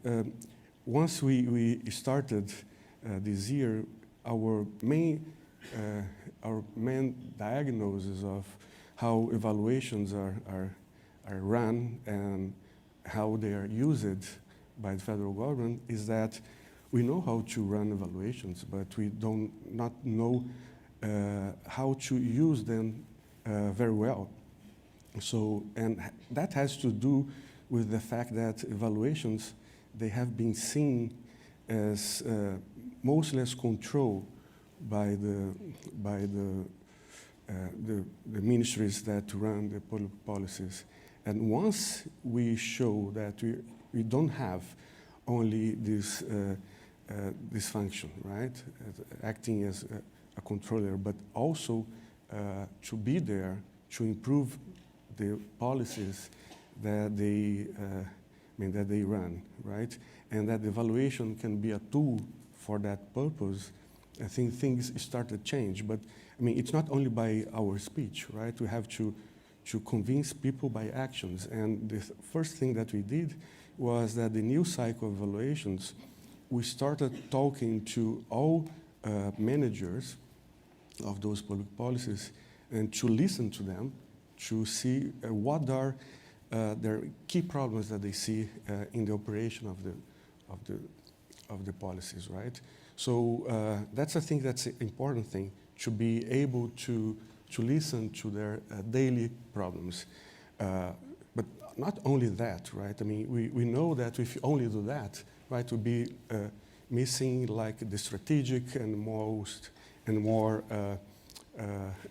once we started this year, our main diagnosis of how evaluations are run and how they are used by the federal government is that we know how to run evaluations, but we not know how to use them very well. So, and that has to do with the fact that evaluations, they have been seen as mostly as control by the ministries that run the public policies. And once we show that we don't have only this function, right, acting as a controller, but also to be there to improve the policies that they run, right, and that the evaluation can be a tool for that purpose. I think things start to change, but it's not only by our speech, right? We have to convince people by actions. And the first thing that we did was that the new cycle of evaluations, we started talking to all managers of those public policies and to listen to them, to see what are their key problems that they see in the operation of the policies, right? So that's I think that's an important thing, to be able to listen to their daily problems. But not only that, right? I mean, we know that if you only do that, right, we'll be missing like the strategic and most and more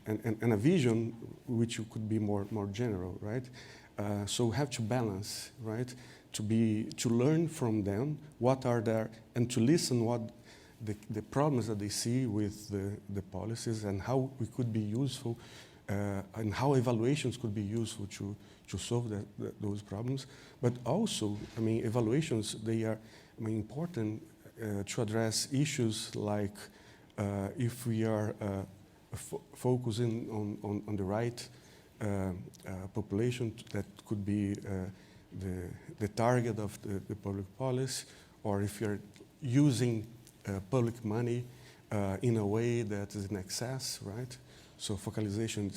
and a vision which could be more general, right? So we have to balance, right? To learn from them what are their, and to listen what the problems that they see with the policies and how we could be useful and how evaluations could be useful to solve those problems. But also, I mean, evaluations, they are, I mean, important to address issues like if we are focusing on the right population that could be the target of the public policy, or if you're using public money in a way that is in excess, right? So focalization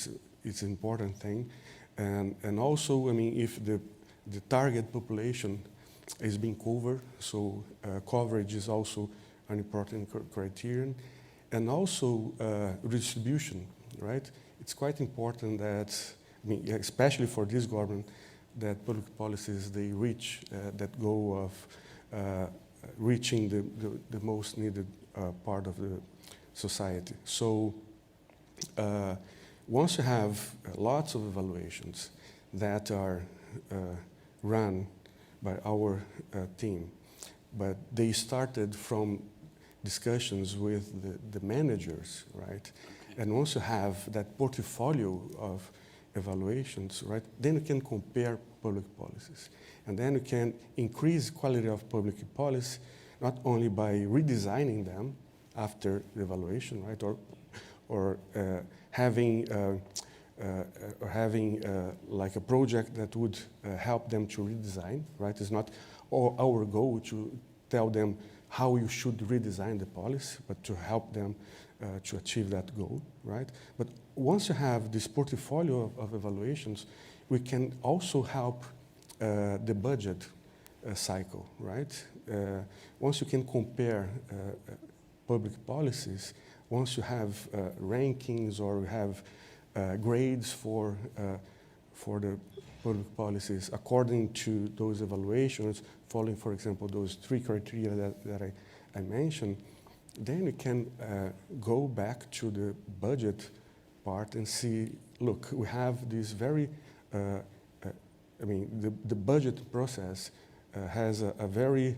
is an important thing. And also, I mean, if the target population is being covered, so coverage is also an important criterion. And also redistribution, right? It's quite important that, I mean, especially for this government, that public policies, they reach that goal of reaching the most needed part of the society. So once you have lots of evaluations that are run by our team, but they started from discussions with the managers, right? Okay. And once you have that portfolio of evaluations, right, then you can compare public policies. And then you can increase quality of public policy, not only by redesigning them after the evaluation, right, or having like a project that would help them to redesign, right? It's not our goal to tell them how you should redesign the policy, but to help them to achieve that goal, right? But once you have this portfolio of evaluations, we can also help the budget cycle, right? Once you can compare public policies, once you have rankings or you have grades for the public policies according to those evaluations, following, for example, those 3 criteria that I mentioned, then you can go back to the budget part and see, look, we have this very, I mean, the budget process has a very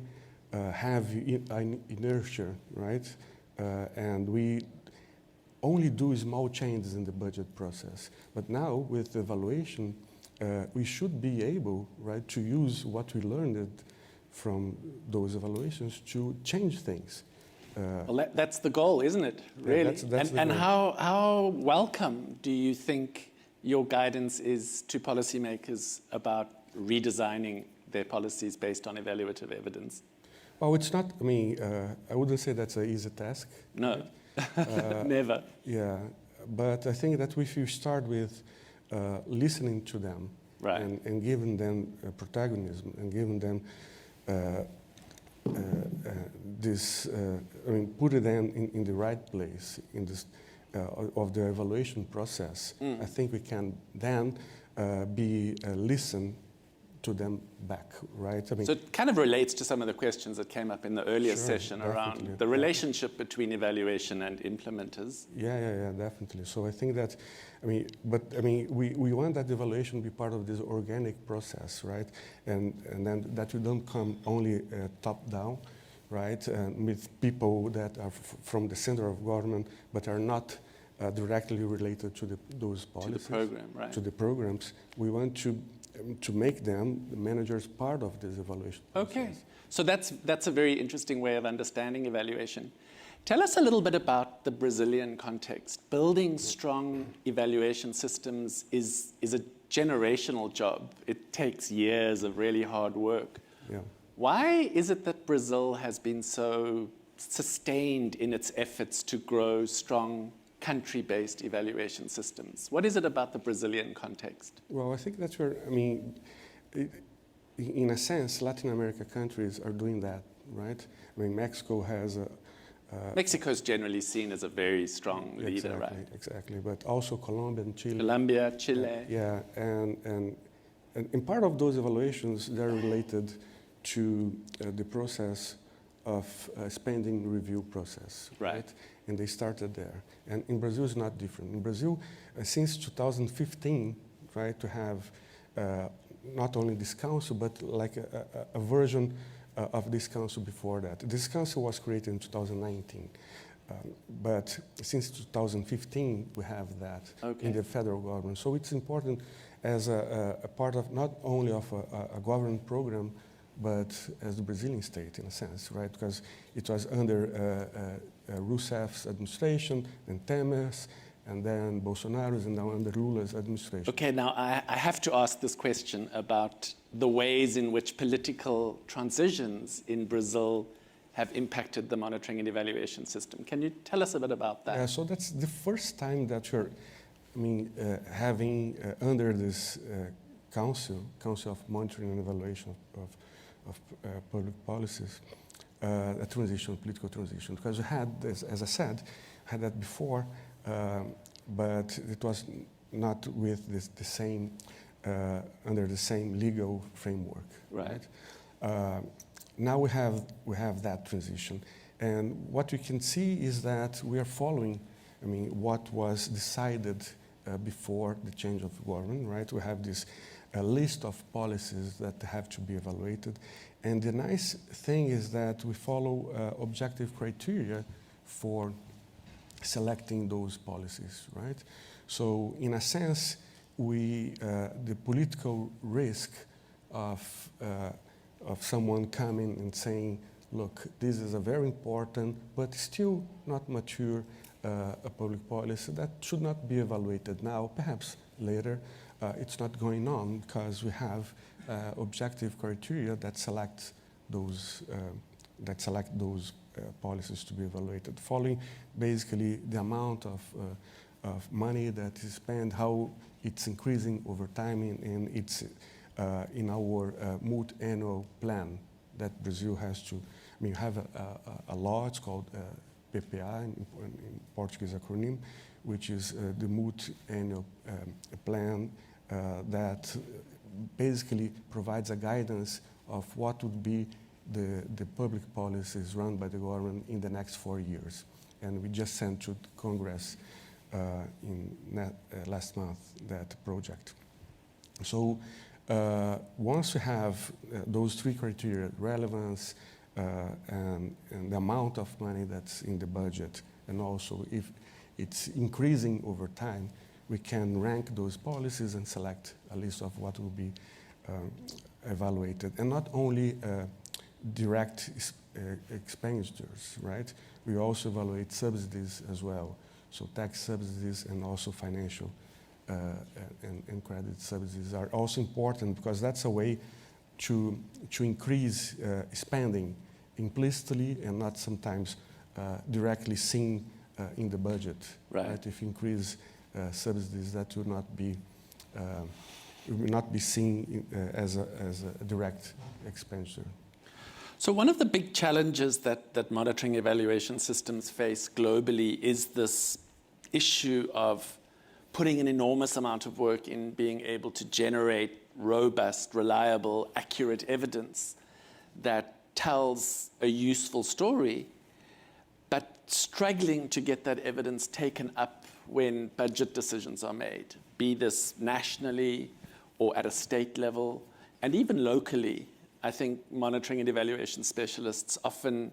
heavy inertia, right? And we only do small changes in the budget process. But now, with evaluation, we should be able, right, to use what we learned from those evaluations to change things. Well, that's the goal, isn't it? Really? Yeah, that's and the goal. How welcome do you think your guidance is to policymakers about redesigning their policies based on evaluative evidence? Well, it's not, I mean, I wouldn't say that's an easy task. No, never. Yeah, but I think that if you start with listening to them, right, and giving them protagonism and giving them this, I mean, putting them in the right place in this of the evaluation process, I think we can then listen to them back, right? I mean, so it kind of relates to some of the questions that came up in the earlier session around the relationship between evaluation and implementers. Yeah, definitely. So I think that, I mean, but I mean, we want that evaluation to be part of this organic process, right? And then that we don't come only top down, right? With people that are from the center of government, but are not directly related to those policies. To the program, right? To the programs. We want to make them, the managers, part of this evaluation process. Okay, so that's a very interesting way of understanding evaluation. Tell us a little bit about the Brazilian context. Building strong evaluation systems is a generational job. It takes years of really hard work. Yeah. Why is it that Brazil has been so sustained in its efforts to grow strong country-based evaluation systems? What is it about the Brazilian context? Well, I think that's where, I mean, in a sense, Latin America countries are doing that, right? I mean, Mexico has a... Mexico is generally seen as a very strong leader, right? Exactly, but also Colombia and Chile. Colombia, Chile. Yeah, and part of those evaluations, they're related to the process of spending review process, right? And they started there. And in Brazil, it's not different. In Brazil, since 2015, right, to have not only this council, but like a version of this council before that. This council was created in 2019. But since 2015, we have that in the federal government. So it's important as a part of not only of a government program, but as the Brazilian state in a sense, right? Because it was under Rousseff's administration, then Temer's, and then Bolsonaro's, and now under Lula's administration. Okay, now I have to ask this question about the ways in which political transitions in Brazil have impacted the monitoring and evaluation system. Can you tell us a bit about that? Yeah, so that's the first time that we're, having under this Council of Monitoring and Evaluation of Public Policies, a political transition. Because we had this, as I said, had that before, but it was not with the same, under the same legal framework. Right? Now we have that transition, and what we can see is that we are following, what was decided before the change of government. Right? We have this list of policies that have to be evaluated, and the nice thing is that we follow objective criteria for selecting those policies. Right? So in a sense, the political risk of someone coming and saying, look, this is a very important, but still not mature a public policy that should not be evaluated now, perhaps later. It's not going on because we have objective criteria that select those policies to be evaluated, following basically the amount of money that is spent, how it's increasing over time, and it's in our multi-annual plan that Brazil has to, have a law, it's called PPA in Portuguese acronym, which is the multi-annual plan that basically provides a guidance of what would be the public policies run by the government in the next 4 years. And we just sent to Congress last month that project. So once we have those three criteria, relevance and the amount of money that's in the budget, and also if it's increasing over time, we can rank those policies and select a list of what will be evaluated. And not only direct expenditures, right? We also evaluate subsidies as well. So tax subsidies and also financial and credit subsidies are also important, because that's a way to increase spending implicitly and not sometimes directly seen in the budget. Right? If you increase subsidies, that will not be seen as a direct expenditure. So one of the big challenges that monitoring evaluation systems face globally is this issue of putting an enormous amount of work in being able to generate robust, reliable, accurate evidence that tells a useful story, but struggling to get that evidence taken up when budget decisions are made, be this nationally or at a state level, and even locally. I think monitoring and evaluation specialists often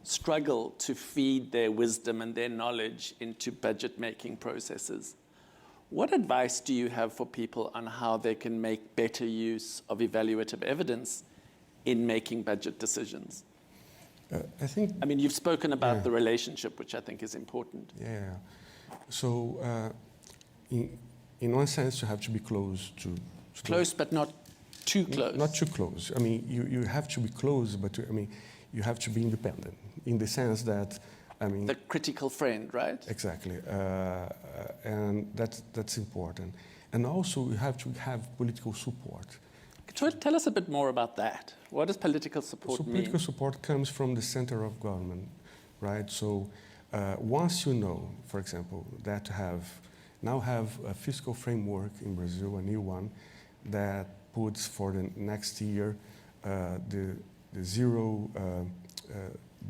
struggle to feed their wisdom and their knowledge into budget-making processes. What advice do you have for people on how they can make better use of evaluative evidence in making budget decisions? You've spoken about the relationship, which I think is important. Yeah. So in one sense, you have to be close to close, but not too close. Not too close. You have to be close, but you have to be independent in the sense that, the critical friend, right? Exactly, and that's important. And also, you have to have political support, Tell us a bit more about that. What does political support So mean? political support comes from the center of government, right? So once you know, for example, that now have a fiscal framework in Brazil, a new one, that puts for the next year the zero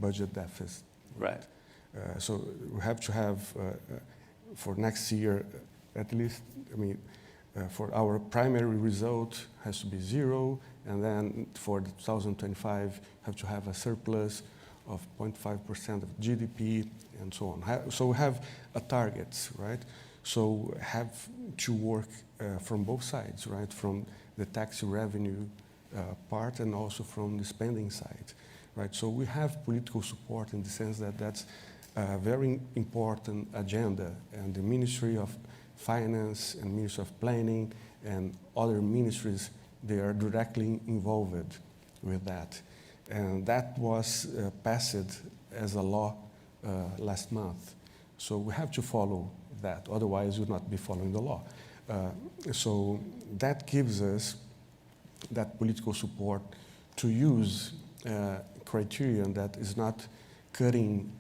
budget deficit. Right. So we have to have for next year at least, for our primary result has to be zero, and then for 2025 have to have a surplus of 0.5% of GDP and so on. So we have a target, right? So have to work from both sides, right? From the tax revenue part and also from the spending side, right? So we have political support in the sense that that's a very important agenda, and the Ministry of Finance and Ministry of Planning and other ministries, they are directly involved with that. And that was passed as a law last month. So we have to follow that, otherwise we'll not be following the law. So that gives us that political support to use criterion that is not cutting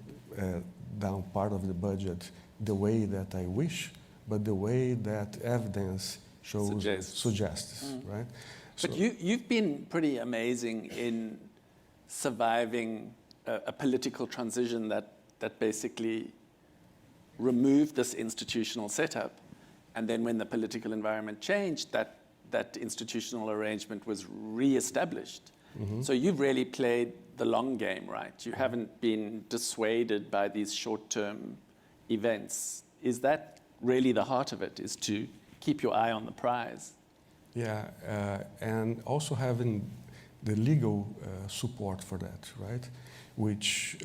down part of the budget the way that I wish, but the way that evidence suggests, right? But you've been pretty amazing in surviving a political transition that basically removed this institutional setup. And then when the political environment changed, that institutional arrangement was re-established. Mm-hmm. So you've really played the long game, right? You haven't been dissuaded by these short-term events. Is that really the heart of it, is to keep your eye on the prize? Yeah, and also having the legal support for that, right? Which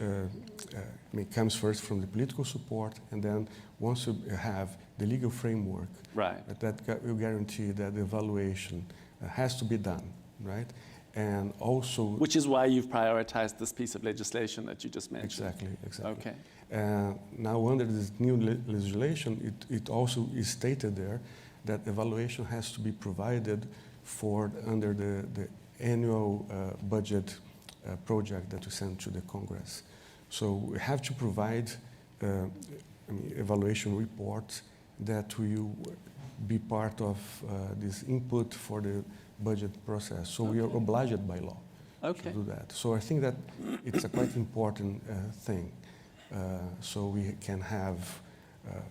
comes first from the political support, and then once you have the legal framework, right, that will guarantee that the evaluation has to be done, right? And also... Which is why you've prioritized this piece of legislation that you just mentioned. Exactly. Okay. Now under this new legislation, it also is stated there that evaluation has to be provided for under the annual budget project that we send to the Congress. So we have to provide evaluation reports that will be part of this input for the budget process. So we are obliged by law to do that. So I think that it's a quite important thing. So we can have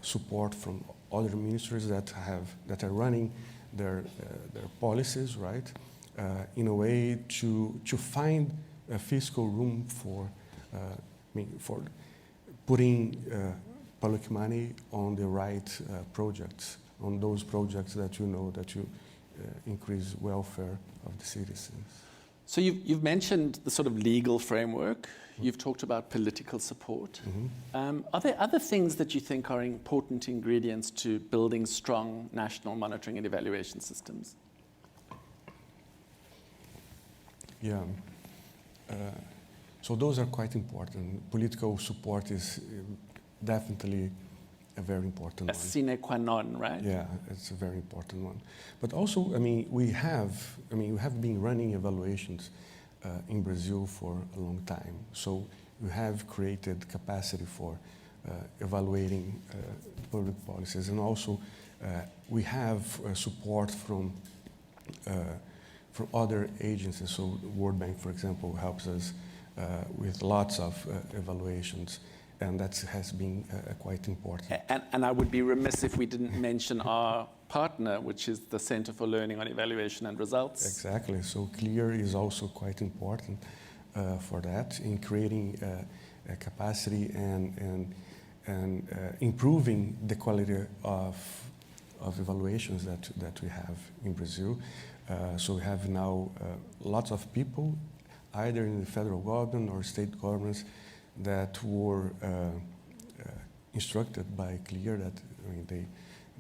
support from other ministries that are running their policies, right? In a way to find a fiscal room for putting public money on the right projects, on those projects that you know that you increase welfare of the citizens. So you've mentioned the sort of legal framework. You've talked about political support. Mm-hmm. Are there other things that you think are important ingredients to building strong national monitoring and evaluation systems? Yeah. So those are quite important. Political support is definitely a very important one. A sine qua non, right? Yeah, it's a very important one. But also, we have been running evaluations in Brazil for a long time. So we have created capacity for evaluating public policies, and also we have support from other agencies. So the World Bank, for example, helps us with lots of evaluations. And that has been quite important. And I would be remiss if we didn't mention our partner, which is the Center for Learning on Evaluation and Results. Exactly. So CLEAR is also quite important for that, in creating a capacity and improving the quality of evaluations that we have in Brazil. So we have now lots of people, either in the federal government or state governments, that were instructed by CLEAR, that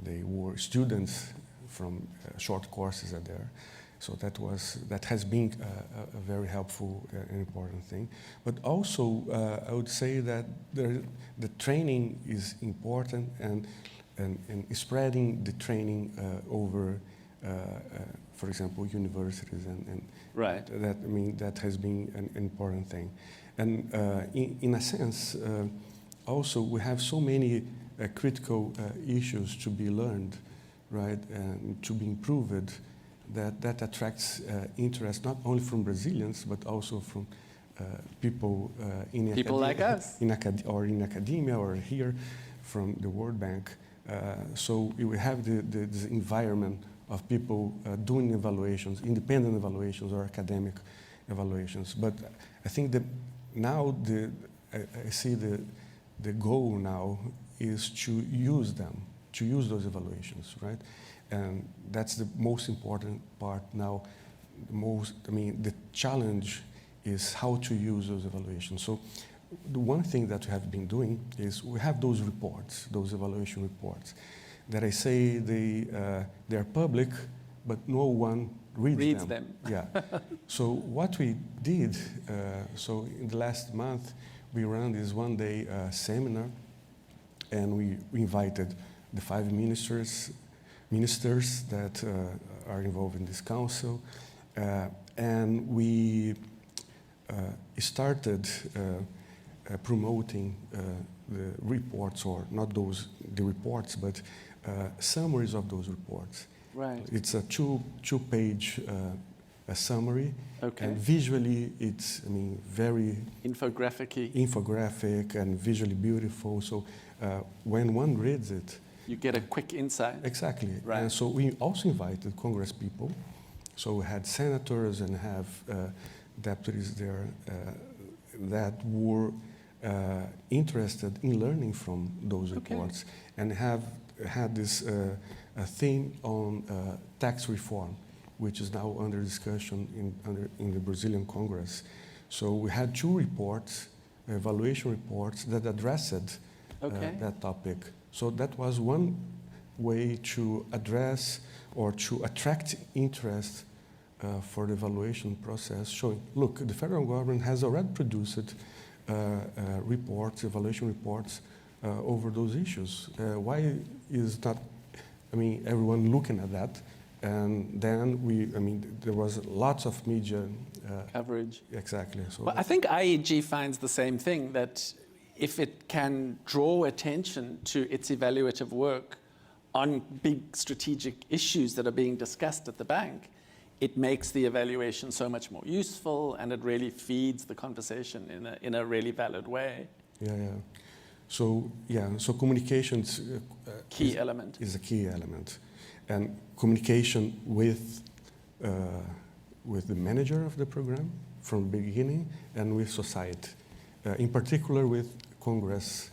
they were students from short courses there. So that has been a very helpful and important thing. But also, I would say that the training is important, and spreading the training over for example, universities, and right. that, I mean, that has been an important thing. And in a sense, also we have so many critical issues to be learned, right, and to be improved, that attracts interest not only from Brazilians but also from people like us, in academia or here from the World Bank. So we have this environment of people doing evaluations, independent evaluations or academic evaluations. But I think that now I see the goal now is to use them, to use those evaluations, right? And that's the most important part now. The challenge is how to use those evaluations. So the one thing that we have been doing is we have those reports, those evaluation reports, that I say they're public, but no one reads them. Yeah. So what we did, so in the last month, we ran this one-day seminar, and we invited the 5 ministers that are involved in this council, and we started promoting the reports, or not the reports, but summaries of those reports. Right. It's a two-page summary, okay. And visually it's, very infographic and visually beautiful. So when one reads it, you get a quick insight. Exactly. Right. And so we also invited Congress people. So we had senators and have deputies there that were interested in learning from those reports, and had this theme on tax reform, which is now under discussion in the Brazilian Congress. So we had 2 reports, evaluation reports, that addressed that topic. So that was one way to address or to attract interest for the evaluation process, showing, look, the federal government has already produced reports, evaluation reports over those issues. Why is not, everyone looking at that? And then there was lots of media coverage. Exactly. So well, I think IEG finds the same thing, that if it can draw attention to its evaluative work on big strategic issues that are being discussed at the bank, it makes the evaluation so much more useful, and it really feeds the conversation in a really valid way. Yeah. So communications key element. Is a key element, and communication with the manager of the program from the beginning, and with society, in particular with Congress,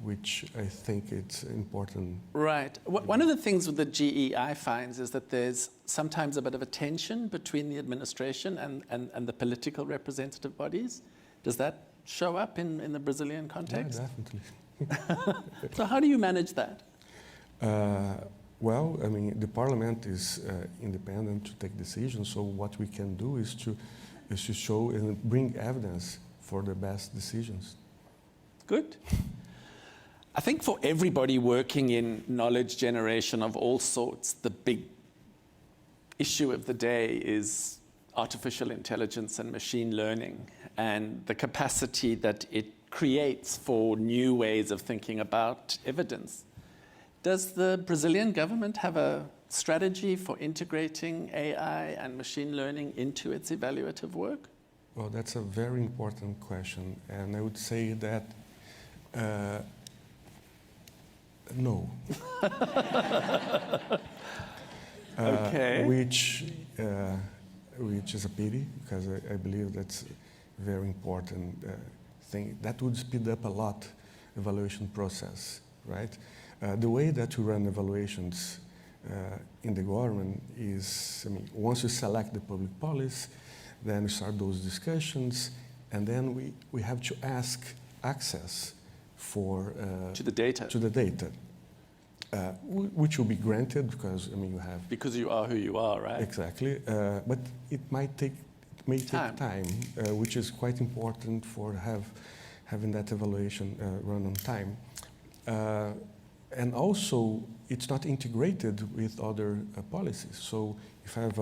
which I think it's important. Right. One of the things with the GEI finds is that there's sometimes a bit of a tension between the administration and the political representative bodies. Does that show up in the Brazilian context? Yeah, definitely. So how do you manage that? Well, the parliament is independent to take decisions, so what we can do is to show and bring evidence for the best decisions. Good. I think for everybody working in knowledge generation of all sorts, the big issue of the day is artificial intelligence and machine learning, and the capacity that it creates for new ways of thinking about evidence. Does the Brazilian government have a strategy for integrating AI and machine learning into its evaluative work? Well, that's a very important question, and I would say that no. Okay. Which is a pity, because I believe that's a very important thing. That would speed up a lot evaluation process, right? The way that we run evaluations in the government is, once you select the public policy, then we start those discussions, and then we have to ask access to the data. Which will be granted because you have. Because you are who you are, right? Exactly, but it may take time, which is quite important for having that evaluation run on time. and also, it's not integrated with other policies. So if I have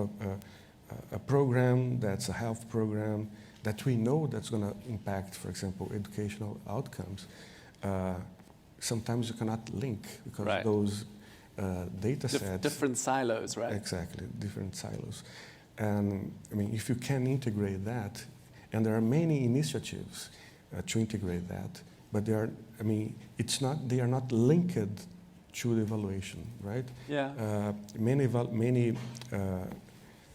a program that's a health program that we know that's going to impact, for example, educational outcomes, sometimes you cannot link because those data sets... Different silos, right? Exactly, different silos. And I mean, if you can integrate that, and there are many initiatives to integrate that, but they are, I mean, they are not linked to the evaluation, right? Yeah. Many,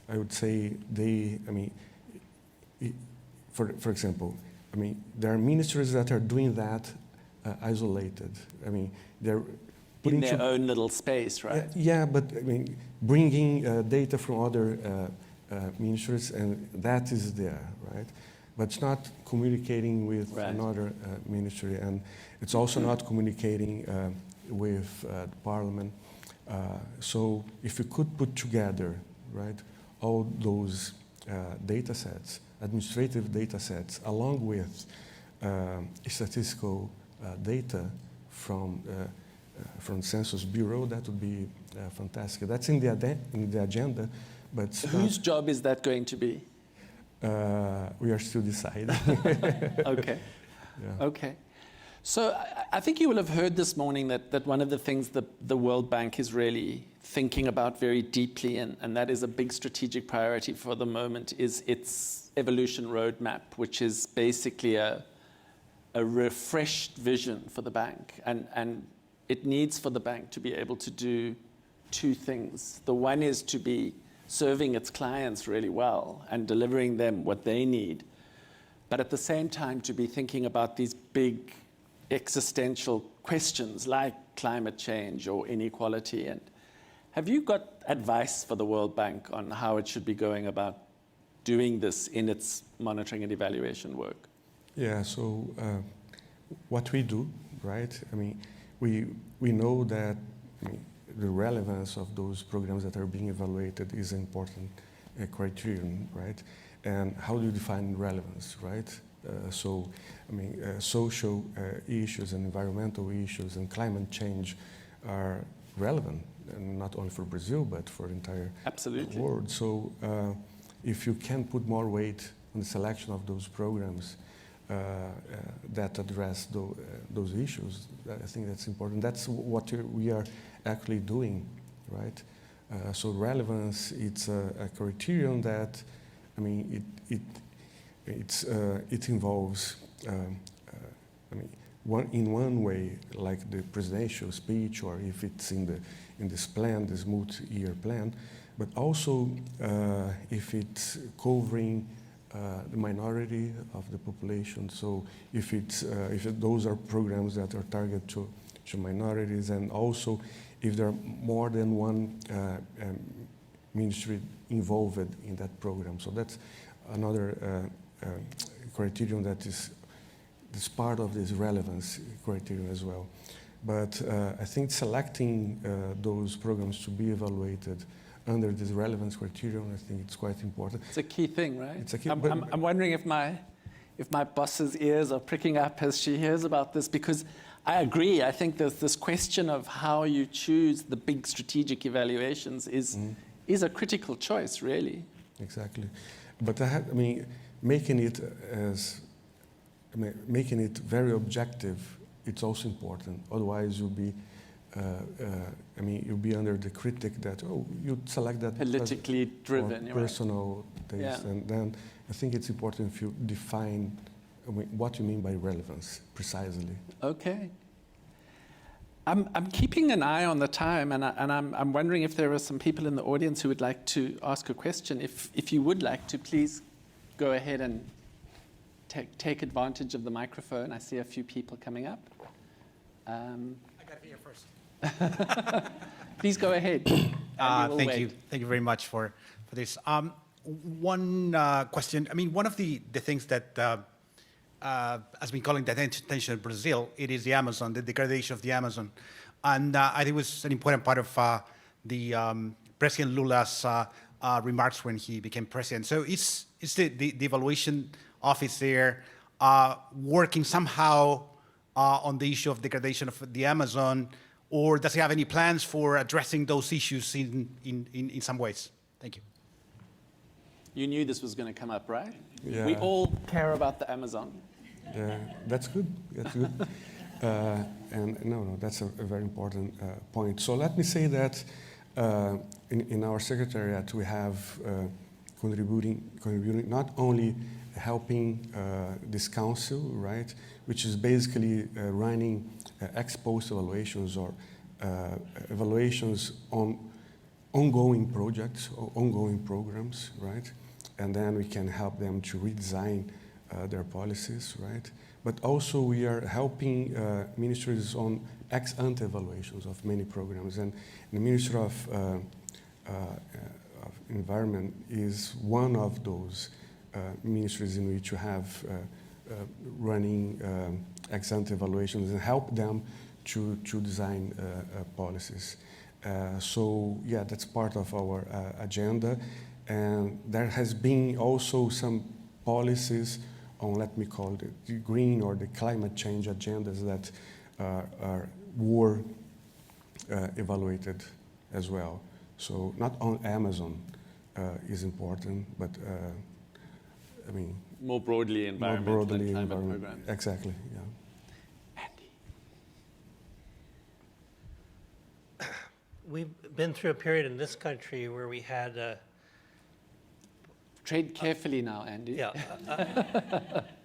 I would say for example, I mean, there are ministries that are doing that isolated. I mean, they're in their own little space, right? Yeah, but I mean, bringing data from other ministries, and that is there, right? But it's not communicating with another ministry, and it's also not communicating with the Parliament. So if you could put together, right, all those data sets, administrative data sets, along with statistical data from Census Bureau, that would be fantastic. That's in the agenda, but whose job is that going to be? We are still deciding. Okay. Yeah. Okay. So I think you will have heard this morning that one of the things that the World Bank is really thinking about very deeply, and that is a big strategic priority for the moment, is its evolution roadmap, which is basically a refreshed vision for the bank. And it needs for the bank to be able to do two things. The one is to be serving its clients really well and delivering them what they need, but at the same time to be thinking about these big existential questions like climate change or inequality. And have you got advice for the World Bank on how it should be going about doing this in its monitoring and evaluation work? Yeah, so what we do, right? I mean, we know that the relevance of those programs that are being evaluated is an important criterion, right? And how do you define relevance, right? So, I mean, social issues and environmental issues and climate change are relevant, and not only for Brazil, but for the entire world. So, if you can put more weight on the selection of those programs that address those issues, I think that's important. That's what we are actually doing, right? So relevance, it's a criterion that, I mean, it involves, I mean, in one way, like the presidential speech, or if it's in this plan, this multi-year plan, but also if it's covering the minority of the population. So if those are programs that are targeted to minorities, and also if there are more than one ministry involved in that program. So that's another criterion that is part of this relevance criterion as well. But I think selecting those programs to be evaluated under this relevance criterion, I think it's quite important. It's a key thing, right? It's a key. I'm wondering if my boss's ears are pricking up as she hears about this, because I agree. I think there's this question of how you choose the big strategic evaluations is a critical choice, really. Exactly, but I mean, making it very objective, it's also important. Otherwise, you'll be. You'll be under the critic that, you select that politically driven, personal taste, and then I think it's important if you define what you mean by relevance precisely. Okay. I'm keeping an eye on the time, and I'm wondering if there are some people in the audience who would like to ask a question. If you would like to, please go ahead and take advantage of the microphone. I see a few people coming up. I got to be here first. Please go ahead. Thank you. Thank you very much for this. One question. I mean, one of the things that has been calling the attention in Brazil, it is the Amazon, the degradation of the Amazon. And I think it was an important part of the President Lula's remarks when he became president. So is the evaluation office there working somehow on the issue of degradation of the Amazon, or does he have any plans for addressing those issues in some ways? Thank you. You knew this was going to come up, right? Yeah. We all care about the Amazon. Yeah, that's good. That's good. And no, that's a very important point. So let me say that in our secretariat we have contributing not only helping this council, right, which is basically running ex post evaluations or evaluations on ongoing projects or ongoing programs, right, and then we can help them to redesign their policies, right? But also we are helping ministries on ex ante evaluations of many programs, and the Ministry of Environment is one of those ministries in which you have running ex ante evaluations and help them to design policies. So yeah, that's part of our agenda, and there has been also some policies on, let me call it, the green or the climate change agendas that were evaluated as well. So not on Amazon is important, but I mean more broadly environmental and climate environment. programs. Exactly, yeah. We've been through a period in this country where we had Trade carefully now, Andy. Yeah,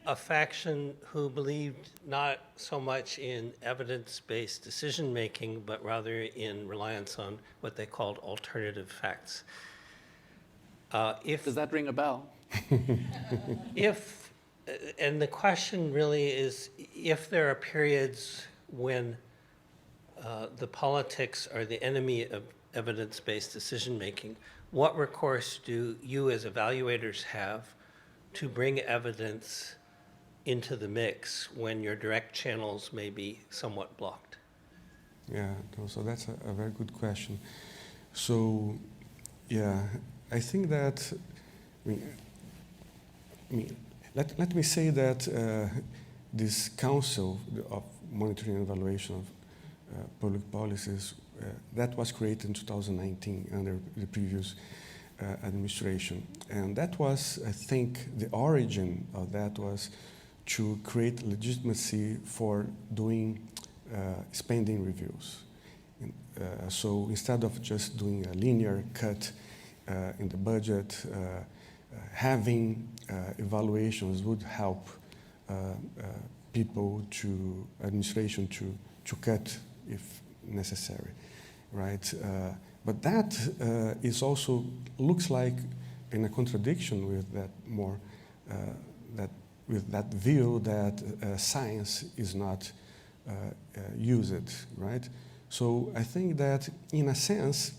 a faction who believed not so much in evidence-based decision-making, but rather in reliance on what they called alternative facts. Does that ring a bell? And the question really is, if there are periods when the politics are the enemy of evidence-based decision-making, what recourse do you as evaluators have to bring evidence into the mix when your direct channels may be somewhat blocked? Yeah, so that's a very good question. So, yeah, I think that, let me say that this Council of Monitoring and Evaluation of Public Policies, that was created in 2019 under the previous administration. And that was, I think, the origin of that was to create legitimacy for doing spending reviews. So instead of just doing a linear cut in the budget, having evaluations would help people administration to cut if necessary, right? But that is also looks like in a contradiction with that with that view that science is not used, right? So I think that in a sense,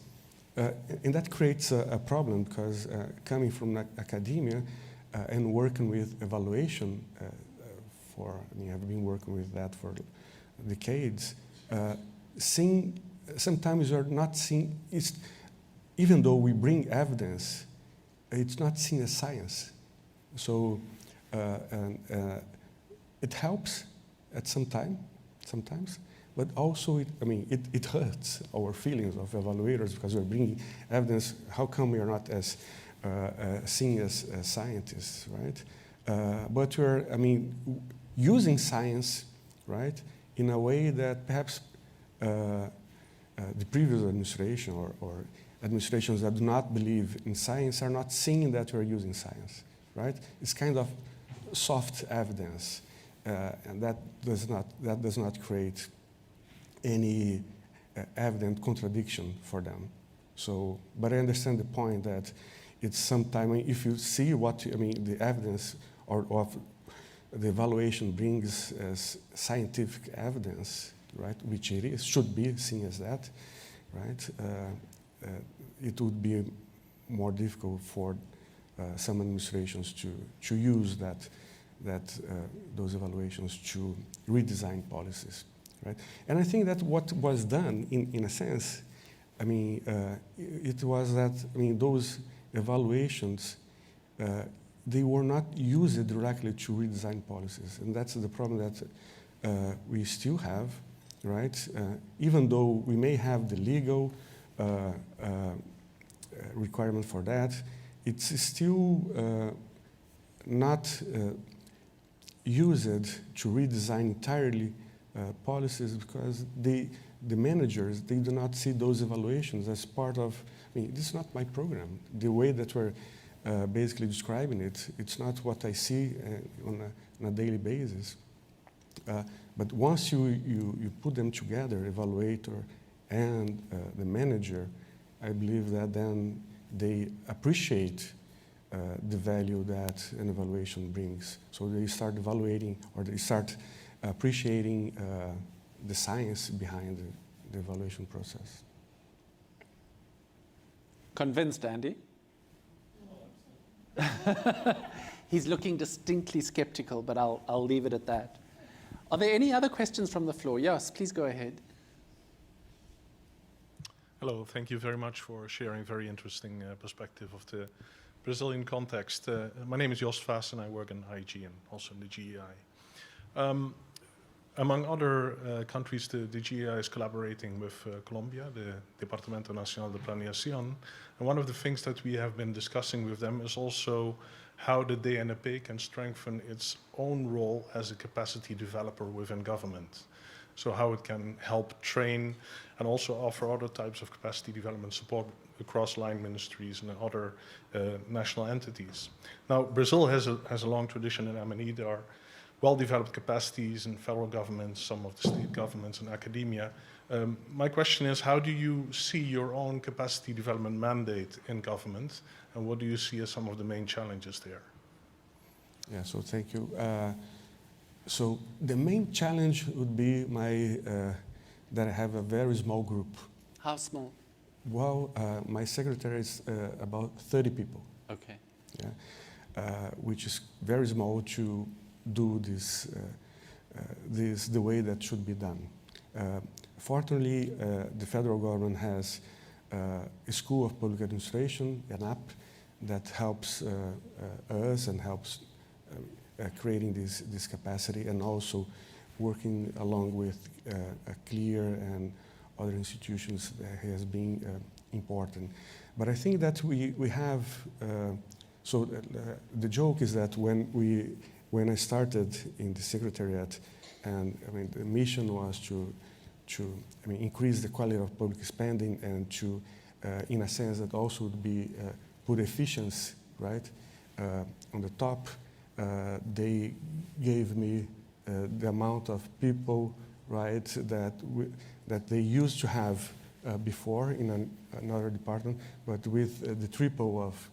and that creates a problem because coming from academia and working with evaluation I've been working with that for decades. Sometimes you're not seeing, even though we bring evidence, it's not seen as science. So it helps at sometimes, but also it hurts our feelings of evaluators because we're bringing evidence. How come we are not as seen as scientists, right? But we're, using science, right, in a way that perhaps the previous administration or administrations that do not believe in science are not seeing that we're using science, right? It's kind of soft evidence, and that does not create any evident contradiction for them. So, but I understand the point that it's sometimes if you see what the evidence or of the evaluation brings as scientific evidence, right, which it is, should be seen as that, right, it would be more difficult for some administrations to use those evaluations to redesign policies, right? And I think that what was done, in a sense, it was that, those evaluations, they were not used directly to redesign policies. And that's the problem that we still have, right? Even though we may have the legal requirement for that, it's still not used to redesign entirely policies, because the managers, they do not see those evaluations as part of, I mean, this is not my program. The way that we're basically describing it, it's not what I see on a daily basis. But once you put them together, evaluator and the manager, I believe that then they appreciate the value that an evaluation brings. So they start evaluating, or they start appreciating the science behind the evaluation process. Convinced, Andy? He's looking distinctly skeptical, but I'll leave it at that. Are there any other questions from the floor? Yes, please go ahead. Hello, thank you very much for sharing very interesting perspective of the Brazilian context. My name is Jos Vaas and I work in IEG and also in the GEI. Among other countries, the GEI is collaborating with Colombia, the Departamento Nacional de Planeación. And one of the things that we have been discussing with them is also how the DNP can strengthen its own role as a capacity developer within government. So how it can help train and also offer other types of capacity development support across line ministries and other national entities. Now, Brazil has a long tradition in M&E. There are well-developed capacities in federal governments, some of the state governments and academia. My question is, how do you see your own capacity development mandate in government, and what do you see as some of the main challenges there? Yeah, so thank you. So the main challenge would be that I have a very small group. How small? Well, my secretary is about 30 people. Okay. Yeah, which is very small to do this the way that should be done. Fortunately, the federal government has a School of Public Administration, an app that helps us and helps creating this capacity, and also working along with CLEAR and other institutions that has been important. But I think that we have, the joke is that when I started in the Secretariat, and I mean the mission was to increase the quality of public spending and to, in a sense, that also would be put efficiency, right, on the top. They gave me the amount of people, right, that they used to have before in another department, but with the triple of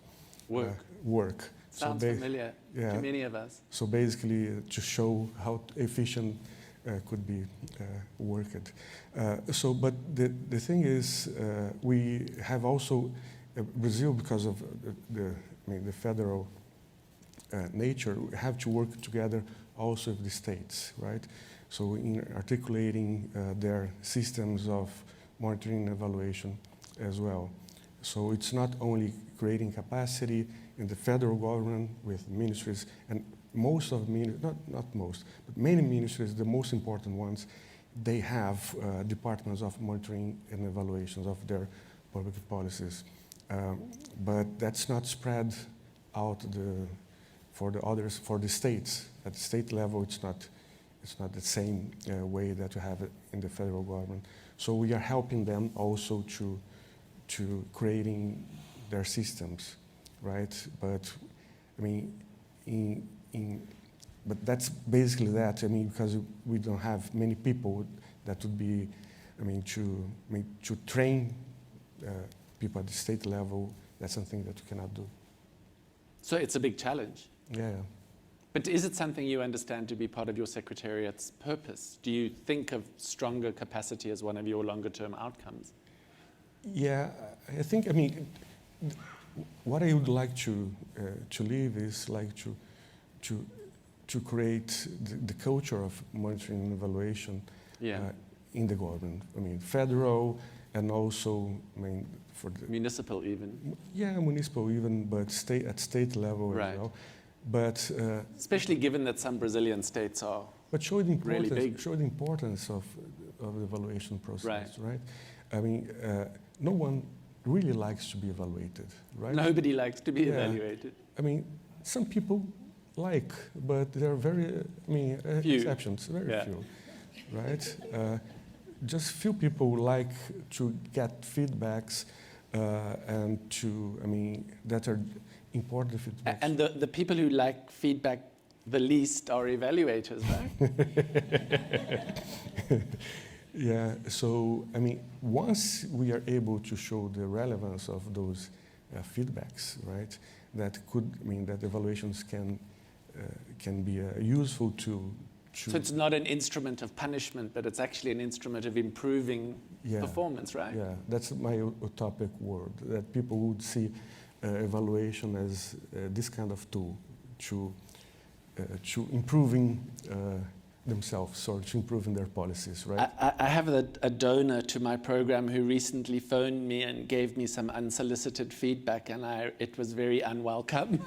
work. Sounds familiar to many of us. So basically, to show how efficient could be worked. But the thing is, we have also Brazil, because of the federal nature, we have to work together also with the states, right? So in articulating their systems of monitoring and evaluation as well. So it's not only creating capacity in the federal government with ministries, and most of not most, but many ministries, the most important ones, they have departments of monitoring and evaluations of their public policies. But that's not spread out for the others, for the states. At the state level, it's not the same way that you have it in the federal government. So we are helping them also to creating their systems, right? But I mean, but that's basically that. I mean, because we don't have many people that would be, to train people at the state level. That's something that we cannot do. So it's a big challenge. Yeah. But is it something you understand to be part of your Secretariat's purpose? Do you think of stronger capacity as one of your longer-term outcomes? Yeah, I think, what I would like to leave is like to create the culture of monitoring and evaluation in the government. Federal and also, for the municipal even. Yeah, municipal even, but at state level as well. But especially given that some Brazilian states are really big. Show the importance of of the evaluation process, right? I mean, no one really likes to be evaluated, right? Nobody likes to be evaluated. I mean, some people like, but there are very, exceptions, very few, right? Just few people like to get feedbacks and to, that are important feedbacks. And the people who like feedback the least are evaluators, right? Yeah, so, once we are able to show the relevance of those feedbacks, right, that could mean that evaluations can be a useful tool. So it's not an instrument of punishment, but it's actually an instrument of improving performance, right? Yeah, that's my utopic word, that people would see evaluation as this kind of tool to improving themselves or to improving their policies, right? I have a donor to my program who recently phoned me and gave me some unsolicited feedback, and it was very unwelcome.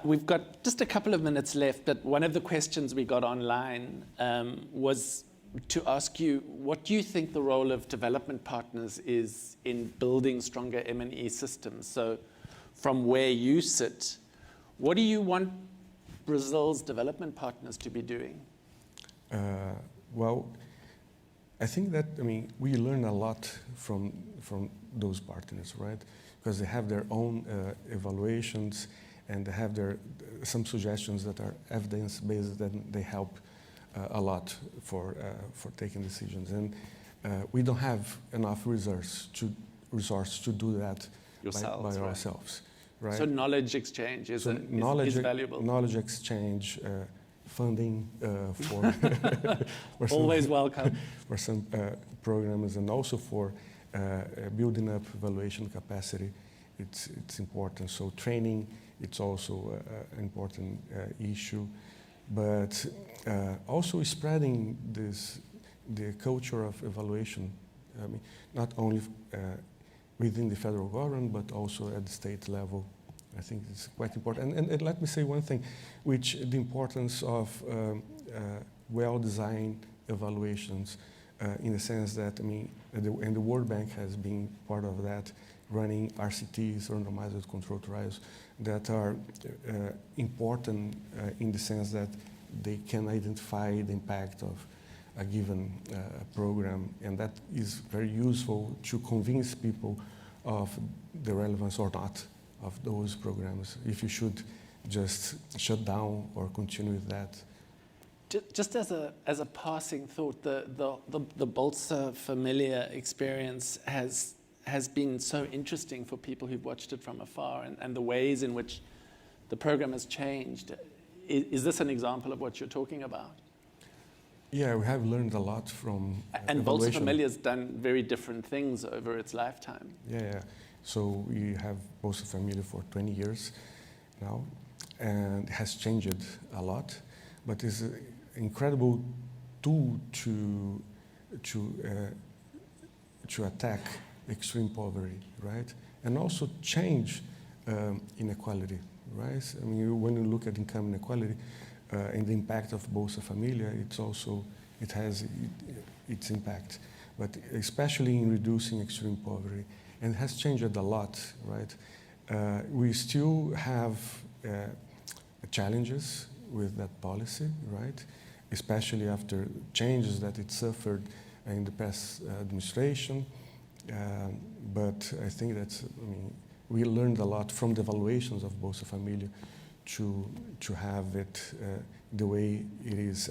We've got just a couple of minutes left, but one of the questions we got online was to ask you, what do you think the role of development partners is in building stronger M&E systems? So from where you sit, what do you want Brazil's development partners to be doing? Well, I think that, we learn a lot from those partners, right? Because they have their own evaluations, and they have some suggestions that are evidence-based, that they help a lot for taking decisions. And we don't have enough resource to do that by ourselves, right? So knowledge exchange is valuable. Knowledge exchange, funding for always welcome for some programs, and also for building up evaluation capacity. It's important. So training, it's also an important issue, but also spreading the culture of evaluation. Not only within the federal government, but also at the state level. I think it's quite important. And let me say one thing, which the importance of well-designed evaluations, in the sense that, and the World Bank has been part of that, running RCTs, randomized controlled trials, that are important in the sense that they can identify the impact of a given program, and that is very useful to convince people of the relevance or not of those programs, if you should just shut down or continue with that. Just as a passing thought, the Bolsa Familia experience has been so interesting for people who've watched it from afar, and the ways in which the program has changed. Is this an example of what you're talking about? Yeah, we have learned a lot from And Bolsa Familia has done very different things over its lifetime. Yeah. So we have Bolsa Familia for 20 years now, and it has changed a lot, but it's an incredible tool to attack extreme poverty, right? And also change inequality, right? When you look at income inequality and the impact of Bolsa Familia, it has its impact, but especially in reducing extreme poverty. And it has changed a lot, right? We still have challenges with that policy, right? Especially after changes that it suffered in the past administration. But I think that we learned a lot from the evaluations of Bolsa Familia to have it the way it is,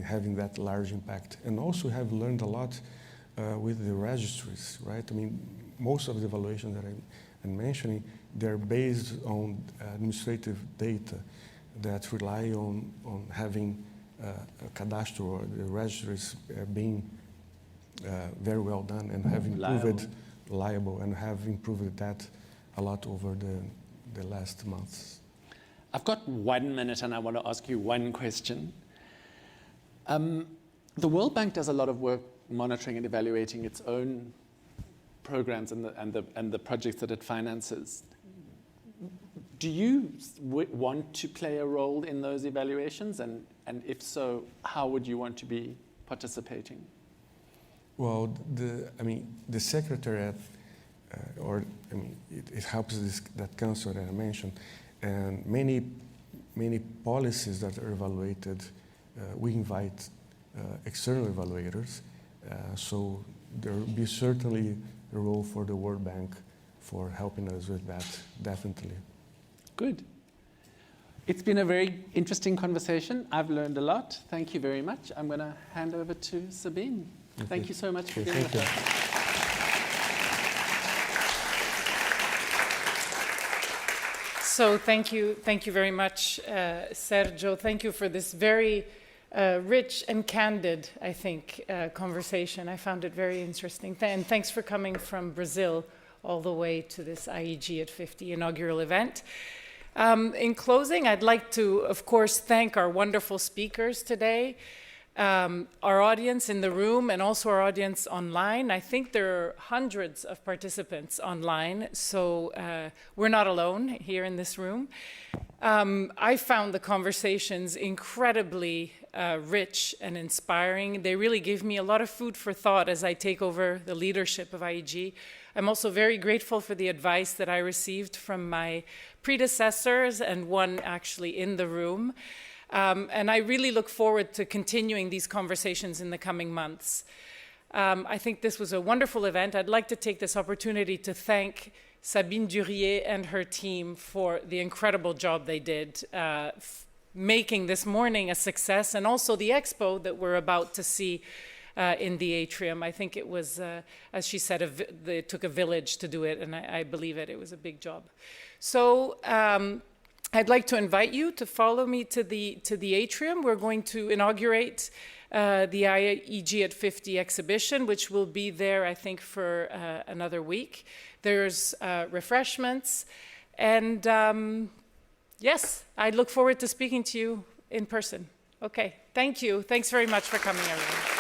having that large impact, and also have learned a lot with the registries, right? Most of the evaluations that I'm mentioning, they're based on administrative data that rely on having a cadastro or the registries being very well done and have improved, reliable, and have improved that a lot over the last months. I've got 1 minute and I want to ask you one question. The World Bank does a lot of work monitoring and evaluating its own programs and the projects that it finances. Do you want to play a role in those evaluations? And if so, how would you want to be participating? Well, the secretariat, it helps that council that I mentioned, and many policies that are evaluated, we invite external evaluators. So there will be certainly a role for the World Bank for helping us with that, definitely. Good. It's been a very interesting conversation. I've learned a lot. Thank you very much. I'm going to hand over to Sabine. Thank you so much for being with us. So thank you very much, Sergio. Thank you for this very rich and candid, I think, conversation. I found it very interesting. And thanks for coming from Brazil all the way to this IEG at 50 inaugural event. In closing, I'd like to, of course, thank our wonderful speakers today, our audience in the room, and also our audience online. I think there are hundreds of participants online, so we're not alone here in this room. I found the conversations incredibly rich and inspiring. They really gave me a lot of food for thought as I take over the leadership of IEG. I'm also very grateful for the advice that I received from my predecessors and one actually in the room. And I really look forward to continuing these conversations in the coming months. I think this was a wonderful event. I'd like to take this opportunity to thank Sabine Durier and her team for the incredible job they did making this morning a success, and also the expo that we're about to see in the atrium. I think it was, as she said, it took a village to do it, and I believe it. It was a big job. So I'd like to invite you to follow me to the atrium. We're going to inaugurate the IEG at 50 exhibition, which will be there, I think, for another week. There's refreshments, and yes, I look forward to speaking to you in person. Okay, thank you. Thanks very much for coming, everyone.